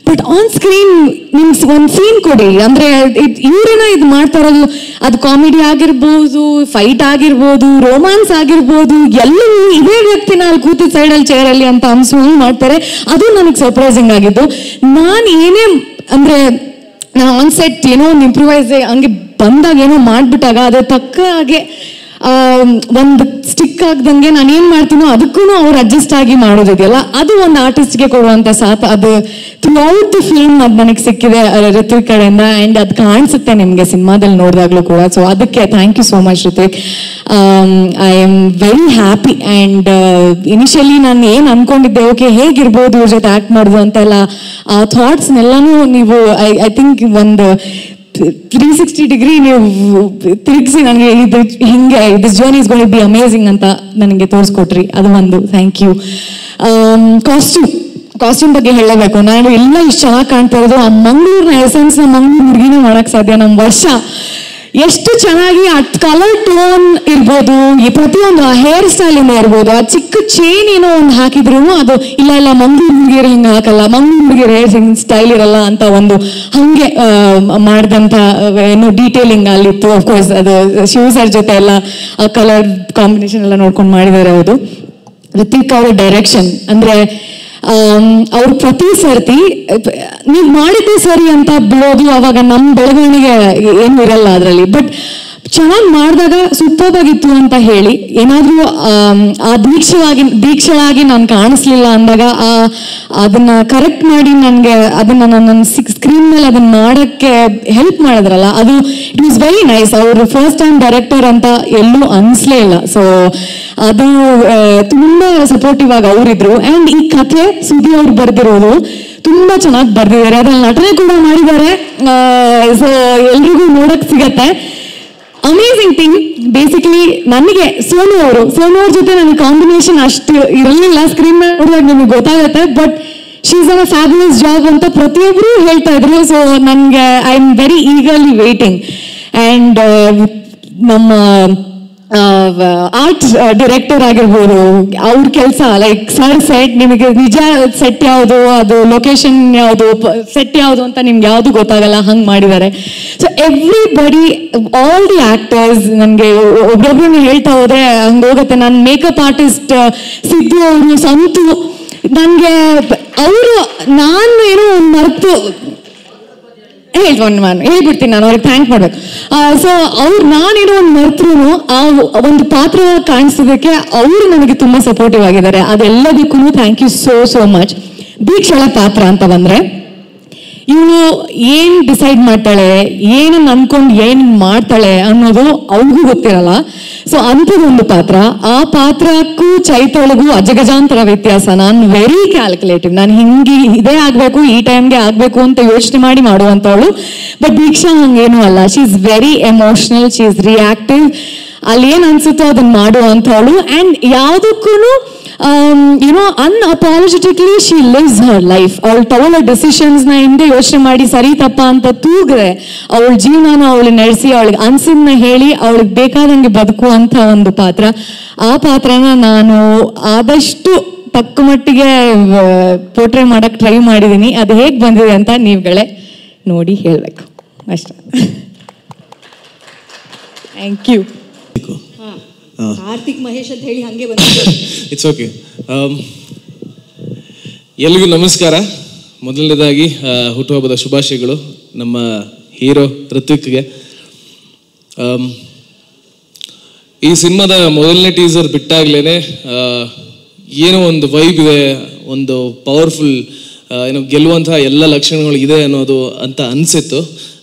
ಬಟ್ ಆನ್ ಸ್ಕ್ರೀನ್ ನಿಮ್ಸ್ ಒಂದು ಸೀನ್ ಕೊಡಿ ಅಂದ್ರೆ ಇವ್ರೇನ ಇದು ಮಾಡ್ತಾ ಇರೋದು, ಅದು ಕಾಮಿಡಿ ಆಗಿರ್ಬೋದು, ಫೈಟ್ ಆಗಿರ್ಬೋದು, ರೋಮ್ಯಾನ್ಸ್ ಆಗಿರ್ಬೋದು, ಎಲ್ಲವೂ ಇದೇ ವ್ಯಕ್ತಿನ ಅಲ್ಲಿ ಕೂತಿದ್ದ ಸೈಡಲ್ಲಿ ಚೇರಲ್ಲಿ ಅಂತ ಅನ್ಸ್ಕೊಂಡು ಮಾಡ್ತಾರೆ. ಅದು ನನಗೆ ಸರ್ಪ್ರೈಸಿಂಗ್ ಆಗಿದ್ದು. ನಾನು ಏನೇ ಅಂದ್ರೆ ಆನ್ ಸೆಟ್ ಏನೋ ಒಂದು ಇಂಪ್ರೂವೈಸ್ ಹಂಗೆ ಬಂದಾಗ ಏನೋ ಮಾಡ್ಬಿಟ್ಟಾಗ ಅದೇ ತಕ್ಕ ಹಾಗೆ ಒಂದು ಸ್ಟಿಕ್ ಆಗ್ದಂಗೆ ನಾನು ಏನ್ ಮಾಡ್ತೀನೋ ಅದಕ್ಕೂ ಅವ್ರು ಅಡ್ಜಸ್ಟ್ ಆಗಿ ಮಾಡೋದಿದೆಯಲ್ಲ, ಅದು ಒಂದು ಆರ್ಟಿಸ್ಟ್ಗೆ ಕೊಡುವಂತ ಸಾಥ್. ಅದು ಥ್ರೂಔಟ್ ದಿ ಫಿಲ್ಮ್ ಅದು ನನಗೆ ಸಿಕ್ಕಿದೆ ರಿತ್ವಿಕ್ ಕಡೆಯಿಂದ. ಅಂಡ್ ಅದು ಕಾಣಿಸುತ್ತೆ ನಿಮ್ಗೆ ಸಿನಿಮಾದಲ್ಲಿ ನೋಡಿದಾಗ್ಲೂ ಕೂಡ. ಸೊ ಅದಕ್ಕೆ thank you so much Ritvik. I am very happy. And initially ನಾನು ಏನ್ ಅನ್ಕೊಂಡಿದ್ದೆ, ಓಕೆ ಹೇಗಿರ್ಬೋದು ಇವ್ರ ಜೊತೆ ಆಕ್ಟ್ ಮಾಡೋದು ಅಂತೆಲ್ಲ ಆ ಥಾಟ್ಸ್ನೆಲ್ಲಾನು ನೀವು ಐ ಥಿಂಕ್ ಒಂದು 360 ಡಿಗ್ರಿ ನೀವು ತಿರುಗಿಸಿ ನನಗೆ ಇದು ಹಿಂಗೆ this journey is going to be amazing ಅಂತ ನನಗೆ ತೋರಿಸ್ಕೊಟ್ರಿ. ಅದು ಒಂದು ಥ್ಯಾಂಕ್ ಯು. ಕಾಸ್ಟ್ಯೂಮ್ ಬಗ್ಗೆ ಹೇಳಬೇಕು. ನಾನು ಎಲ್ಲ ಇಷ್ಟು ಚೆನ್ನಾಗಿ ಕಾಣ್ತಾ ಇರೋದು ಆ ಮಂಗಳೂರಿನ ಎಸೆನ್ಸ್ ನ ಮಂಗಳೂರು ಹುಡುಗಿನೇ ಮಾಡಕ್ ಸಾಧ್ಯ. ನಮ್ಮ ವರ್ಷ ಎಷ್ಟು ಚೆನ್ನಾಗಿ ಆ ಕಲರ್ ಟೋನ್ ಇರ್ಬೋದು, ಈ ಪ್ರತಿಯೊಂದು ಆ ಹೇರ್ ಸ್ಟೈಲಿಂದ ಇರ್ಬೋದು, ಆ ಚಿಕ್ಕ ಚೇನ್ ಏನೋ ಒಂದು ಹಾಕಿದ್ರು ಅದು ಇಲ್ಲ ಮಂಗಳೂರು ಹುಡುಗಿಯರು ಹಿಂಗೆ ಹಾಕಲ್ಲ, ಮಂಗಳೂರು ಹುಡುಗಿಯರು ಹೇರ್ ಸ್ಟೈಲ್ ಇರಲ್ಲ ಅಂತ ಒಂದು ಹಂಗೆ ಮಾಡಿದಂಥ ಏನು ಡೀಟೇಲಿಂಗ್ ಅಲ್ಲಿತ್ತು. ಅಫ್ಕೋರ್ಸ್ ಅದು ಶಿವ ಸರ್ ಜೊತೆ ಎಲ್ಲ ಕಲರ್ ಕಾಂಬಿನೇಷನ್ ಎಲ್ಲ ನೋಡ್ಕೊಂಡು ಮಾಡಿದ್ದಾರೆ. ಹೌದು, ರಿತಿಕ್ ಅವರ ಡೈರೆಕ್ಷನ್ ಅಂದ್ರೆ ಅವ್ರು ಪ್ರತಿ ಸರ್ತಿ ನೀವು ಮಾಡಿದ್ದೆ ಸರಿ ಅಂತ ಬಿಡೋದು, ಅವಾಗ ನಮ್ಮ ಬೆಳವಣಿಗೆ ಏನು ಇರಲ್ಲ ಅದರಲ್ಲಿ. ಬಟ್ ಚೆನ್ನಾಗಿ ಮಾಡಿದಾಗ ಸೂಪರ್ ಆಗಿತ್ತು ಅಂತ ಹೇಳಿ ಏನಾದರೂ ಆ ದೀಕ್ಷಳಾಗಿ ನಾನು ಕಾಣಿಸ್ಲಿಲ್ಲ ಅಂದಾಗ ಅದನ್ನ ಕರೆಕ್ಟ್ ಮಾಡಿ ನನಗೆ ಅದನ್ನ ನನ್ನ ಸ್ಕ್ರೀನ್ ಮೇಲೆ ಅದನ್ನ ಮಾಡೋಕ್ಕೆ ಹೆಲ್ಪ್ ಮಾಡಿದ್ರಲ್ಲ, ಅದು ಇಟ್ ವಾಸ್ ವೆರಿ ನೈಸ್. ಅವರು ಫಸ್ಟ್ ಟೈಮ್ ಡೈರೆಕ್ಟರ್ ಅಂತ ಎಲ್ಲೂ ಅನಿಸ್ಲೇ ಇಲ್ಲ. ಸೊ ಅದು ತುಂಬಾ ಸಪೋರ್ಟಿವ್ ಆಗಿ ಅವರಿದ್ರು. ಆ್ಯಂಡ್ ಈ ಕಥೆ ಸುದ್ದಿ ಅವ್ರು ಬರೆದಿರೋದು ತುಂಬಾ ಚೆನ್ನಾಗಿ ಬರೆದಿದ್ದಾರೆ, ಅದ್ರಲ್ಲಿ ನಟನೆ ಕೂಡ ಮಾಡಿದ್ದಾರೆ. ಸೊ ಎಲ್ರಿಗೂ ನೋಡಕ್ ಸಿಗತ್ತೆ. ಅಮೇಝಿಂಗ್ ಥಿಂಗ್ ಬೇಸಿಕಲಿ ನನಗೆ ಸೋನು ಅವ್ರ ಜೊತೆ ನನಗೆ ಕಾಂಬಿನೇಷನ್ ಅಷ್ಟು ಇರಲಿಲ್ಲ. ಸ್ಕ್ರೀನ್ ಮೇಲೆ ನೋಡಿದಾಗ ನಿಮಗೆ ಗೊತ್ತಾಗುತ್ತೆ. But she is an a fabulous job ಅಂತ ಪ್ರತಿಯೊಬ್ಬರು ಹೇಳ್ತಾ ಇದ್ರು. ಸೊ ನನಗೆ I am very eagerly waiting. And ನಮ್ಮ ಆರ್ಟ್ ಡೈರೆಕ್ಟರ್ ಆಗಿರ್ಬೋದು, ಅವ್ರ ಕೆಲಸ ಲೈಕ್ ಸರ್ ಸೆಟ್, ನಿಮಗೆ ನಿಜ ಸೆಟ್ ಯಾವುದು, ಅದು ಲೊಕೇಶನ್ ಯಾವುದು, ಸೆಟ್ ಯಾವುದು ಅಂತ ನಿಮ್ಗೆ ಯಾವುದು ಗೊತ್ತಾಗಲ್ಲ, ಹಂಗೆ ಮಾಡಿದ್ದಾರೆ. So everybody, all the actors, ನನಗೆ ಒಬ್ಬೊಬ್ರು ಹೇಳ್ತಾ ಹೋದ್ರೆ ಹಂಗೆ ಹೋಗುತ್ತೆ. ನನ್ನ ಮೇಕಪ್ ಆರ್ಟಿಸ್ಟ್ ಸಿದ್ದು ಅವರು ಸಂತು, ನನಗೆ ಅವರು ನಾನು ಏನೋ ಮರೆತು ಹೇಳ್ಬಿಡ್ತೀನಿ, ನಾನು ಅವ್ರಿಗೆ ಥ್ಯಾಂಕ್ ಮಾಡ್ಬೇಕು. ಸೊ ನಾನೇನೋ ಒಂದು ಮರ್ತರು ಆ ಒಂದು ಪಾತ್ರ ಕಾಣಿಸೋದಕ್ಕೆ ಅವರು ನನಗೆ ತುಂಬಾ ಸಪೋರ್ಟಿವ್ ಆಗಿದ್ದಾರೆ. ಅದೆಲ್ಲದಕ್ಕೂ ಥ್ಯಾಂಕ್ ಯು ಸೋ ಮಚ್. ದೀಕ್ಷಳ ಪಾತ್ರ ಅಂತ ಬಂದ್ರೆ ಇವಳು ಏನ್ ಡಿಸೈಡ್ ಮಾಡ್ತಾಳೆ, ಏನನ್ನ ಅನ್ಕೊಂಡು ಏನ್ ಮಾಡ್ತಾಳೆ ಅನ್ನೋದು ಅವ್ರಿಗೂ ಗೊತ್ತಿರಲ್ಲ. ಸೊ ಅಂಥದ್ದೊಂದು ಪಾತ್ರ. ಆ ಪಾತ್ರಕ್ಕೂ ಚೈತಳಿಗೂ ಅಜಗಜಾಂತರ ವ್ಯತ್ಯಾಸ. ನಾನು ವೆರಿ ಕ್ಯಾಲ್ಕುಲೇಟಿವ್, ನಾನು ಹಿಂಗೆ ಇದೇ ಆಗ್ಬೇಕು, ಈ ಟೈಮ್ಗೆ ಆಗ್ಬೇಕು ಅಂತ ಯೋಚನೆ ಮಾಡಿ ಮಾಡುವಂಥವಳು. ಬಟ್ ದೀಕ್ಷಾ ಹಂಗೇನು ಅಲ್ಲ. She is very emotional, she is reactive. ಅಲ್ಲಿ ಏನ್ ಅನ್ಸುತ್ತೋ ಅದನ್ನ ಮಾಡುವಂಥವಳು. ಆ್ಯಂಡ್ ಯಾವುದಕ್ಕೂ ಅನ್ಅಪಾಲಜೆಟಿಕ್ಲಿ ಶಿ ಲಿವ್ಸ್ ಹರ್ ಲೈಫ್. ಅವಳು ತಗೊಳ್ಳೋ ಡಿಸಿಷನ್ಸ್ನ ಹಿಂದೆ ಯೋಚನೆ ಮಾಡಿ ಸರಿ ತಪ್ಪ ಅಂತ ತೂಗ್ರೆ ಅವಳ ಜೀವನನ ಅವಳು ನಡೆಸಿ ಅವಳಿಗೆ ಅನ್ಸಿದ್ನ ಹೇಳಿ ಅವಳಿಗೆ ಬೇಕಾದಂಗೆ ಬದುಕುವಂಥ ಒಂದು ಪಾತ್ರ. ಆ ಪಾತ್ರನ ನಾನು ಆದಷ್ಟು ತಕ್ಕ ಮಟ್ಟಿಗೆ ಪೋರ್ಟ್ರೇ ಮಾಡಕ್ಕೆ ಟ್ರೈ ಮಾಡಿದ್ದೀನಿ. ಅದು ಹೇಗೆ ಬಂದಿದೆ ಅಂತ ನೀವುಗಳೇ ನೋಡಿ ಹೇಳಬೇಕು ಅಷ್ಟೇ. Thank you. ಕಾರ್ತಿಕ್ ಮಹೇಶ್ ಅಂತ ಹೇಳಿ ಹಂಗೆ ಬಂದಿದೆ. It's okay. ಎಲ್ರಿಗೂ ನಮಸ್ಕಾರ. ಮೊದಲನೇದಾಗಿ ಹುಟ್ಟುಹಬ್ಬದ ಶುಭಾಶಯಗಳು ನಮ್ಮ ಹೀರೋ ಋತ್ವಿಕ್ಗೆ. ಈ ಸಿನಿಮಾದ ಮೊದಲನೇ ಟೀಸರ್ ಬಿಟ್ಟಾಗ್ಲೇ ಏನೋ ಒಂದು ವೈಬ್ ಇದೆ, ಒಂದು ಪವರ್ಫುಲ್, ಏನೋ ಗೆಲ್ಲುವಂತಹ ಎಲ್ಲ ಲಕ್ಷಣಗಳು ಇದೆ ಅನ್ನೋದು ಅಂತ ಅನಿಸಿತ್ತು.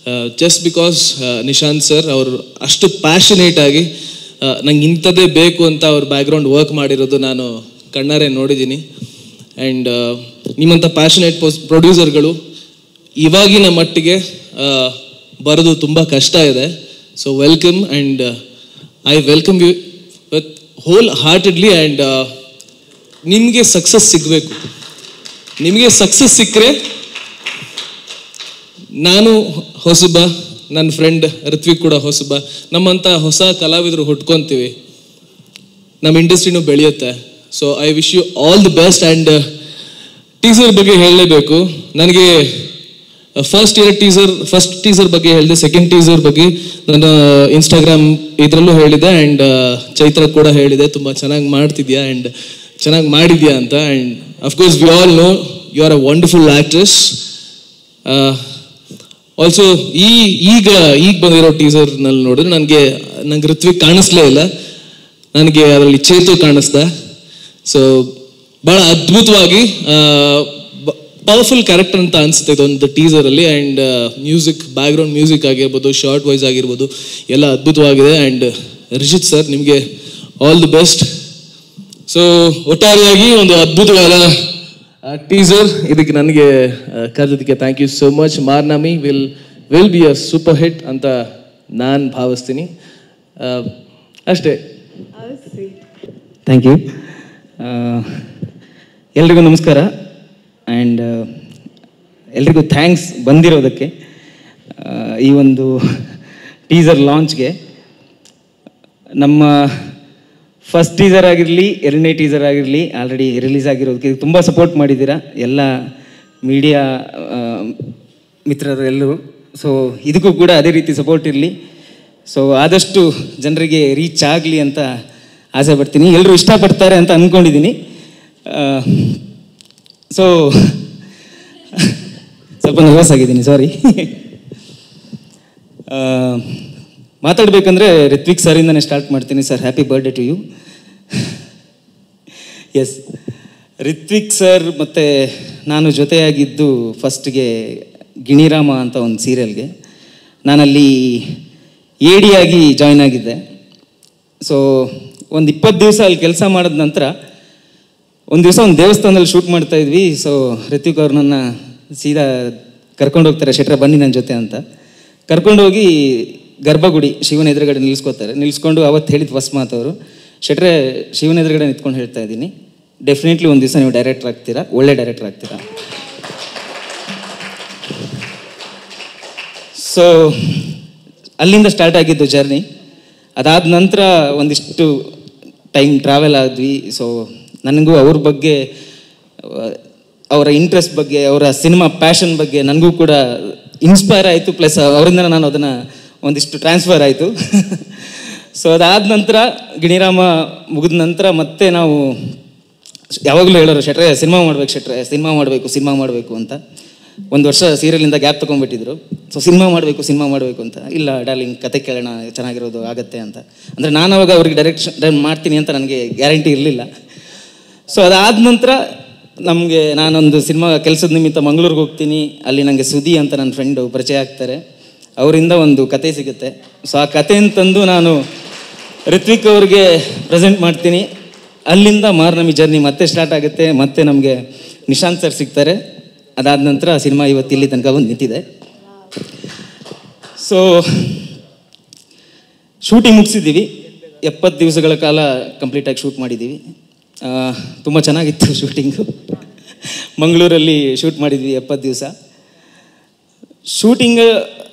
ಜಸ್ಟ್ ಬಿಕಾಸ್ ನಿಶಾಂತ್ ಸರ್ ಅವರು ಅಷ್ಟು ಪ್ಯಾಷನೇಟ್ ಆಗಿ ನಂಗೆ ಇಂಥದ್ದೇ ಬೇಕು ಅಂತ ಅವ್ರ ಬ್ಯಾಕ್ಗ್ರೌಂಡ್ ವರ್ಕ್ ಮಾಡಿರೋದು ನಾನು ಕಣ್ಣಾರೆ ನೋಡಿದ್ದೀನಿ. ಆ್ಯಂಡ್ ನಿಮ್ಮಂಥ ಪ್ಯಾಷನೇಟ್ ಪ್ರೊಡ್ಯೂಸರ್ಗಳು ಇವಾಗಿನ ಮಟ್ಟಿಗೆ ಬರೋದು ತುಂಬ ಕಷ್ಟ ಇದೆ. So welcome, and I welcome you with wholeheartedly. And ನಿಮಗೆ ಸಕ್ಸಸ್ ಸಿಗಬೇಕು. ನಿಮಗೆ ಸಕ್ಸಸ್ ಸಿಕ್ಕರೆ ನಾನು ಹೊಸಬ, ನನ್ನ ಫ್ರೆಂಡ್ ಋತ್ವಿಕ್ ಕೂಡ ಹೊಸಬ, ನಮ್ಮಂಥ ಹೊಸ ಕಲಾವಿದರು ಹುಟ್ಕೊತೀವಿ, ನಮ್ಮ ಇಂಡಸ್ಟ್ರಿನೂ ಬೆಳೆಯುತ್ತೆ. So I wish you all the best. And teaser ಬಗ್ಗೆ ಹೇಳಲೇಬೇಕು. ನನಗೆ ಫಸ್ಟ್ ಟೀಸರ್ ಬಗ್ಗೆ ಹೇಳಿದೆ, ಸೆಕೆಂಡ್ ಟೀಸರ್ ಬಗ್ಗೆ ನನ್ನ ಇನ್ಸ್ಟಾಗ್ರಾಮ್ ಇದರಲ್ಲೂ ಹೇಳಿದೆ. ಆ್ಯಂಡ್ ಚೈತ್ರ ಕೂಡ ಹೇಳಿದೆ, ತುಂಬ ಚೆನ್ನಾಗಿ ಮಾಡ್ತಿದ್ಯಾ ಆ್ಯಂಡ್ ಚೆನ್ನಾಗಿ ಮಾಡಿದ್ಯಾ ಅಂತ. And of course we all know you are a wonderful actress. Also ಈಗ ಬಂದಿರೋ ಟೀಸರ್ನಲ್ಲಿ ನೋಡಿದ್ರೆ ನಂಗೆ ಋತ್ವಿಕ್ ಕಾಣಿಸ್ಲೇ ಇಲ್ಲ, ನನಗೆ ಅದರಲ್ಲಿ ಚೇತು ಕಾಣಿಸ್ದ. ಸೊ ಭಾಳ ಅದ್ಭುತವಾಗಿ ಪವರ್ಫುಲ್ ಕ್ಯಾರೆಕ್ಟರ್ ಅಂತ ಅನಿಸುತ್ತೆ ಇದೊಂದು ಟೀಸರಲ್ಲಿ. ಆ್ಯಂಡ್ ಮ್ಯೂಸಿಕ್, ಬ್ಯಾಕ್ಗ್ರೌಂಡ್ ಮ್ಯೂಸಿಕ್ ಆಗಿರ್ಬೋದು, ಶಾರ್ಟ್ ವಾಯ್ಸ್ ಆಗಿರ್ಬೋದು, ಎಲ್ಲ ಅದ್ಭುತವಾಗಿದೆ. ಆ್ಯಂಡ್ ರಿಷಿತ್ ಸರ್, ನಿಮಗೆ ಆಲ್ ದಿ ಬೆಸ್ಟ್. ಸೊ ಒಟ್ಟಾರೆಯಾಗಿ ಒಂದು ಅದ್ಭುತವಾದ ಟೀಸರ್. ಇದಕ್ಕೆ ನನಗೆ ಕರೆದಕ್ಕೆ thank you so much. Marnami will be a super hit ಅಂತ ನಾನು ಭಾವಿಸ್ತೀನಿ. ಅಷ್ಟೇ. Thank you. ಎಲ್ರಿಗೂ ನಮಸ್ಕಾರ. ಆ್ಯಂಡ್ ಎಲ್ರಿಗೂ ಥ್ಯಾಂಕ್ಸ್ ಬಂದಿರೋದಕ್ಕೆ. ಈ ಒಂದು ಟೀಸರ್ ಲಾಂಚ್ಗೆ. ನಮ್ಮ ಫಸ್ಟ್ ಟೀಸರ್ ಆಗಿರಲಿ, ಎರಡನೇ ಟೀಸರ್ ಆಗಿರಲಿ, ಆಲ್ರೆಡಿ ರಿಲೀಸ್ ಆಗಿರೋದಕ್ಕೆ ತುಂಬ ಸಪೋರ್ಟ್ ಮಾಡಿದ್ದೀರಾ ಎಲ್ಲ ಮೀಡಿಯಾ ಮಿತ್ರರು ಎಲ್ಲರೂ. ಸೊ ಇದಕ್ಕೂ ಕೂಡ ಅದೇ ರೀತಿ ಸಪೋರ್ಟ್ ಇರಲಿ. ಸೊ ಆದಷ್ಟು ಜನರಿಗೆ ರೀಚ್ ಆಗಲಿ ಅಂತ ಆಸೆ ಪಡ್ತೀನಿ. ಎಲ್ಲರೂ ಇಷ್ಟಪಡ್ತಾರೆ ಅಂತ ಅಂದ್ಕೊಂಡಿದ್ದೀನಿ. ಸೊ ಸ್ವಲ್ಪ ನರ್ವಸ್ ಆಗಿದ್ದೀನಿ, ಸಾರಿ. ಮಾತಾಡಬೇಕಂದ್ರೆ ರಿತ್ವಿಕ್ ಸರಿಂದನೇ ಸ್ಟಾರ್ಟ್ ಮಾಡ್ತೀನಿ. Sir, happy birthday to you. Yes, Ritvik sir ಮತ್ತು ನಾನು ಜೊತೆಯಾಗಿದ್ದು ಫಸ್ಟ್ಗೆ ಗಿಣಿರಾಮ ಅಂತ ಒಂದು ಸೀರಿಯಲ್ಗೆ. ನಾನಲ್ಲಿ AD ಜಾಯ್ನ್ ಆಗಿದ್ದೆ. ಸೊ ಒಂದು 20 ದಿವಸ ಅಲ್ಲಿ ಕೆಲಸ ಮಾಡಿದ ನಂತರ ಒಂದು ದಿವಸ ಒಂದು ದೇವಸ್ಥಾನದಲ್ಲಿ ಶೂಟ್ ಮಾಡ್ತಾ ಇದ್ವಿ. ಸೊ ರಿತ್ವಿಕ್ ಅವ್ರು ನನ್ನ ಸೀದಾ ಕರ್ಕೊಂಡು ಹೋಗ್ತಾರೆ, ಶೆಟ್ರೆ ಬನ್ನಿ ನನ್ನ ಜೊತೆ ಅಂತ ಕರ್ಕೊಂಡೋಗಿ ಗರ್ಭಗುಡಿ ಶಿವನ ಎದುರುಗಡೆ ನಿಲ್ಲಿಸ್ಕೊಂಡು ಅವತ್ತು ಹೇಳಿದ ಫಸ್ಟ್ ಮಾತು ಅವರು, ಶೆಟ್ರೆ ಶಿವನ ಎದುರುಗಡೆ ನಿಂತ್ಕೊಂಡು ಹೇಳ್ತಾ ಇದ್ದೀನಿ, ಡೆಫಿನೆಟ್ಲಿ ಒಂದು ದಿವಸ ನೀವು ಡೈರೆಕ್ಟರ್ ಆಗ್ತೀರಾ, ಒಳ್ಳೆ ಡೈರೆಕ್ಟರ್ ಆಗ್ತೀರಾ. ಸೊ ಅಲ್ಲಿಂದ ಸ್ಟಾರ್ಟ್ ಆಗಿದ್ದು ಜರ್ನಿ. ಅದಾದ ನಂತರ ಒಂದಿಷ್ಟು ಟೈಮ್ ಟ್ರಾವೆಲ್ ಆದ್ವಿ. ಸೊ ನನಗೂ ಅವ್ರ ಬಗ್ಗೆ, ಅವರ ಇಂಟ್ರೆಸ್ಟ್ ಬಗ್ಗೆ, ಅವರ ಸಿನಿಮಾ ಪ್ಯಾಷನ್ ಬಗ್ಗೆ ನನಗೂ ಕೂಡ ಇನ್ಸ್ಪೈರ್ ಆಯಿತು. ಪ್ಲಸ್ ಅವರಿಂದ ನಾನು ಅದನ್ನು ಒಂದಿಷ್ಟು ಟ್ರಾನ್ಸ್ಫರ್ ಆಯಿತು. ಸೊ ಅದಾದ ನಂತರ ಗಿಣಿರಾಮ ಮುಗಿದ ನಂತರ ಮತ್ತೆ ನಾವು ಯಾವಾಗಲೂ ಹೇಳೋರು, ಶೆಟ್ರೆ ಸಿನಿಮಾ ಮಾಡ್ಬೇಕು, ಶೆಟ್ರೆ ಸಿನಿಮಾ ಮಾಡಬೇಕು ಅಂತ. ಒಂದು ವರ್ಷ ಸೀರಿಯಲಿಂದ ಗ್ಯಾಪ್ ತೊಗೊಂಡ್ಬಿಟ್ಟಿದ್ರು. ಸೊ ಸಿನಿಮಾ ಮಾಡಬೇಕು ಅಂತ. ಇಲ್ಲ ಡಾರ್ಲಿಂಗ್, ಕತೆ ಕೇಳೋಣ, ಚೆನ್ನಾಗಿರೋದು ಆಗತ್ತೆ ಅಂತ. ಅಂದರೆ ನಾನು ಅವಾಗ ಅವ್ರಿಗೆ ಡೈರೆಕ್ಷನ್ ಮಾಡ್ತೀನಿ ಅಂತ ನನಗೆ ಗ್ಯಾರಂಟಿ ಇರಲಿಲ್ಲ. ಸೊ ಅದಾದ ನಂತರ ನಾನೊಂದು ಸಿನಿಮಾ ಕೆಲಸದ ನಿಮಿತ್ತ ಮಂಗಳೂರಿಗೆ ಹೋಗ್ತೀನಿ. ಅಲ್ಲಿ ನನಗೆ ಸುದಿ ಅಂತ ನನ್ನ ಫ್ರೆಂಡು ಪರಿಚಯ ಆಗ್ತಾರೆ. ಅವರಿಂದ ಒಂದು ಕತೆ ಸಿಗುತ್ತೆ. ಸೊ ಆ ಕತೆಯನ್ನು ತಂದು ನಾನು ರಿತ್ವಿಕ್ ಅವ್ರಿಗೆ ಪ್ರೆಸೆಂಟ್ ಮಾಡ್ತೀನಿ. ಅಲ್ಲಿಂದ ಮಾರ್ನಮಿ ಜರ್ನಿ ಮತ್ತೆ ಸ್ಟಾರ್ಟ್ ಆಗುತ್ತೆ. ಮತ್ತೆ ನಮಗೆ ನಿಶಾಂತ್ ಸರ್ ಸಿಗ್ತಾರೆ. ಅದಾದ ನಂತರ ಸಿನಿಮಾ ಇವತ್ತು ಇಲ್ಲಿ ತನಕ ಬಂದು ನಿಂತಿದೆ. So shooting ಮುಗಿಸಿದ್ದೀವಿ. 70 ದಿವಸಗಳ ಕಾಲ ಕಂಪ್ಲೀಟಾಗಿ ಶೂಟ್ ಮಾಡಿದ್ದೀವಿ. ತುಂಬ ಚೆನ್ನಾಗಿತ್ತು ಶೂಟಿಂಗು. ಮಂಗಳೂರಲ್ಲಿ ಶೂಟ್ ಮಾಡಿದ್ವಿ 70 ದಿವಸ. ಶೂಟಿಂಗ್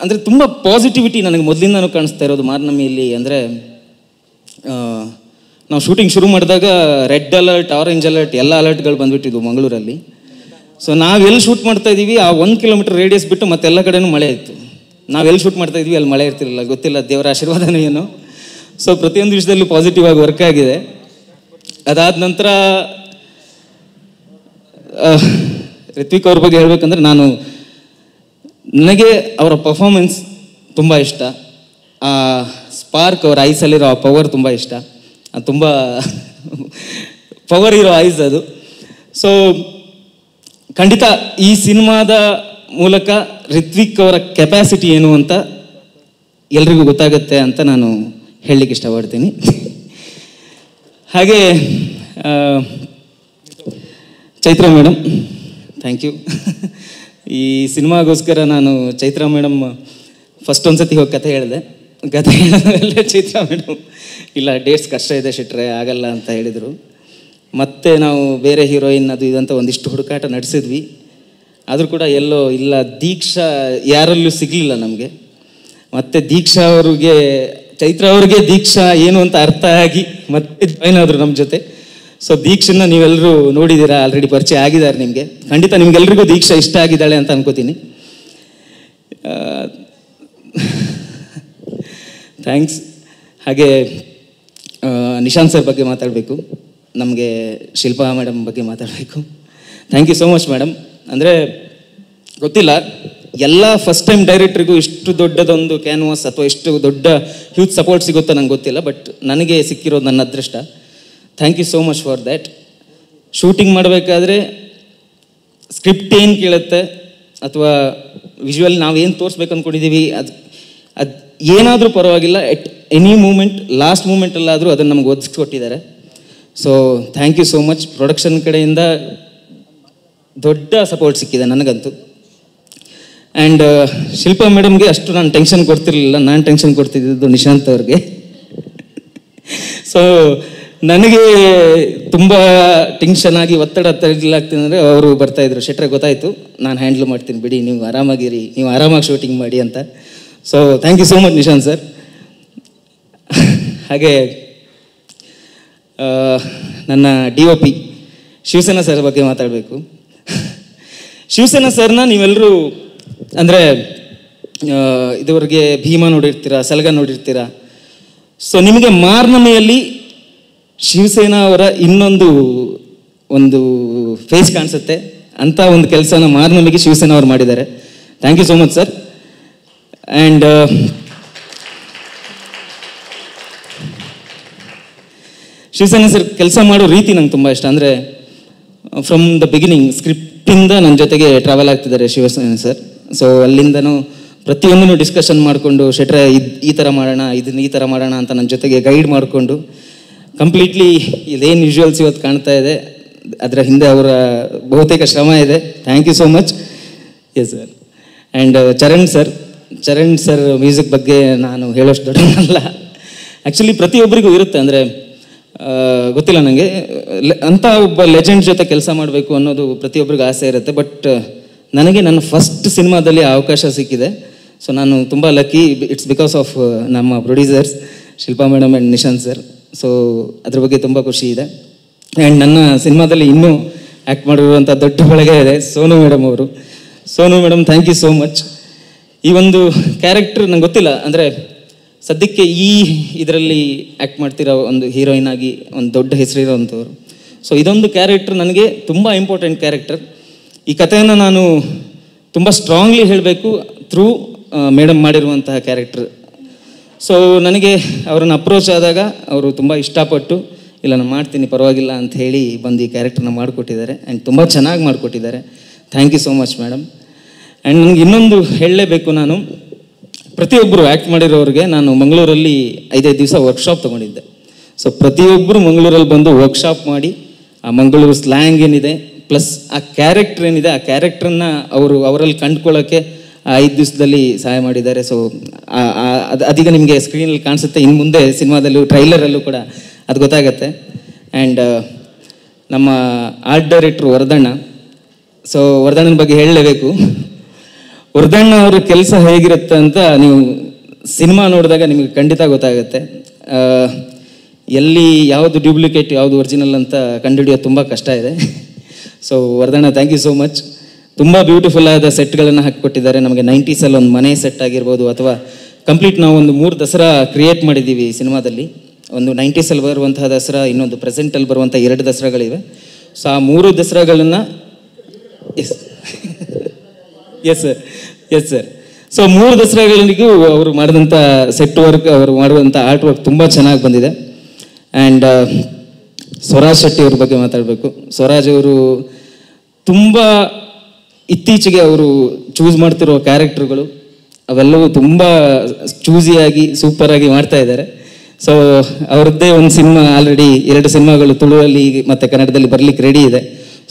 ಅಂದರೆ ತುಂಬ ಪಾಸಿಟಿವಿಟಿ ನನಗೆ ಮೊದಲಿಂದನೂ ಕಾಣಿಸ್ತಾ ಇರೋದು ಮಾರ್ನಮಿಯಲ್ಲಿ. ಅಂದರೆ ನಾವು ಶೂಟಿಂಗ್ ಶುರು ಮಾಡಿದಾಗ ರೆಡ್ ಅಲರ್ಟ್, ಆರೆಂಜ್ ಅಲರ್ಟ್ ಎಲ್ಲ ಅಲರ್ಟ್ಗಳು ಬಂದುಬಿಟ್ಟಿದ್ವು ಮಂಗಳೂರಲ್ಲಿ. ಸೊ ನಾವೆಲ್ಲಿ ಶೂಟ್ ಮಾಡ್ತಾ ಇದ್ದೀವಿ ಆ 1 ಕಿಲೋಮೀಟರ್ ರೇಡಿಯಸ್ ಬಿಟ್ಟು ಮತ್ತೆಲ್ಲ ಕಡೆನೂ ಮಳೆ ಇತ್ತು. ನಾವೆಲ್ಲಿ ಶೂಟ್ ಮಾಡ್ತಾ ಇದ್ವಿ ಅಲ್ಲಿ ಮಳೆ ಇರ್ತಿರಲಿಲ್ಲ, ಗೊತ್ತಿಲ್ಲ, ದೇವರ ಆಶೀರ್ವಾದನೂ ಏನು. ಸೊ ಪ್ರತಿಯೊಂದು ವಿಷಯದಲ್ಲೂ ಪಾಸಿಟಿವ್ ಆಗಿ ವರ್ಕ್ ಆಗಿದೆ. ಅದಾದ ನಂತರ ರಿತ್ವಿಕ್ ಅವ್ರ ಬಗ್ಗೆ ಹೇಳ್ಬೇಕಂದ್ರೆ, ನನಗೆ ಅವರ ಪರ್ಫಾರ್ಮೆನ್ಸ್ ತುಂಬ ಇಷ್ಟ. ಆ ಸ್ಪಾರ್ಕ್, ಅವರ ಐಸಲ್ಲಿರೋ ಆ ಪವರ್ ತುಂಬ ಇಷ್ಟ. ಅದು ತುಂಬ ಪವರ್ ಇರೋ ಐಸ್ ಅದು. ಸೊ ಖಂಡಿತ ಈ ಸಿನಿಮಾದ ಮೂಲಕ ರಿತ್ವಿಕ್ ಅವರ ಕೆಪಾಸಿಟಿ ಏನು ಅಂತ ಎಲ್ರಿಗೂ ಗೊತ್ತಾಗುತ್ತೆ ಅಂತ ನಾನು ಹೇಳಲಿಕ್ಕೆ ಇಷ್ಟಪಡ್ತೀನಿ. ಹಾಗೆ ಚೈತ್ರಾ ಮೇಡಮ್, ಥ್ಯಾಂಕ್ ಯು. ಈ ಸಿನಿಮಾಗೋಸ್ಕರ ನಾನು ಚೈತ್ರಾ ಮೇಡಮ್ ಫಸ್ಟ್ ಒಂದ್ಸತಿ ಹೋಗಿ ಕತೆ ಹೇಳಿದೆ. ಕತೆ ಹೇಳಿದ್ಮೇಲೆ ಚೈತ್ರಾ ಮೇಡಮ್ ಇಲ್ಲ, ಡೇಟ್ಸ್ ಕಷ್ಟ ಇದೆ ಶೆಟ್ರೆ, ಆಗಲ್ಲ ಅಂತ ಹೇಳಿದರು. ಮತ್ತೆ ನಾವು ಬೇರೆ ಹೀರೋಯಿನ್ ಅದು ಇದಂತ ಒಂದಿಷ್ಟು ಹುಡುಕಾಟ ನಡೆಸಿದ್ವಿ. ಆದರೂ ಕೂಡ ಎಲ್ಲೋ ಇಲ್ಲ, ದೀಕ್ಷಾ ಯಾರಲ್ಲೂ ಸಿಗಲಿಲ್ಲ ನಮಗೆ. ಮತ್ತೆ ದೀಕ್ಷಾ ಅವ್ರಿಗೆ, ಚೈತ್ರ ಅವ್ರಿಗೆ ದೀಕ್ಷಾ ಏನು ಅಂತ ಅರ್ಥ ಆಗಿ ಮತ್ತೆ ಜಾಯ್ನ್ ಆದರು ನಮ್ಮ ಜೊತೆ. ಸೊ ದೀಕ್ಷನ್ನ ನೀವೆಲ್ಲರೂ ನೋಡಿದ್ದೀರಾ, ಆಲ್ರೆಡಿ ಪರಿಚಯ ಆಗಿದ್ದಾರೆ ನಿಮಗೆ. ಖಂಡಿತ ನಿಮ್ಗೆಲ್ರಿಗೂ ದೀಕ್ಷಾ ಇಷ್ಟ ಆಗಿದ್ದಾಳೆ ಅಂತ ಅನ್ಕೋತೀನಿ. ಥ್ಯಾಂಕ್ಸ್. ಹಾಗೆ ನಿಶಾಂತ್ ಸರ್ ಬಗ್ಗೆ ಮಾತಾಡಬೇಕು, ನಮಗೆ ಶಿಲ್ಪಾ ಮೇಡಮ್ ಬಗ್ಗೆ ಮಾತಾಡಬೇಕು. Thank you so much madam. ಅಂದರೆ ಗೊತ್ತಿಲ್ಲ, ಎಲ್ಲ ಫಸ್ಟ್ ಟೈಮ್ ಡೈರೆಕ್ಟ್ರಿಗೂ ಇಷ್ಟು ದೊಡ್ಡದೊಂದು ಕ್ಯಾನ್ವಾಸ್ ಅಥವಾ ಇಷ್ಟು ದೊಡ್ಡ ಹ್ಯೂಜ್ ಸಪೋರ್ಟ್ ಸಿಗುತ್ತೋ ನಂಗೆ ಗೊತ್ತಿಲ್ಲ, ಬಟ್ ನನಗೆ ಸಿಕ್ಕಿರೋದು ನನ್ನ ಅದೃಷ್ಟ. Thank you so much for that. Shooting ಮಾಡಬೇಕಾದ್ರೆ ಸ್ಕ್ರಿಪ್ಟ್ ಏನು ಕೇಳುತ್ತೆ ಅಥವಾ ವಿಜುವಲ್ ನಾವೇನು ತೋರಿಸ್ಬೇಕು ಅಂದ್ಕೊಂಡಿದ್ದೀವಿ, ಅದು ಏನಾದರೂ ಪರವಾಗಿಲ್ಲ, ಎಟ್ ಎನಿ ಮೂಮೆಂಟ್, ಲಾಸ್ಟ್ ಮೂಮೆಂಟಲ್ಲಾದರೂ ಅದನ್ನು ನಮ್ಗೆ ಒದಗಿಸ್ಕೊಟ್ಟಿದ್ದಾರೆ. So thank you so much. Production ಕಡೆಯಿಂದ ದೊಡ್ಡ ಸಪೋರ್ಟ್ ಸಿಕ್ಕಿದೆ ನನಗಂತೂ. ಆ್ಯಂಡ್ ಶಿಲ್ಪಾ ಮೇಡಮ್ಗೆ ಅಷ್ಟು ನಾನು ಟೆನ್ಷನ್ ಕೊಡ್ತಿರ್ಲಿಲ್ಲ, ನಾನು ಟೆನ್ಷನ್ ಕೊಡ್ತಿದ್ದು ನಿಶಾಂತ್ ಅವ್ರಿಗೆ. ಸೊ ನನಗೆ ತುಂಬ ಟೆನ್ಷನ್ ಆಗಿ ಒತ್ತಡ ತರಲಾಗ್ತೀನಿ ಅಂದರೆ ಅವರು ಬರ್ತಾಯಿದ್ರು, ಶೆಟ್ರೆ ಗೊತ್ತಾಯಿತು, ನಾನು ಹ್ಯಾಂಡ್ಲ್ ಮಾಡ್ತೀನಿ ಬಿಡಿ, ನೀವು ಆರಾಮಾಗಿರಿ, ನೀವು ಆರಾಮಾಗಿ ಶೂಟಿಂಗ್ ಮಾಡಿ ಅಂತ. So thank you so much Nishant sir. ಹಾಗೆ ನನ್ನ DOP ಶಿವಸೇನಾ ಸರ್ ಬಗ್ಗೆ ಮಾತಾಡಬೇಕು. ಶಿವಸೇನಾ ಸರ್ನ ನೀವೆಲ್ಲರೂ ಅಂದರೆ ಇದುವರೆಗೆ ಭೀಮಾ ನೋಡಿರ್ತೀರ, ಸಲಗ ನೋಡಿರ್ತೀರ. ಸೊ ನಿಮಗೆ ಮಾರ್ನಮೆಯಲ್ಲಿ ಶಿವಸೇನಾ ಅವರ ಒಂದು ಫೇಸ್ ಕಾಣಿಸುತ್ತೆ ಅಂತ ಒಂದು ಕೆಲಸನ ಮಾರ್ನಮೆಗೆ ಶಿವಸೇನಾ ಅವರು ಮಾಡಿದ್ದಾರೆ. Thank you so much sir. And Shivasena sir ಕೆಲಸ ಮಾಡೋ ರೀತಿ ನಂಗೆ ತುಂಬ ಇಷ್ಟ. ಅಂದರೆ ಫ್ರಮ್ ದ ಬಿಗಿನಿಂಗ್ ಸ್ಕ್ರಿಪ್ಟಿಂದ ನನ್ನ ಜೊತೆಗೆ ಟ್ರಾವೆಲ್ ಆಗ್ತಿದ್ದಾರೆ ಶಿವಸೇನಾ ಸರ್. ಸೊ ಅಲ್ಲಿಂದನೂ ಪ್ರತಿಯೊಂದನ್ನು ಡಿಸ್ಕಷನ್ ಮಾಡಿಕೊಂಡು ಶೆಟ್ರೆ ಈ ಥರ ಮಾಡೋಣ, ಇದನ್ನ ಈ ಥರ ಮಾಡೋಣ ಅಂತ ನನ್ನ ಜೊತೆಗೆ ಗೈಡ್ ಮಾಡಿಕೊಂಡು ಕಂಪ್ಲೀಟ್ಲಿ ಇದೇನು ವಿಜುವಲ್ಸ್ ಇವತ್ತು ಕಾಣ್ತಾ ಇದೆ ಅದರ ಹಿಂದೆ ಅವರ ಬಹುತೇಕ ಶ್ರಮ ಇದೆ. Thank you so much. Yes sir. And Charan sir music ಬಗ್ಗೆ ನಾನು ಹೇಳೋಷ್ಟು ದೊಡ್ಡವನಲ್ಲ. ಆ್ಯಕ್ಚುಲಿ ಪ್ರತಿಯೊಬ್ಬರಿಗೂ ಇರುತ್ತೆ, ಅಂದರೆ ಗೊತ್ತಿಲ್ಲ ನನಗೆ ಅಂಥ ಒಬ್ಬ ಲೆಜೆಂಡ್ ಜೊತೆ ಕೆಲಸ ಮಾಡಬೇಕು ಅನ್ನೋದು ಪ್ರತಿಯೊಬ್ಬರಿಗೂ ಆಸೆ ಇರುತ್ತೆ. ಬಟ್ ನನಗೆ ನನ್ನ ಫಸ್ಟ್ ಸಿನಿಮಾದಲ್ಲಿ ಅವಕಾಶ ಸಿಕ್ಕಿದೆ. ಸೊ ನಾನು ತುಂಬ ಲಕ್ಕಿ. ಇಟ್ಸ್ ಬಿಕಾಸ್ ಆಫ್ ನಮ್ಮ producers Shilpa madam and Nishant sir. So ಅದ್ರ ಬಗ್ಗೆ ತುಂಬ ಖುಷಿ ಇದೆ. ಆ್ಯಂಡ್ ನನ್ನ ಸಿನಿಮಾದಲ್ಲಿ ಇನ್ನೂ ಆ್ಯಕ್ಟ್ ಮಾಡಿರುವಂಥ ದೊಡ್ಡ ಬಳಗ ಇದೆ, ಸೋನು ಮೇಡಮ್ ಅವರು. Sonu madam thank you so much. ಈ ಒಂದು ಕ್ಯಾರೆಕ್ಟರ್ ನಂಗೆ ಗೊತ್ತಿಲ್ಲ, ಅಂದರೆ ಸದ್ಯಕ್ಕೆ ಇದರಲ್ಲಿ ಆ್ಯಕ್ಟ್ ಮಾಡ್ತಿರೋ ಒಂದು ಹೀರೋಯಿನ್ ಆಗಿ ಒಂದು ದೊಡ್ಡ ಹೆಸರಿರೋವಂಥವ್ರು. ಸೊ ಇದೊಂದು ಕ್ಯಾರೆಕ್ಟರ್ ನನಗೆ ತುಂಬ ಇಂಪಾರ್ಟೆಂಟ್ ಕ್ಯಾರೆಕ್ಟರ್. ಈ ಕಥೆಯನ್ನು ನಾನು ತುಂಬ ಸ್ಟ್ರಾಂಗ್ಲಿ ಹೇಳಬೇಕು ಥ್ರೂ ಮೇಡಮ್ ಮಾಡಿರುವಂತಹ ಕ್ಯಾರೆಕ್ಟರ್. ಸೊ ನನಗೆ ಅವರನ್ನು ಅಪ್ರೋಚ್ ಆದಾಗ ಅವರು ತುಂಬ ಇಷ್ಟಪಟ್ಟು ಇಲ್ಲ ನಾನು ಮಾಡ್ತೀನಿ ಪರವಾಗಿಲ್ಲ ಅಂತ ಹೇಳಿ ಬಂದು ಈ ಕ್ಯಾರೆಕ್ಟರ್ನ ಮಾಡಿಕೊಟ್ಟಿದ್ದಾರೆ. ಆ್ಯಂಡ್ ತುಂಬ ಚೆನ್ನಾಗಿ ಮಾಡಿಕೊಟ್ಟಿದ್ದಾರೆ. Thank you so much madam. And ನನಗೆ ಇನ್ನೊಂದು ಹೇಳಲೇಬೇಕು, ನಾನು ಪ್ರತಿಯೊಬ್ಬರು ಆ್ಯಕ್ಟ್ ಮಾಡಿರೋರಿಗೆ ನಾನು ಮಂಗಳೂರಲ್ಲಿ 5 ದಿವಸ ವರ್ಕ್ಶಾಪ್ ತೊಗೊಂಡಿದ್ದೆ. ಸೊ ಪ್ರತಿಯೊಬ್ಬರು ಮಂಗಳೂರಲ್ಲಿ ಬಂದು ವರ್ಕ್ಶಾಪ್ ಮಾಡಿ ಆ ಮಂಗಳೂರು ಸ್ಲ್ಯಾಂಗ್ ಏನಿದೆ ಪ್ಲಸ್ ಆ ಕ್ಯಾರೆಕ್ಟರ್ ಏನಿದೆ ಆ ಕ್ಯಾರೆಕ್ಟ್ರನ್ನ ಅವರಲ್ಲಿ ಕಂಡುಕೊಳ್ಳೋಕ್ಕೆ ಆ 5 ದಿವಸದಲ್ಲಿ ಸಹಾಯ ಮಾಡಿದ್ದಾರೆ. ಸೊ ಅದೀಗ ನಿಮಗೆ ಸ್ಕ್ರೀನಲ್ಲಿ ಕಾಣಿಸುತ್ತೆ, ಇನ್ನು ಮುಂದೆ ಸಿನಿಮಾದಲ್ಲೂ ಟ್ರೈಲರಲ್ಲೂ ಕೂಡ ಅದು ಗೊತ್ತಾಗತ್ತೆ. ಆ್ಯಂಡ್ ನಮ್ಮ ಆರ್ಟ್ ಡೈರೆಕ್ಟ್ರು ವರದಣ್ಣ. ಸೊ ವರದಣ್ಣನ ಬಗ್ಗೆ ಹೇಳಲೇಬೇಕು. ವರದಣ್ಣ ಅವರ ಕೆಲಸ ಹೇಗಿರುತ್ತೆ ಅಂತ ನೀವು ಸಿನಿಮಾ ನೋಡಿದಾಗ ನಿಮಗೆ ಖಂಡಿತ ಗೊತ್ತಾಗುತ್ತೆ. ಎಲ್ಲಿ ಯಾವುದು ಡ್ಯೂಪ್ಲಿಕೇಟ್ ಯಾವುದು ಒರಿಜಿನಲ್ ಅಂತ ಕಂಡುಹಿಡಿಯೋದು ತುಂಬ ಕಷ್ಟ ಇದೆ. So Varadanna thank you so much. ತುಂಬ ಬ್ಯೂಟಿಫುಲ್ ಆದ ಸೆಟ್ಗಳನ್ನು ಹಾಕಿಕೊಟ್ಟಿದ್ದಾರೆ ನಮಗೆ. 90s ಒಂದು ಮನೆ ಸೆಟ್ ಆಗಿರ್ಬೋದು, ಅಥವಾ ಕಂಪ್ಲೀಟ್ ನಾವು ಒಂದು 3 ದಸರಾ ಕ್ರಿಯೇಟ್ ಮಾಡಿದ್ದೀವಿ ಸಿನಿಮಾದಲ್ಲಿ. ಒಂದು 90s ಬರುವಂತಹ ದಸರಾ, ಇನ್ನೊಂದು ಪ್ರೆಸೆಂಟಲ್ಲಿ ಬರುವಂಥ 2 ದಸರಾಗಳಿವೆ. ಸೊ ಆ 3 ದಸರಾಗಳನ್ನು ಎಸ್ ಸರ್. ಸೊ 3 ದಸರಾಗಳಿಗೂ ಅವರು ಮಾಡಿದಂಥ ಸೆಟ್ ವರ್ಕ್, ಅವರು ಮಾಡುವಂಥ ಆರ್ಟ್ ವರ್ಕ್ ತುಂಬ ಚೆನ್ನಾಗಿ ಬಂದಿದೆ. ಆ್ಯಂಡ್ ಸ್ವರಾಜ್ ಶೆಟ್ಟಿ ಅವ್ರ ಬಗ್ಗೆ ಮಾತಾಡಬೇಕು. ಸ್ವರಾಜ್ ಅವರು ತುಂಬ ಇತ್ತೀಚೆಗೆ ಅವರು ಚೂಸ್ ಮಾಡ್ತಿರೋ ಕ್ಯಾರೆಕ್ಟರ್ಗಳು ಅವೆಲ್ಲವೂ ತುಂಬ ಚೂಸಿಯಾಗಿ ಸೂಪರಾಗಿ ಮಾಡ್ತಾ ಇದ್ದಾರೆ. ಸೊ ಅವ್ರದ್ದೇ ಒಂದು ಸಿನಿಮಾ ಆಲ್ರೆಡಿ 2 ಸಿನಿಮಾಗಳು ತುಳುವಲ್ಲಿ ಮತ್ತು ಕನ್ನಡದಲ್ಲಿ ಬರಲಿಕ್ಕೆ ರೆಡಿ ಇದೆ.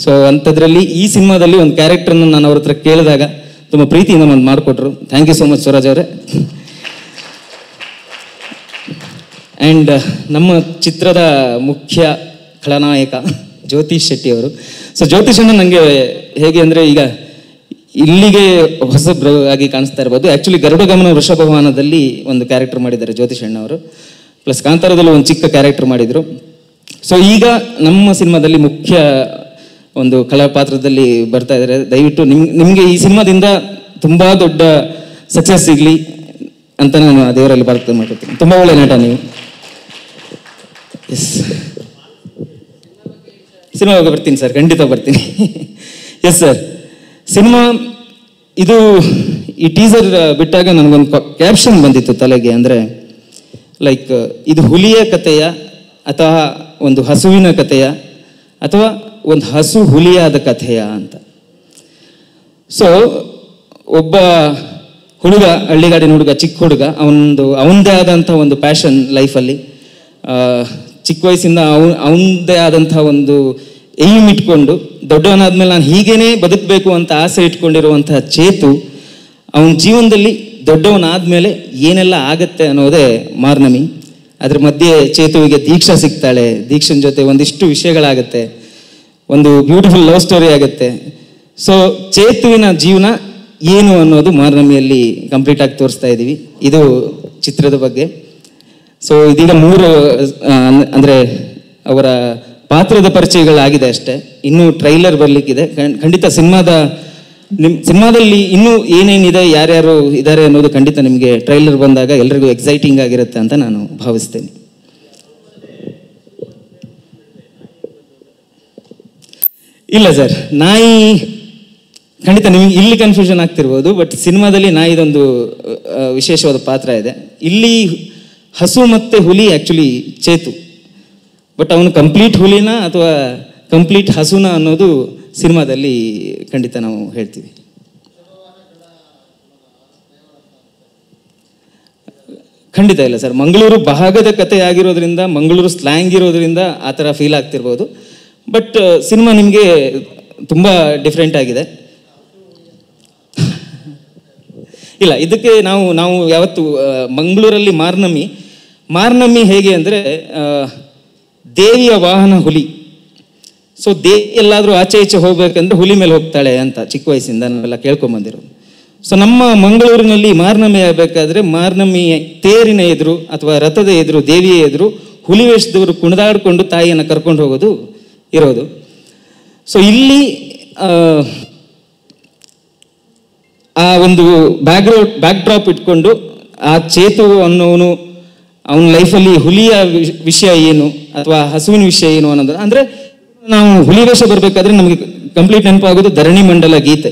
ಸೊ ಅಂಥದ್ರಲ್ಲಿ ಈ ಸಿನಿಮಾದಲ್ಲಿ ಒಂದು ಕ್ಯಾರೆಕ್ಟರ್ನ ನಾನು ಅವ್ರ ಹತ್ರ ಕೇಳಿದಾಗ ತುಂಬ ಪ್ರೀತಿಯಿಂದ ಒಂದು ಮಾಡಿಕೊಟ್ರು. Thank you so much Swaraj ಅವರೇ. ಆ್ಯಂಡ್ ನಮ್ಮ ಚಿತ್ರದ ಮುಖ್ಯ ಖಳನಾಯಕ ಜ್ಯೋತಿಷ್ ಶೆಟ್ಟಿ ಅವರು. ಸೊ ಜ್ಯೋತಿಷ್ ಅಣ್ಣ ನನಗೆ ಹೇಗೆ ಅಂದರೆ ಈಗ ಇಲ್ಲಿಗೆ ಹೊಸಬ್ರಾಗಿ ಕಾಣಿಸ್ತಾ ಇರ್ಬೋದು. ಆ್ಯಕ್ಚುಲಿ ಗರುಡ ಗಮನ ವೃಷಭವಾಹನದಲ್ಲಿ ಒಂದು ಕ್ಯಾರೆಕ್ಟರ್ ಮಾಡಿದ್ದಾರೆ ಜ್ಯೋತಿಷ್ ಅಣ್ಣ ಅವರು. ಪ್ಲಸ್ ಕಾಂತಾರದಲ್ಲಿ ಒಂದು ಚಿಕ್ಕ ಕ್ಯಾರೆಕ್ಟರ್ ಮಾಡಿದರು. ಸೊ ಈಗ ನಮ್ಮ ಸಿನಿಮಾದಲ್ಲಿ ಮುಖ್ಯ ಒಂದು ಕಲಾ ಪಾತ್ರದಲ್ಲಿ ಬರ್ತಾ ಇದ್ದಾರೆ. ದಯವಿಟ್ಟು ನಿಮಗೆ ಈ ಸಿನಿಮಾದಿಂದ ತುಂಬ ದೊಡ್ಡ ಸಕ್ಸಸ್ ಸಿಗಲಿ ಅಂತ ನಾನು ದೇವರಲ್ಲಿ ಪ್ರಾರ್ಥನೆ ಮಾಡ್ತೀನಿ. ತುಂಬ ಒಳ್ಳೆ ನಟ ನೀವು. ಎಸ್, ಸಿನಿಮಾಗ ಬರ್ತೀನಿ ಸರ್, ಖಂಡಿತ ಬರ್ತೀನಿ. ಎಸ್ ಸರ್, ಸಿನಿಮಾ ಇದು ಈ ಟೀಸರ್ ಬಿಟ್ಟಾಗ ನನಗೊಂದು ಕ್ಯಾಪ್ಷನ್ ಬಂದಿತ್ತು ತಲೆಗೆ. ಅಂದರೆ ಲೈಕ್ ಇದು ಹುಲಿಯ ಕಥೆಯ ಅಥವಾ ಒಂದು ಹಸುವಿನ ಕಥೆಯ ಅಥವಾ ಒಂದು ಹಸು ಹುಲಿಯಾದ ಕಥೆಯ ಅಂತ. ಸೊ ಒಬ್ಬ ಹುಡುಗ, ಹಳ್ಳಿಗಾಡಿನ ಹುಡುಗ, ಚಿಕ್ಕ ಹುಡುಗ, ಅವನದೇ ಆದಂಥ ಒಂದು ಪ್ಯಾಷನ್ ಲೈಫಲ್ಲಿ ಚಿಕ್ಕ ವಯಸ್ಸಿಂದ ಅವನದೇ ಆದಂಥ ಒಂದು ಏಮ್ ಇಟ್ಕೊಂಡು ದೊಡ್ಡವನಾದ್ಮೇಲೆ ನಾನು ಹೀಗೇನೆ ಬದುಕಬೇಕು ಅಂತ ಆಸೆ ಇಟ್ಕೊಂಡಿರುವಂತಹ ಚೇತು ಅವನ ಜೀವನದಲ್ಲಿ ದೊಡ್ಡವನಾದ್ಮೇಲೆ ಏನೆಲ್ಲ ಆಗತ್ತೆ ಅನ್ನೋದೇ ಮಾರ್ನಮಿ. ಅದ್ರ ಮಧ್ಯೆ ಚೇತುವಿಗೆ ದೀಕ್ಷಾ ಸಿಗ್ತಾಳೆ. ದೀಕ್ಷನ್ ಜೊತೆ ಒಂದಿಷ್ಟು ವಿಷಯಗಳಾಗತ್ತೆ, ಒಂದು ಬ್ಯೂಟಿಫುಲ್ ಲವ್ ಸ್ಟೋರಿ ಆಗುತ್ತೆ. ಸೊ ಚೇತುವಿನ ಜೀವನ ಏನು ಅನ್ನೋದು ಮಾರ್ನಮಿಯಲ್ಲಿ ಕಂಪ್ಲೀಟ್ ಆಗಿ ತೋರಿಸ್ತಾ ಇದ್ದೀವಿ. ಇದು ಚಿತ್ರದ ಬಗ್ಗೆ. ಸೊ ಇದೀಗ 3 ಅಂದರೆ ಅವರ ಪಾತ್ರದ ಪರಿಚಯಗಳಾಗಿದೆ ಅಷ್ಟೇ, ಇನ್ನೂ ಟ್ರೈಲರ್ ಬರಲಿಕ್ಕಿದೆ. ಖಂಡಿತ ಸಿನಿಮಾದಲ್ಲಿ ಇನ್ನೂ ಏನೇನಿದೆ, ಯಾರ್ಯಾರು ಇದ್ದಾರೆ ಅನ್ನೋದು ಖಂಡಿತ ನಿಮಗೆ ಟ್ರೈಲರ್ ಬಂದಾಗ ಎಲ್ರಿಗೂ ಎಕ್ಸೈಟಿಂಗ್ ಆಗಿರುತ್ತೆ ಅಂತ ನಾನು ಭಾವಿಸ್ತೇನೆ. ಇಲ್ಲ ಸರ್, ನಾಯಿ ಖಂಡಿತ ನಿಮಗೆ ಇಲ್ಲಿ ಕನ್ಫ್ಯೂಷನ್ ಆಗ್ತಿರ್ಬೋದು, ಬಟ್ ಸಿನಿಮಾದಲ್ಲಿ ನಾಯಿದೊಂದು ವಿಶೇಷವಾದ ಪಾತ್ರ ಇದೆ. ಇಲ್ಲಿ ಹಸು ಮತ್ತು ಹುಲಿ ಆ್ಯಕ್ಚುಲಿ ಚೇತು, ಬಟ್ ಅವನು ಕಂಪ್ಲೀಟ್ ಹುಲಿನ ಅಥವಾ ಕಂಪ್ಲೀಟ್ ಹಸುನ ಅನ್ನೋದು ಸಿನಿಮಾದಲ್ಲಿ ಖಂಡಿತ ನಾವು ಹೇಳ್ತೀವಿ. ಖಂಡಿತ ಇಲ್ಲ ಸರ್, ಮಂಗಳೂರು ಭಾಗದ ಕಥೆ ಆಗಿರೋದ್ರಿಂದ, ಮಂಗಳೂರು ಸ್ಲ್ಯಾಂಗ್ ಇರೋದ್ರಿಂದ ಆ ಥರ ಫೀಲ್ ಆಗ್ತಿರ್ಬೋದು, ಬಟ್ ಸಿನಿಮಾ ನಿಮಗೆ ತುಂಬ ಡಿಫ್ರೆಂಟ್ ಆಗಿದೆ. ಇಲ್ಲ, ಇದಕ್ಕೆ ನಾವು ಯಾವತ್ತು ಮಂಗಳೂರಲ್ಲಿ ಮಾರ್ನಮಿ ಹೇಗೆ ಅಂದರೆ ದೇವಿಯ ವಾಹನ ಹುಲಿ. ಸೊ ದೇವಿ ಎಲ್ಲಾದರೂ ಆಚೆ ಈಚೆ ಹೋಗ್ಬೇಕಂದ್ರೆ ಹುಲಿ ಮೇಲೆ ಹೋಗ್ತಾಳೆ ಅಂತ ಚಿಕ್ಕ ವಯಸ್ಸಿಂದ ನಾವೆಲ್ಲ ಕೇಳ್ಕೊಂಬಂದಿರೋದು. ಸೊ ನಮ್ಮ ಮಂಗಳೂರಿನಲ್ಲಿ ಮಾರ್ನಮಿ ಆಗಬೇಕಾದ್ರೆ ಮಾರ್ನಮಿ ತೇರಿನ ಎದುರು ಅಥವಾ ರಥದ ಎದುರು, ದೇವಿಯ ಎದುರು ಹುಲಿ ವೇಷದವರು ಕುಣಿದಾಡಿಕೊಂಡು ತಾಯಿಯನ್ನು ಕರ್ಕೊಂಡು ಹೋಗೋದು ಇರೋದು. ಸೊ ಇಲ್ಲಿ ಆ ಒಂದು ಬ್ಯಾಕ್ ಡ್ರಾಪ್ ಇಟ್ಕೊಂಡು ಆ ಚೇತು ಅನ್ನೋನು ಅವನ ಲೈಫಲ್ಲಿ ಹುಲಿಯ ವಿಷಯ ಏನು ಅಥವಾ ಹಸುವಿನ ವಿಷಯ ಏನು ಅನ್ನೋದು. ಅಂದರೆ ನಾವು ಹುಲಿ ವೇಷ ಬರಬೇಕಾದ್ರೆ ನಮಗೆ ಕಂಪ್ಲೀಟ್ ನೆನಪಾಗೋದು ಧರಣಿ ಮಂಡಲ ಗೀತೆ.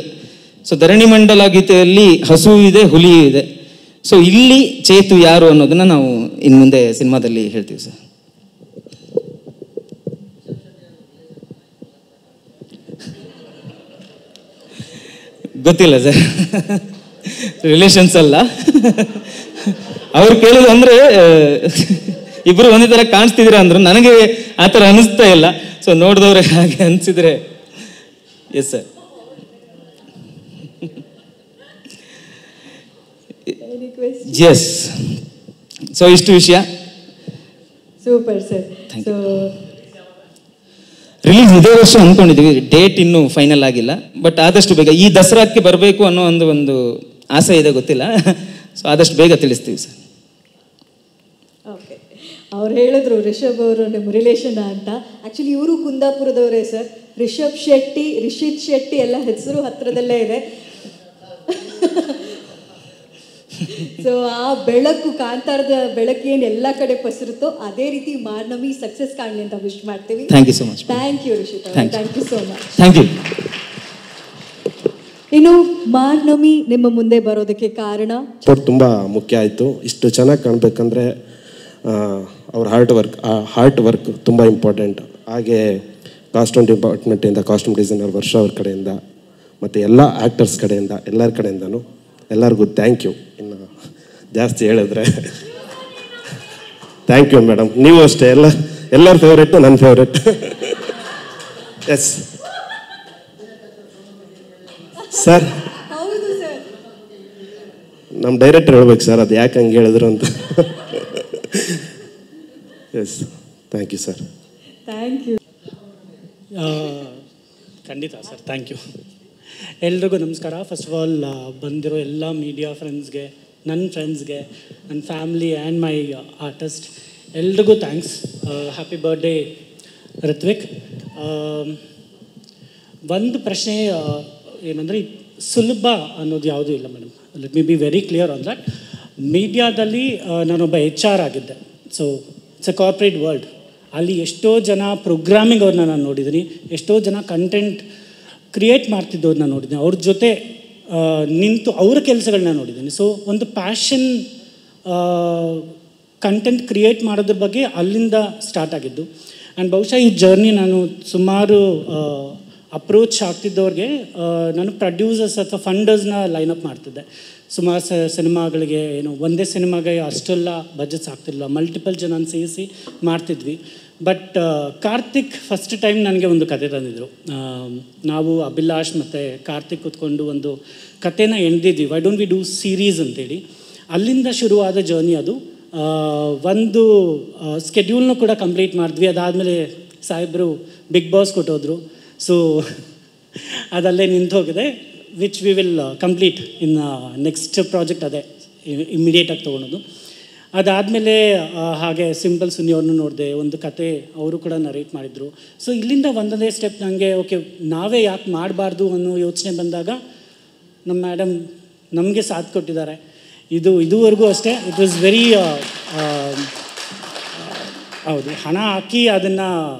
ಸೊ ಧರಣಿ ಮಂಡಲ ಗೀತೆಯಲ್ಲಿ ಹಸು ಇದೆ, ಹುಲಿ ಇದೆ. ಸೊ ಇಲ್ಲಿ ಚೇತು ಯಾರು ಅನ್ನೋದನ್ನ ನಾವು ಇನ್ನು ಮುಂದೆ ಸಿನಿಮಾದಲ್ಲಿ ಹೇಳ್ತೀವಿ ಸರ್. ಗೊತ್ತಿಲ್ಲ ಸರ್, ರಿಲೇಷನ್ಸ್ ಅಲ್ಲ. ಅವ್ರು ಕೇಳೋದು ಅಂದ್ರೆ ಇಬ್ರು ಒಂದೇ ತರ ಕಾಣಿಸ್ತಿದ್ದೀರ ಅಂದ್ರು, ನನಗೆ ಆ ಥರ ಅನಿಸ್ತಾ ಇಲ್ಲ. ಸೊ ನೋಡಿದವ್ರೆ ಹಾಗೆ ಅನಿಸಿದ್ರೆ ಎಸ್ ಸರ್. ಎಸ್, ಸೊ ಇಷ್ಟು ವಿಷಯ. Super sir. ರಿಲೀಸ್ ಇದೇ ವರ್ಷ ಅಂದ್ಕೊಂಡಿದ್ದೀವಿ, ಡೇಟ್ ಇನ್ನೂ ಫೈನಲ್ ಆಗಿಲ್ಲ, ಬಟ್ ಆದಷ್ಟು ಬೇಗ ಈ ದಸರಾಕ್ಕೆ ಬರಬೇಕು ಅನ್ನೋ ಒಂದು ಆಸೆ ಇದೆ, ಗೊತ್ತಿಲ್ಲ. ಸೊ ಆದಷ್ಟು ಬೇಗ ತಿಳಿಸ್ತೀವಿ ಸರ್. ಓಕೆ, ಅವ್ರು ಹೇಳಿದ್ರು ರಿಷಬ್ ಅವರು ನಿಮ್ಮ ರಿಲೇಷನ್ ಅಂತ. ಆ್ಯಕ್ಚುಲಿ ಇವರು ಕುಂದಾಪುರದವರೇ ಸರ್. ರಿಷಬ್ ಶೆಟ್ಟಿ, ರಿಷಿತ್ ಶೆಟ್ಟಿ ಎಲ್ಲ ಹೆಸರು ಹತ್ರದಲ್ಲೇ ಇದೆ. ಸೊ ಆ ಬೆಳಕು, ಕಾಂತಾರದ ಬೆಳಕು ಏನು ಎಲ್ಲ ಕಡೆ ಪಸರುತ್ತೋ ಅದೇ ರೀತಿ ಮಾರ್ನಮಿ ಸಕ್ಸಸ್ ಕಾಣಲಿ ಅಂತ ವಿಶ್ ಮಾಡ್ತೀವಿ. Thank you so much. Thank you Rishith ಅವರೇ, thank you so much. Thank you. ಇನ್ನು ಮಾರ್ನಮಿ ನಿಮ್ಮ ಮುಂದೆ ಬರೋದಕ್ಕೆ ಕಾರಣ ತುಂಬ ಮುಖ್ಯ ಆಯಿತು. ಇಷ್ಟು ಚೆನ್ನಾಗಿ ಕಾಣಬೇಕಂದ್ರೆ ಅವ್ರ ಹಾರ್ಟ್ ವರ್ಕ್ ತುಂಬ ಇಂಪಾರ್ಟೆಂಟ್. ಹಾಗೆ ಕಾಸ್ಟ್ಯೂಮ್ ಡಿಪಾರ್ಟ್ಮೆಂಟಿಂದ, ಕಾಸ್ಟ್ಯೂಮ್ ಡಿಸೈನರ್ ವರ್ಷ ಅವ್ರ ಕಡೆಯಿಂದ, ಮತ್ತು ಎಲ್ಲ ಆ್ಯಕ್ಟರ್ಸ್ ಕಡೆಯಿಂದ, ಎಲ್ಲರ ಕಡೆಯಿಂದನೂ ಎಲ್ಲರಿಗೂ ಥ್ಯಾಂಕ್ ಯು. ಇನ್ನು ಜಾಸ್ತಿ ಹೇಳಿದ್ರೆ ಥ್ಯಾಂಕ್ ಯು ಮೇಡಮ್. ನೀವು ಅಷ್ಟೇ, ಎಲ್ಲರ ಫೇವ್ರೇಟು ನನ್ನ ಫೇವ್ರೇಟ್. ಎಸ್ ಸರ್, ನಮ್ಮ ಡೈರೆಕ್ಟರ್ ಹೇಳ್ಬೇಕು ಸರ್ ಅದು ಯಾಕೆ ಹಂಗೆ ಹೇಳಿದ್ರು ಅಂತ. Yes, thank you sir. Thank you. ಖಂಡಿತ ಸರ್, ಥ್ಯಾಂಕ್ ಯು. ಎಲ್ರಿಗೂ ನಮಸ್ಕಾರ. ಫಸ್ಟ್ ಆಫ್ ಆಲ್ ಬಂದಿರೋ ಎಲ್ಲ ಮೀಡಿಯಾ ಫ್ರೆಂಡ್ಸ್ಗೆ, ನನ್ನ ಫ್ರೆಂಡ್ಸ್ಗೆ, ನನ್ನ ಫ್ಯಾಮ್ಲಿ ಆ್ಯಂಡ್ ಮೈ ಆರ್ಟಿಸ್ಟ್ ಎಲ್ರಿಗೂ ಥ್ಯಾಂಕ್ಸ್. Happy birthday Ritwik. ಒಂದು ಪ್ರಶ್ನೆ ಏನಂದರೆ, ಸುಲಭ ಅನ್ನೋದು ಯಾವುದೂ ಇಲ್ಲ madam. Let me be very clear on that. ಮೀಡಿಯಾದಲ್ಲಿ ನಾನೊಬ್ಬ HR ಆಗಿದ್ದೆ. So it's A corporate world. ಅಲ್ಲಿ ಎಷ್ಟೋ ಜನ ಪ್ರೋಗ್ರಾಮಿಂಗ್ ಅವ್ರನ್ನ ನಾನು ನೋಡಿದ್ದೀನಿ, ಎಷ್ಟೋ ಜನ ಕಂಟೆಂಟ್ ಕ್ರಿಯೇಟ್ ಮಾಡ್ತಿದ್ದವ್ರನ್ನ ನೋಡಿದ್ದೀನಿ, ಅವ್ರ ಜೊತೆ ನಿಂತು ಅವರ ಕೆಲಸಗಳನ್ನ ನೋಡಿದ್ದೀನಿ. ಸೊ ಒಂದು ಪ್ಯಾಷನ್ ಕಂಟೆಂಟ್ ಕ್ರಿಯೇಟ್ ಮಾಡೋದ್ರ ಬಗ್ಗೆ ಅಲ್ಲಿಂದ ಸ್ಟಾರ್ಟ್ ಆಗಿದ್ದು. ಆ್ಯಂಡ್ ಬಹುಶಃ ಈ ಜರ್ನಿ ನಾನು ಸುಮಾರು ಅಪ್ರೋಚ್ ಆಗ್ತಿದ್ದವ್ರಿಗೆ ನಾನು ಪ್ರೊಡ್ಯೂಸರ್ಸ್ ಅಥವಾ ಫಂಡರ್ಸ್ನ ಲೈನಪ್ ಮಾಡ್ತಿದ್ದೆ. ಸುಮಾರು ಸಿನಿಮಾಗಳಿಗೆ ಒಂದೇ ಸಿನಿಮಾಗೆ ಅಷ್ಟೆಲ್ಲ ಬಜೆಟ್ಸ್ ಆಗ್ತಿರಲಿಲ್ಲ, ಮಲ್ಟಿಪಲ್ ಜನ ಸೇರಿಸಿ ಮಾಡ್ತಿದ್ವಿ. ಬಟ್ ಕಾರ್ತಿಕ್ ಫಸ್ಟ್ ಟೈಮ್ ನನಗೆ ಒಂದು ಕತೆ ತಂದಿದ್ರು. ನಾವು ಅಭಿಲಾಷ್ ಮತ್ತು ಕಾರ್ತಿಕ್ ಕೂತ್ಕೊಂಡು ಒಂದು ಕತೆನ ಎಣ್ದಿದ್ವಿ, why don't we do series ಅಂತೇಳಿ. ಅಲ್ಲಿಂದ ಶುರುವಾದ ಜರ್ನಿ ಅದು. ಒಂದು ಸ್ಕೆಡ್ಯೂಲ್ನೂ ಕೂಡ ಕಂಪ್ಲೀಟ್ ಮಾಡಿದ್ವಿ. ಅದಾದಮೇಲೆ ಸಾಹೇಬರು ಬಿಗ್ ಬಾಸ್ ಕೊಟ್ಟೋದ್ರು. ಸೊ ಅದಲ್ಲೇ ನಿಂತು ಹೋಗಿದೆ. Which we will complete in next project ಅದೇ ಇಮಿಡಿಯೇಟಾಗಿ ತೊಗೊಳೋದು. ಅದಾದಮೇಲೆ ಹಾಗೆ ಸಿಂಪಲ್ ಸುನಿ ಅವ್ರನ್ನೂ ನೋಡಿದೆ, ಒಂದು ಕತೆ ಅವರು ಕೂಡ ನರೇಟ್ ಮಾಡಿದರು. ಸೊ ಇಲ್ಲಿಂದ ಒಂದೊಂದೇ ಸ್ಟೆಪ್ ನನಗೆ ಓಕೆ ನಾವೇ ಯಾಕೆ ಮಾಡಬಾರ್ದು ಅನ್ನೋ ಯೋಚನೆ ಬಂದಾಗ ನಮ್ಮ ಮೇಡಮ್ ನಮಗೆ ಸಾಥ್ ಕೊಟ್ಟಿದ್ದಾರೆ. ಇದುವರೆಗೂ ಅಷ್ಟೇ ಇಟ್ ವಾಸ್ ವೆರಿ ಹೌದು, ಹಣ ಹಾಕಿ ಅದನ್ನು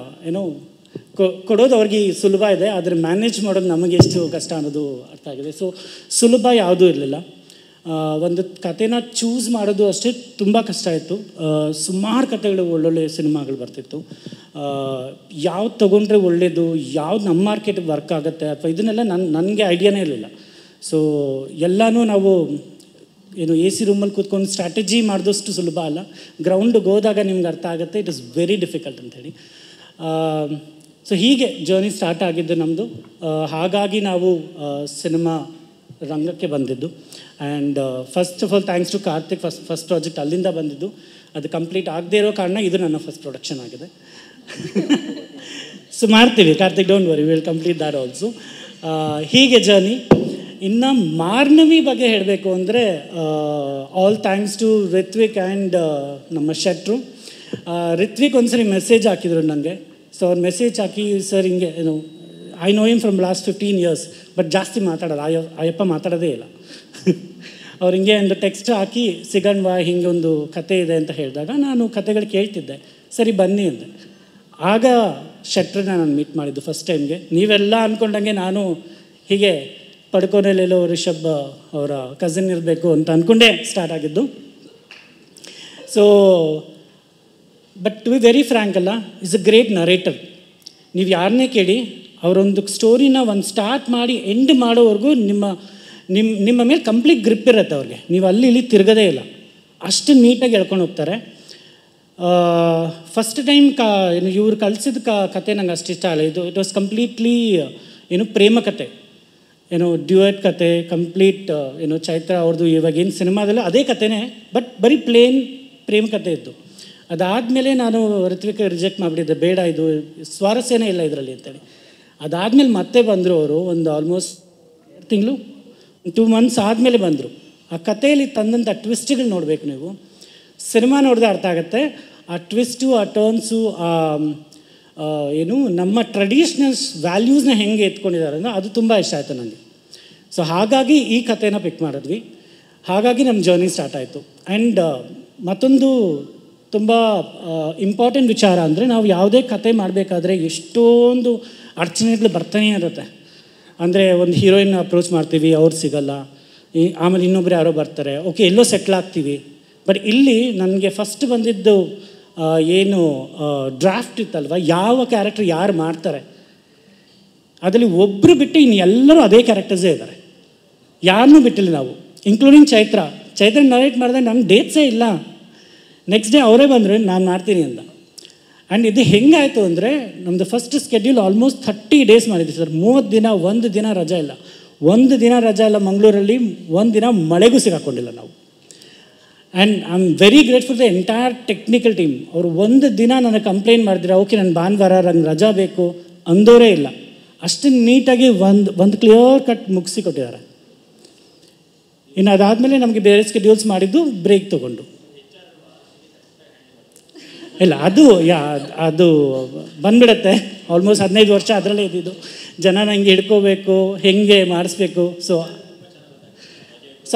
ಏನೋ ಕೊಡೋದು ಅವ್ರಿಗೆ ಸುಲಭ ಇದೆ, ಆದರೆ ಮ್ಯಾನೇಜ್ ಮಾಡೋದು ನಮಗೆ ಎಷ್ಟು ಕಷ್ಟ ಅನ್ನೋದು ಅರ್ಥ ಆಗಿದೆ. ಸೊ ಸುಲಭ ಯಾವುದೂ ಇರಲಿಲ್ಲ. ಒಂದು ಕತೆನ ಚೂಸ್ ಮಾಡೋದು ಅಷ್ಟೇ ತುಂಬ ಕಷ್ಟ ಇತ್ತು. ಸುಮಾರು ಕತೆಗಳು ಒಳ್ಳೊಳ್ಳೆ ಸಿನಿಮಾಗಳು ಬರ್ತಿತ್ತು. ಯಾವ್ದು ತೊಗೊಂಡ್ರೆ ಒಳ್ಳೆಯದು, ಯಾವ್ದು ನಮ್ಮ ಮಾರ್ಕೆಟಿಗೆ ವರ್ಕ್ ಆಗುತ್ತೆ ಅಥವಾ ಇದನ್ನೆಲ್ಲ ನನಗೆ ಐಡಿಯಾನೇ ಇರಲಿಲ್ಲ. ಸೊ ಎಲ್ಲನೂ ನಾವು ಏನು ಎ ಸಿ ರೂಮಲ್ಲಿ ಕೂತ್ಕೊಂಡು ಸ್ಟ್ರಾಟಜಿ ಮಾಡಿದಷ್ಟು ಸುಲಭ ಅಲ್ಲ, ಗ್ರೌಂಡಿಗೆ ಹೋದಾಗ ನಿಮ್ಗೆ ಅರ್ಥ ಆಗುತ್ತೆ ಇಟ್ ಇಸ್ ವೆರಿ ಡಿಫಿಕಲ್ಟ್ ಅಂಥೇಳಿ. ಸೊ ಹೀಗೆ ಜರ್ನಿ ಸ್ಟಾರ್ಟ್ ಆಗಿದ್ದು ನಮ್ಮದು. ಹಾಗಾಗಿ ನಾವು ಸಿನಿಮಾ ರಂಗಕ್ಕೆ ಬಂದಿದ್ದು. And first of all thanks to Karthik, first project ಅಲ್ಲಿಂದ ಬಂದಿದ್ದು. ಅದು ಕಂಪ್ಲೀಟ್ ಆಗದೇ ಇರೋ ಕಾರಣ ಇದು ನನ್ನ ಫಸ್ಟ್ ಪ್ರೊಡಕ್ಷನ್ ಆಗಿದೆ. ಸೊ ಮಾಡ್ತೀವಿ Karthik, don't worry, will complete that also. ಹೀಗೆ ಜರ್ನಿ. ಇನ್ನು ಮಾರ್ನವಿ ಬಗ್ಗೆ ಹೇಳಬೇಕು ಅಂದರೆ all thanks to Ritvik and ನಮ್ಮ ಶೆಟ್ರು. ರಿತ್ವಿಕ್ ಒಂದ್ಸರಿ ಮೆಸೇಜ್ ಹಾಕಿದ್ರು ನನಗೆ. ಸೊ ಅವ್ರು ಮೆಸೇಜ್ ಹಾಕಿ, ಸರ್ ಹಿಂಗೆ ಏನು I know him from last 15 years but ಜಾಸ್ತಿ ಮಾತಾಡೋದು ಅಯ್ಯಪ್ಪ ಮಾತಾಡೋದೇ ಇಲ್ಲ. ಅವ್ರು ಹಿಂಗೆ ಒಂದು ಟೆಕ್ಸ್ಟ್ ಹಾಕಿ ಸಿಗಣ್ವಾ ಹಿಂಗೆ ಒಂದು ಕತೆ ಇದೆ ಅಂತ ಹೇಳಿದಾಗ ನಾನು ಕತೆಗಳು ಕೇಳ್ತಿದ್ದೆ, ಸರಿ ಬನ್ನಿ ಅಂದೆ. ಆಗ ಶೆಟ್ರನ್ನ ನಾನು ಮೀಟ್ ಮಾಡಿದ್ದು ಫಸ್ಟ್ ಟೈಮ್ಗೆ. ನೀವೆಲ್ಲ ಅಂದ್ಕೊಂಡಂಗೆ ನಾನು ಹೀಗೆ ಪಡ್ಕೊನೆಲ್ಲೆಲ್ಲೋ ರಿಷಬ್ ಅವರ ಕಸಿನ್ ಇರಬೇಕು ಅಂತ ಅಂದ್ಕೊಂಡೇ ಸ್ಟಾರ್ಟ್ ಆಗಿದ್ದು. So but to be very frank ಅಲ್ಲ, ಈಸ್ ಅ ಗ್ರೇಟ್ ನರೇಟರ್. ನೀವು ಯಾರನ್ನೇ ಕೇಳಿ ಅವರೊಂದು ಸ್ಟೋರಿನ ಒಂದು ಸ್ಟಾರ್ಟ್ ಮಾಡಿ ಎಂಡ್ ಮಾಡೋವರೆಗೂ ನಿಮ್ಮ ಮೇಲೆ ಕಂಪ್ಲೀಟ್ ಗ್ರಿಪ್ ಇರುತ್ತೆ ಅವ್ರಿಗೆ. ನೀವು ಅಲ್ಲಿ ಇಲ್ಲಿ ತಿರುಗದೇ ಇಲ್ಲ, ಅಷ್ಟು ನೀಟಾಗಿ ಹೇಳ್ಕೊಂಡು ಹೋಗ್ತಾರೆ. ಫಸ್ಟ್ ಟೈಮ್ ಇವ್ರು ಕಲಿಸಿದ ಕತೆ ನಂಗೆ ಅಷ್ಟು ಇಷ್ಟ ಅಲ್ಲ. ಇಟ್ ವಾಸ್ ಕಂಪ್ಲೀಟ್ಲಿ ಪ್ರೇಮ ಕತೆ, ಡ್ಯೂಯೆಟ್ ಕತೆ ಕಂಪ್ಲೀಟ್. ಚೈತ್ರ ಅವ್ರದ್ದು ಇವಾಗೇನು ಸಿನಿಮಾದಲ್ಲ ಅದೇ ಕತೆನೇ, ಬಟ್ ಬರೀ ಪ್ಲೇನ್ ಪ್ರೇಮ ಕತೆ ಇತ್ತು. ಅದಾದಮೇಲೆ ನಾನು ಋತ್ವಿಕ್ ರಿಜೆಕ್ಟ್ ಮಾಡಿಬಿಟ್ಟಿದ್ದೆ, ಬೇಡ ಇದು ಸ್ವಾರಸ್ಯನೇ ಇಲ್ಲ ಇದರಲ್ಲಿ ಅಂತೇಳಿ. ಅದಾದಮೇಲೆ ಮತ್ತೆ ಬಂದರು ಅವರು, ಒಂದು ಆಲ್ಮೋಸ್ಟ್ 2 months ಆದಮೇಲೆ ಬಂದರು. ಆ ಕಥೆಯಲ್ಲಿ ತಂದಂಥ ಟ್ವಿಸ್ಟ್ಗಳು ನೋಡಬೇಕು ನೀವು. ಸಿನಿಮಾ ನೋಡಿದ್ರೆ ಅರ್ಥ ಆಗುತ್ತೆ ಆ ಟ್ವಿಸ್ಟು, ಆ ಟರ್ನ್ಸು, ನಮ್ಮ ಟ್ರೆಡಿಷ್ನಲ್ಸ್ ವ್ಯಾಲ್ಯೂಸ್ನ ಹೆಂಗೆ ಎತ್ಕೊಂಡಿದ್ದಾರೆ ಅಂದರೆ ಅದು ತುಂಬ ಇಷ್ಟ ಆಯಿತು ನನಗೆ. ಸೊ ಹಾಗಾಗಿ ಈ ಕಥೆನ ಪಿಕ್ ಮಾಡಿದ್ವಿ. ಹಾಗಾಗಿ ನಮ್ಮ ಜರ್ನಿ ಸ್ಟಾರ್ಟ್ ಆಯಿತು. ಆ್ಯಂಡ್ ಮತ್ತೊಂದು ತುಂಬ ಇಂಪಾರ್ಟೆಂಟ್ ವಿಚಾರ ಅಂದರೆ ನಾವು ಯಾವುದೇ ಕತೆ ಮಾಡಬೇಕಾದ್ರೆ ಎಷ್ಟೊಂದು ಅಡಚಣೆಗಳು ಬರ್ತಾನೆ ಇರುತ್ತೆ. ಅಂದರೆ ಒಂದು ಹೀರೋಯಿನ್ ಅಪ್ರೋಚ್ ಮಾಡ್ತೀವಿ, ಅವ್ರು ಸಿಗಲ್ಲ, ಆಮೇಲೆ ಇನ್ನೊಬ್ರು ಯಾರೋ ಬರ್ತಾರೆ, ಓಕೆ ಎಲ್ಲೋ ಸೆಟ್ಲ್ ಆಗ್ತೀವಿ. ಬಟ್ ಇಲ್ಲಿ ನನಗೆ ಫಸ್ಟ್ ಬಂದಿದ್ದು ಏನು ಡ್ರಾಫ್ಟ್ ಇತ್ತಲ್ವ, ಯಾವ ಕ್ಯಾರೆಕ್ಟರ್ ಯಾರು ಮಾಡ್ತಾರೆ ಅದರಲ್ಲಿ ಒಬ್ಬರು ಬಿಟ್ಟು ಇನ್ನು ಎಲ್ಲರೂ ಅದೇ ಕ್ಯಾರೆಕ್ಟರ್ಸೇ ಇದ್ದಾರೆ, ಯಾರನ್ನೂ ಬಿಟ್ಟಿಲ್ಲ ನಾವು, ಇನ್ಕ್ಲೂಡಿಂಗ್ ಚೈತ್ರ ನರೇಟ್ ಮಾಡಿದ್ರೆ ನಮ್ಮ ಡೇಟ್ಸೇ ಇಲ್ಲ. ನೆಕ್ಸ್ಟ್ ಡೇ ಅವರೇ ಬಂದರು ನಾನು ಮಾಡ್ತೀನಿ ಅಂತ. ಆ್ಯಂಡ್ ಇದು ಹೆಂಗಾಯಿತು ಅಂದರೆ ನಮ್ಮದು ಫಸ್ಟ್ ಸ್ಕೆಡ್ಯೂಲ್ ಆಲ್ಮೋಸ್ಟ್ 30 days ಮಾಡಿದ್ವಿ ಸರ್. 30 ದಿನ, 1 ದಿನ ರಜಾ ಇಲ್ಲ. 1 ದಿನ ರಜಾ ಇಲ್ಲ ಮಂಗಳೂರಲ್ಲಿ, 1 ದಿನ ಮಳೆಗೂ ಸಿಗಾಕೊಂಡಿಲ್ಲ ನಾವು. And I am very grateful the entire technical team. ಅವರು 1 ದಿನ ನನಗೆ ಕಂಪ್ಲೇಂಟ್ ಮಾಡಿದ್ರೆ ಓಕೆ ನನ್ನ ಭಾನುವಾರ ನಂಗೆ ರಜಾ ಬೇಕು ಅಂದೋರೇ ಇಲ್ಲ. ಅಷ್ಟು ನೀಟಾಗಿ ಒಂದು ಕ್ಲಿಯರ್ ಕಟ್ ಮುಗಿಸಿ ಕೊಟ್ಟಿದ್ದಾರೆ. ಇನ್ನು ಅದಾದಮೇಲೆ ನಮಗೆ ಬೇರೆ ಸ್ಕೆಡ್ಯೂಲ್ಸ್ ಮಾಡಿದ್ದು ಬ್ರೇಕ್ ತೊಗೊಂಡು ಇಲ್ಲ, ಅದು ಬಂದ್ಬಿಡುತ್ತೆ. ಆಲ್ಮೋಸ್ಟ್ 15 ವರ್ಷ ಅದರಲ್ಲೇ ಇದ್ದಿದ್ದು. ಜನ ನಂಗೆ ಹಿಡ್ಕೋಬೇಕು, ಹೆಂಗೆ ಮಾಡಿಸ್ಬೇಕು. ಸೊ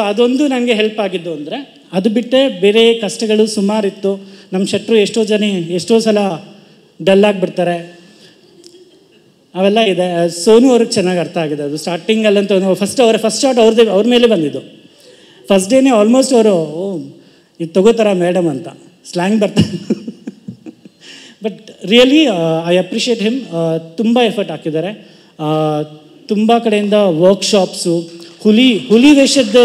ಅದೊಂದು ನನಗೆ ಹೆಲ್ಪ್ ಆಗಿದ್ದು ಅಂದರೆ, ಅದು ಬಿಟ್ಟರೆ ಬೇರೆ ಕಷ್ಟಗಳು ಸುಮಾರಿತ್ತು. ನಮ್ಮ ಶೆಟ್ರು ಎಷ್ಟೋ ಸಲ ಡಲ್ ಆಗಿಬಿಡ್ತಾರೆ, ಅವೆಲ್ಲ ಇದೆ. ಸೋನು ಅವ್ರಿಗೆ ಚೆನ್ನಾಗಿ ಅರ್ಥ ಆಗಿದೆ ಅದು. ಸ್ಟಾರ್ಟಿಂಗಲ್ಲಂತೂ ಫಸ್ಟ್ ಶಾಟ್ ಅವ್ರ ಮೇಲೆ ಬಂದಿದ್ದು. ಫಸ್ಟ್ ಡೇನೇ ಆಲ್ಮೋಸ್ಟ್ ಅವರು ಇದು ತಗೋತಾರ ಮೇಡಮ್ ಅಂತ ಸ್ಲ್ಯಾಂಗ್ ಬರ್ತಾರೆ. But really I appreciate him. ತುಂಬ ಎಫರ್ಟ್ ಹಾಕಿದ್ದಾರೆ. ತುಂಬ ಕಡೆಯಿಂದ ವರ್ಕ್ಶಾಪ್ಸು, ಹುಲಿ ವೇಷದ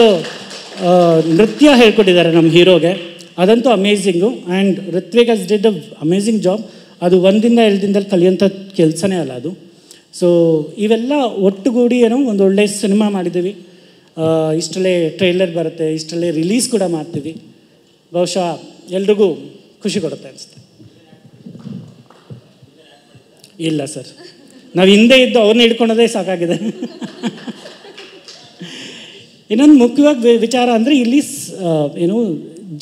ನೃತ್ಯ ಹೇಳ್ಕೊಟ್ಟಿದ್ದಾರೆ ನಮ್ಮ ಹೀರೋಗೆ. ಅದಂತೂ ಅಮೇಝಿಂಗು. ಆ್ಯಂಡ್ ಋತ್ವಿಕ್ ಹಸ್ ಡಿಡ್ ಅ ಅಮೇಝಿಂಗ್ ಜಾಬ್. ಅದು 1 ದಿನ 2 ದಿನದಲ್ಲಿ ಕಲಿಯೋಂಥ ಕೆಲಸನೇ ಅಲ್ಲ ಅದು. ಸೊ ಇವೆಲ್ಲ ಒಟ್ಟುಗೂಡಿ ಒಂದು ಒಳ್ಳೆ ಸಿನಿಮಾ ಮಾಡಿದ್ದೀವಿ. ಇಷ್ಟರಲ್ಲೇ ಟ್ರೈಲರ್ ಬರುತ್ತೆ, ಇಷ್ಟರಲ್ಲೇ ರಿಲೀಸ್ ಕೂಡ ಮಾಡ್ತೀವಿ. ಬಹುಶಃ ಎಲ್ರಿಗೂ ಖುಷಿ ಕೊಡುತ್ತೆ ಅನಿಸುತ್ತೆ. ಇಲ್ಲ ಸರ್, ನಾವು ಹಿಂದೆ ಇದ್ದು ಅವ್ರನ್ನ ಹಿಡ್ಕೊಳೋದೇ ಸಾಕಾಗಿದೆ. ಇನ್ನೊಂದು ಮುಖ್ಯವಾಗಿ ವಿಚಾರ ಅಂದರೆ ಇಲ್ಲಿ ಏನು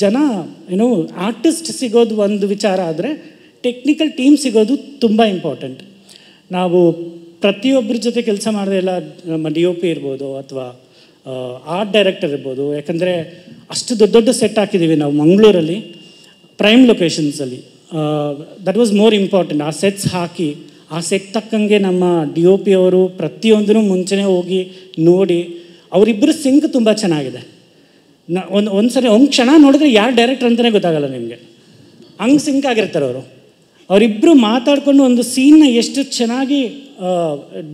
ಜನ ಏನು ಆರ್ಟಿಸ್ಟ್ ಸಿಗೋದು ಒಂದು ವಿಚಾರ ಆದರೆ ಟೆಕ್ನಿಕಲ್ ಟೀಮ್ ಸಿಗೋದು ತುಂಬ ಇಂಪಾರ್ಟೆಂಟ್. ನಾವು ಪ್ರತಿಯೊಬ್ಬರ ಜೊತೆ ಕೆಲಸ ಮಾಡಿದ್ರೆ ಎಲ್ಲ ನಮ್ಮ DOP ಇರ್ಬೋದು ಅಥವಾ ಆರ್ಟ್ ಡೈರೆಕ್ಟರ್ ಇರ್ಬೋದು, ಯಾಕಂದರೆ ಅಷ್ಟು ದೊಡ್ಡ ದೊಡ್ಡ ಸೆಟ್ ಹಾಕಿದ್ದೀವಿ ನಾವು ಮಂಗಳೂರಲ್ಲಿ ಪ್ರೈಮ್ ಲೊಕೇಶನ್ಸಲ್ಲಿ. That was more important. ಆ ಸೆಟ್ಸ್ ಹಾಕಿ ಆ ಸೆಟ್ ತಕ್ಕಂಗೆ ನಮ್ಮ DOP ಅವರು ಪ್ರತಿಯೊಂದೂ ಮುಂಚೆನೇ ಹೋಗಿ ನೋಡಿ, ಅವರಿಬ್ಬರು ಸಿಂಕ್ ತುಂಬ ಚೆನ್ನಾಗಿದೆ. ಒಂದು ಸರಿ ಒಂದು ಕ್ಷಣ ನೋಡಿದ್ರೆ ಯಾರು ಡೈರೆಕ್ಟರ್ ಅಂತಲೇ ಗೊತ್ತಾಗಲ್ಲ ನಿಮಗೆ, ಹಂಗೆ ಸಿಂಕ್ ಆಗಿರ್ತಾರೆ ಅವರು. ಅವರಿಬ್ಬರು ಮಾತಾಡಿಕೊಂಡು ಒಂದು ಸೀನ್ನ ಎಷ್ಟು ಚೆನ್ನಾಗಿ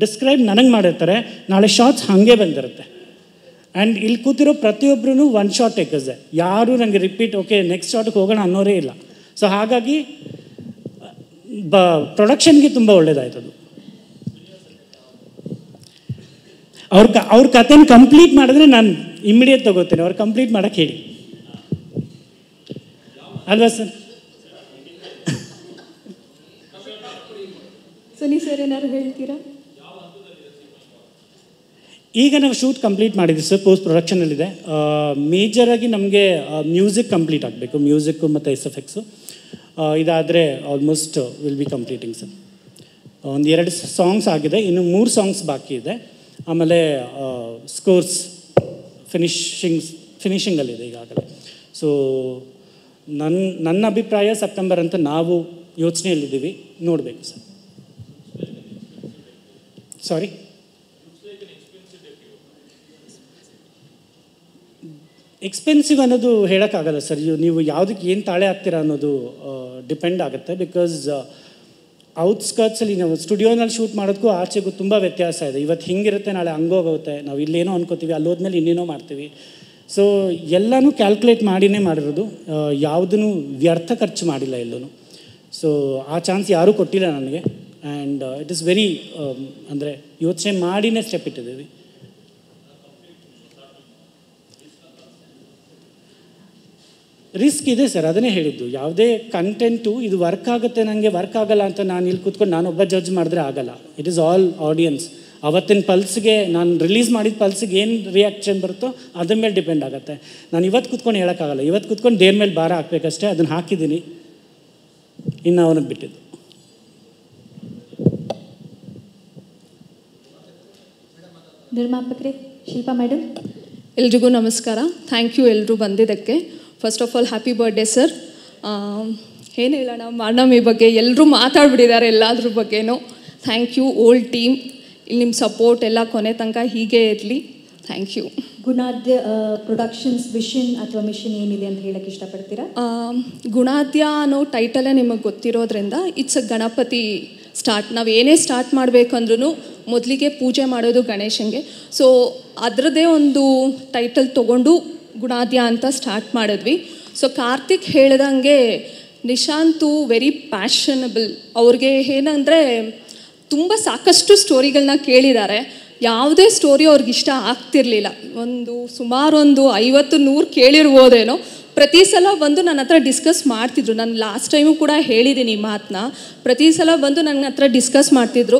ಡಿಸ್ಕ್ರೈಬ್ ನನಗೆ ಮಾಡಿರ್ತಾರೆ, ನಾಳೆ ಶಾರ್ಟ್ಸ್ ಹಾಗೆ ಬಂದಿರುತ್ತೆ. ಆ್ಯಂಡ್ ಇಲ್ಲಿ ಕೂತಿರೋ ಪ್ರತಿಯೊಬ್ಬರೂ ಒನ್ ಶಾಟ್ ಟೇಕರ್ಸೆ, ಯಾರೂ ನನಗೆ ರಿಪೀಟ್ ಓಕೆ ನೆಕ್ಸ್ಟ್ ಶಾರ್ಟ್ಗೆ ಹೋಗೋಣ ಅನ್ನೋರೇ ಇಲ್ಲ. ಸೊ ಹಾಗಾಗಿ ಪ್ರೊಡಕ್ಷನ್ಗೆ ತುಂಬ ಒಳ್ಳೇದಾಯ್ತು ಅದು. ಅವ್ರ ಕಥೆನ ಕಂಪ್ಲೀಟ್ ಮಾಡಿದ್ರೆ ನಾನು ಇಮ್ಮಿಡಿಯೇಟ್ ತಗೋತೇನೆ, ಅವ್ರು ಕಂಪ್ಲೀಟ್ ಮಾಡೋಕ್ಕೆ ಹೇಳಿ ಅಲ್ವಾ ಸರ್? ಸುನಿ ಸರ್ ಏನಾದ್ರು ಹೇಳ್ತೀರಾ? ಈಗ ನಾವು ಶೂಟ್ ಕಂಪ್ಲೀಟ್ ಮಾಡಿದ್ವಿ ಸರ್, ಪೋಸ್ಟ್ ಪ್ರೊಡಕ್ಷನಲ್ಲಿದೆ. ಮೇಜರಾಗಿ ನಮಗೆ ಮ್ಯೂಸಿಕ್ ಕಂಪ್ಲೀಟ್ ಆಗಬೇಕು, ಮ್ಯೂಸಿಕ್ಕು ಮತ್ತು SFX ಇದಾದರೆ almost will be completing sir. ಒಂದು 2 ಸಾಂಗ್ಸ್ ಆಗಿದೆ, ಇನ್ನು 3 ಸಾಂಗ್ಸ್ ಬಾಕಿ ಇದೆ. ಆಮೇಲೆ ಸ್ಕೋರ್ಸ್ ಫಿನಿಷಿಂಗಲ್ಲಿದೆ ಈಗಾಗಲೇ. ಸೊ ನನ್ನ ಅಭಿಪ್ರಾಯ ಸೆಪ್ಟೆಂಬರ್ ಅಂತ ನಾವು ಯೋಚನೆಯಲ್ಲಿದ್ದೀವಿ, ನೋಡಬೇಕು ಸರ್. ಸಾರಿ, ಎಕ್ಸ್ಪೆನ್ಸಿವ್ ಅನ್ನೋದು ಹೇಳೋಕ್ಕಾಗಲ್ಲ ಸರ್. ನೀವು ಯಾವುದಕ್ಕೆ ಏನು ತಾಳೆ ಹಾಕ್ತೀರಾ ಅನ್ನೋದು ಡಿಪೆಂಡ್ ಆಗುತ್ತೆ. ಬಿಕಾಸ್ ಔಟ್ಸ್ಕರ್ಟ್ಸಲ್ಲಿ ನಾವು ಸ್ಟುಡಿಯೋನಲ್ಲಿ ಶೂಟ್ ಮಾಡೋದಕ್ಕೂ ಆಚೆಗೂ ತುಂಬ ವ್ಯತ್ಯಾಸ ಇದೆ. ಇವತ್ತು ಹಿಂಗಿರುತ್ತೆ, ನಾಳೆ ಹಂಗೋಗುತ್ತೆ. ನಾವು ಇಲ್ಲೇನೋ ಅನ್ಕೋತೀವಿ, ಅಲ್ಲೋದ್ಮೇಲೆ ಇನ್ನೇನೋ ಮಾಡ್ತೀವಿ. ಸೊ ಎಲ್ಲನೂ ಕ್ಯಾಲ್ಕುಲೇಟ್ ಮಾಡಿನೇ ಮಾಡಿರೋದು, ಯಾವುದೂ ವ್ಯರ್ಥ ಖರ್ಚು ಮಾಡಿಲ್ಲ ಎಲ್ಲೂ. ಸೊ ಆ ಚಾನ್ಸ್ ಯಾರೂ ಕೊಟ್ಟಿಲ್ಲ ನನಗೆ. ಆ್ಯಂಡ್ ಇಟ್ ಇಸ್ ವೆರಿ ಅಂದರೆ ಯೋಚನೆ ಮಾಡಿನೇ ಸ್ಟೆಪ್ ಇಟ್ಟಿದ್ದೀವಿ. ರಿಸ್ಕ್ ಇದೆ ಸರ್, ಅದನ್ನೇ ಹೇಳಿದ್ದು. ಯಾವುದೇ ಕಂಟೆಂಟು ಇದು ವರ್ಕ್ ಆಗುತ್ತೆ, ನನಗೆ ವರ್ಕ್ ಆಗಲ್ಲ ಅಂತ ನಾನು ಇಲ್ಲಿ ಕೂತ್ಕೊಂಡು ನಾನೊಬ್ಬ ಜಡ್ಜ್ ಮಾಡಿದ್ರೆ ಆಗಲ್ಲ. It is all audience. ಅವತ್ತಿನ ಪಲ್ಸ್ಗೆ ನಾನು ರಿಲೀಸ್ ಮಾಡಿದ ಪಲ್ಸ್ಗೆ ಏನು ರಿಯಾಕ್ಷನ್ ಬರುತ್ತೋ ಅದ್ರ ಮೇಲೆ ಡಿಪೆಂಡ್ ಆಗುತ್ತೆ. ನಾನು ಇವತ್ತು ಕೂತ್ಕೊಂಡು ಹೇಳೋಕ್ಕಾಗಲ್ಲ. ಇವತ್ತು ಕೂತ್ಕೊಂಡು ದೇವ್ರ ಮೇಲೆ ಭಾರ ಹಾಕಬೇಕಷ್ಟೇ. ಅದನ್ನು ಹಾಕಿದ್ದೀನಿ, ಇನ್ನು ಅವನಿಗೆ ಬಿಟ್ಟಿದ್ದು. ನಿರ್ಮಾಪಕರೇ, ಶಿಲ್ಪಾ ಮೇಡಮ್. ಎಲ್ರಿಗೂ ನಮಸ್ಕಾರ. ಥ್ಯಾಂಕ್ ಯು ಎಲ್ಲರೂ ಬಂದಿದ್ದಕ್ಕೆ. First of all happy birthday sir. ಏನು ಹೇಳೋಣ, ಮಾರ್ನಮಿ ಬಗ್ಗೆ ಎಲ್ಲರೂ ಮಾತಾಡ್ಬಿಟ್ಟಿದ್ದಾರೆ ಎಲ್ಲಾದ್ರ ಬಗ್ಗೆನೂ. Thank you old team. ಇಲ್ಲಿ ನಿಮ್ಮ ಸಪೋರ್ಟ್ ಎಲ್ಲ ಕೊನೆ ತನಕ ಹೀಗೆ ಇರಲಿ. Thank you. Gunadya productions vision ಅಥವಾ ಮಿಷನ್ ಏನಿದೆ ಅಂತ ಹೇಳಕ್ಕೆ ಇಷ್ಟಪಡ್ತೀರಾ? ಗುಣಾದ್ಯ ಅನ್ನೋ ಟೈಟಲೇ ನಿಮಗೆ ಗೊತ್ತಿರೋದ್ರಿಂದ ಇಟ್ಸ್ ಅ ಗಣಪತಿ ಸ್ಟಾರ್ಟ್. ನಾವು ಏನೇ ಸ್ಟಾರ್ಟ್ ಮಾಡಬೇಕಂದ್ರೂ ಮೊದಲಿಗೆ ಪೂಜೆ ಮಾಡೋದು ಗಣೇಶನಿಗೆ. ಸೊ ಅದರದ್ದೇ ಒಂದು ಟೈಟಲ್ ತೊಗೊಂಡು ಗುಣಾದ್ಯ ಅಂತ ಸ್ಟಾರ್ಟ್ ಮಾಡಿದ್ವಿ. ಸೊ ಕಾರ್ತಿಕ್ ಹೇಳ್ದಂಗೆ ನಿಶಾಂತು ವೆರಿ ಪ್ಯಾಷನಬಲ್. ಅವ್ರಿಗೆ ಏನಂದರೆ ತುಂಬ ಸಾಕಷ್ಟು ಸ್ಟೋರಿಗಳನ್ನ ಕೇಳಿದ್ದಾರೆ. ಯಾವುದೇ ಸ್ಟೋರಿ ಅವ್ರಿಗೆ ಇಷ್ಟ ಆಗ್ತಿರ್ಲಿಲ್ಲ. ಸುಮಾರು 50-100 ಕೇಳಿರ್ಬೋದೇನೋ. ಪ್ರತಿ ಸಲ ಬಂದು ನನ್ನ ಹತ್ರ ಡಿಸ್ಕಸ್ ಮಾಡ್ತಿದ್ರು. ನಾನು ಲಾಸ್ಟ್ ಟೈಮು ಕೂಡ ಹೇಳಿದ್ದೀನಿ ಮಾತನ್ನ. ಪ್ರತಿ ಸಲ ಬಂದು ನನ್ನ ಹತ್ರ ಡಿಸ್ಕಸ್ ಮಾಡ್ತಿದ್ರು.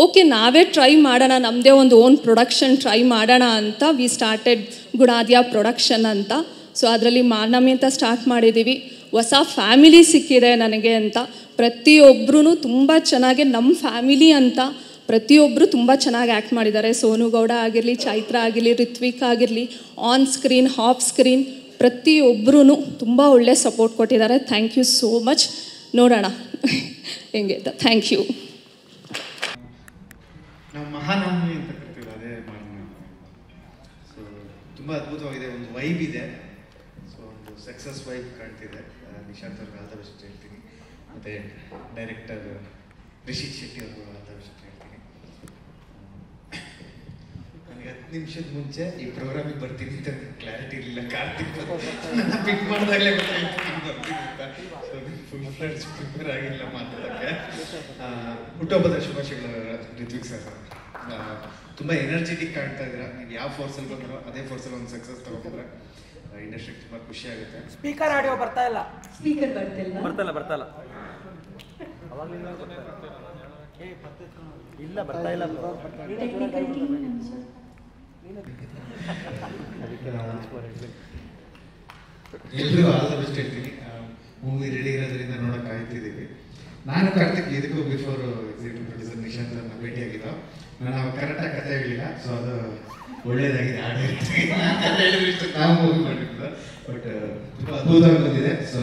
ಓಕೆ, ನಾವೇ ಟ್ರೈ ಮಾಡೋಣ, ನಮ್ಮದೇ ಒಂದು ಓನ್ ಪ್ರೊಡಕ್ಷನ್ ಟ್ರೈ ಮಾಡೋಣ ಅಂತ ವಿ ಸ್ಟಾರ್ಟೆಡ್ ಗುಣಾದ್ಯ ಪ್ರೊಡಕ್ಷನ್ ಅಂತ. ಸೊ ಅದರಲ್ಲಿ ಮಾರ್ನಮಿ ಅಂತ ಸ್ಟಾರ್ಟ್ ಮಾಡಿದ್ದೀವಿ. ಹೊಸ ಫ್ಯಾಮಿಲಿ ಸಿಕ್ಕಿದೆ ನನಗೆ ಅಂತ. ಪ್ರತಿಯೊಬ್ಬರೂ ತುಂಬ ಚೆನ್ನಾಗಿ ನಮ್ಮ ಫ್ಯಾಮಿಲಿ ಅಂತ ಪ್ರತಿಯೊಬ್ಬರು ತುಂಬ ಚೆನ್ನಾಗಿ ಆ್ಯಕ್ಟ್ ಮಾಡಿದ್ದಾರೆ. ಸೋನು ಗೌಡ ಆಗಿರಲಿ, ಚೈತ್ರ ಆಗಿರಲಿ, ರಿತ್ವಿಕ್ ಆಗಿರಲಿ, ಆನ್ ಸ್ಕ್ರೀನ್ ಆಫ್ ಸ್ಕ್ರೀನ್ ಪ್ರತಿಯೊಬ್ಬರೂ ತುಂಬ ಒಳ್ಳೆ ಸಪೋರ್ಟ್ ಕೊಟ್ಟಿದ್ದಾರೆ. Thank you so much. ನೋಡೋಣ ಹೆಂಗೆ ಅಂತ. Thank you. ನಾವು ಮಹಾನವಮಿ ಅಂತ ಕರಿತೀವಿ, ಅದೇ ಮಹಾನವಮಿ. ಸೊ ತುಂಬ ಅದ್ಭುತವಾಗಿದೆ, ಒಂದು ವೈಬ್ ಇದೆ. ಸೊ ಒಂದು ಸಕ್ಸಸ್ ವೈಬ್ ಕಾಣ್ತಿದೆ. ನಿಶಾಂತ್ ಅವ್ರಿಗೆ ಆದ ವಿಷಯ ಹೇಳ್ತೀನಿ, ಮತ್ತು ಡೈರೆಕ್ಟರ್ ರಿಷಿತ್ ಶೆಟ್ಟಿ ಅವ್ರಿಗೂ ಆದ ವಿಷಯ ಹೇಳ್ತೀನಿ. ನನಗೆ 10 ನಿಮಿಷದ ಮುಂಚೆ ಈ ಪ್ರೋಗ್ರಾಮಿಗೆ ಬರ್ತೀನಿ ಅಂತ ಕ್ಲಾರಿಟಿ ಇರಲಿಲ್ಲ. ಕಾರ್ತಿಕ್ ಪಿಕ್ ಮಾಡಿದಾಗಲೇ ಗೊತ್ತಾಯ್ತು ಫುಲ್ ಫ್ಲೆಡ್ಜ್ ಪ್ರಿಪೇರ್ ಆಗಿಲ್ಲ ಮಾತಾಡೋಕ್ಕೆ. ಹುಟ್ಟುಹಬ್ಬದ ಶುಭಾಶಯಗಳು ರಿತ್ವಿಕ್ ಸರ್. ತುಂಬ ಎನರ್ಜೆಟಿಕ್ ಕಾಣ್ತಾ ಇದ್ದೀರಾ. ನೀವು ಯಾವ ಫೋರ್ಸಲ್ಲಿ ಬಂದ್ರೋ ಅದೇ ಫೋರ್ಸಲ್ಲಿ ಒಂದು ಸಕ್ಸಸ್ ತಗೊಂಡ್ರೆ ಇಂಡಸ್ಟ್ರಿಗೆ ತುಂಬ ಖುಷಿ ಆಗುತ್ತೆ. ಸ್ಪೀಕರ್ ಆಡಿಯೋ ಬರ್ತಾ ಇಲ್ಲ. ಸ್ಪೀಕರ್ ಬರ್ತಿಲ್ಲ. ಇಲ್ಲ ಬರ್ತಾ ಇಲ್ಲ. ಎಲ್ರಿಗೂ ಆಲ್ ದ ಬೆಸ್ಟ್ ಹೇಳ್ತೀನಿ. ಮೂವಿ ರೆಡಿ ಇರೋದ್ರಿಂದ ನೋಡೋಕೆ ಕಾಯ್ತಿದ್ದೀವಿ. ನಾನು ಕಾರ್ತಿಕ್ ಇದಕ್ಕೂ ಬಿಫೋರ್ ಎಕ್ಸಿಕ್ಯೂಟಿವ್ ಪ್ರೊಡ್ಯೂಸರ್ ನಿಶಾಂತ್ ಅವ್ರನ್ನ ಭೇಟಿಯಾಗಿದ್ದು. ನಾನು ಅವಾಗ ಕರೆಕ್ಟಾಗಿ ಕತೆ ಹೇಳಿಲ್ಲ, ಸೊ ಅದು ಒಳ್ಳೇದಾಗಿದೆ. ಕತೆ ಹೇಳಿದ್ರೆ ನಾವು ಮೂವಿ ಮಾಡಿದ್ದು, ಬಟ್ ತುಂಬ ಅದ್ಭುತವಾಗಿ ಬಂದಿದೆ. ಸೊ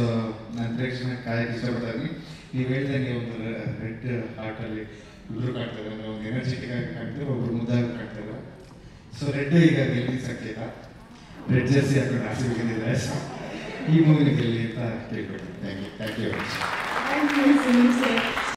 ನಾನು ಪ್ರೇಕ್ಷಕನ ಕಾಯಕ್ಕೆ ಇಷ್ಟಪಡ್ತಾ ಇದ್ದೀನಿ. ನೀವು ಹೇಳ್ದಂಗೆ ಒಂದು ರೆಡ್ ಹಾರ್ಟಲ್ಲಿ ಇಬ್ಬರು ಕಾಣ್ತಾರೆ, ಅಂದರೆ ಒಂದು ಎನರ್ಜೆಟಿಕ್ ಆಗಿ ಕಾಣ್ತಾರೆ, ಒಬ್ಬರು ಮುದ್ದಾಗಿ ಕಾಣ್ತಾರೆ. ಸೊ ರೆಡ್ ಈಗ ಗೆಲ್ಲಿ ಸಂಕೇತ, ರೆಡ್ ಜರ್ಸಿ ಹಾಕೊಂಡು ಆಸೆ ಗೆದ್ದಿದ್ದಾರೆ. ಸೊ ಈ ಮೂವಿನ ಗೆಲ್ಲಿ ಅಂತ ಕೇಳ್ಕೊಡ್ತೀನಿ. Thank you very much.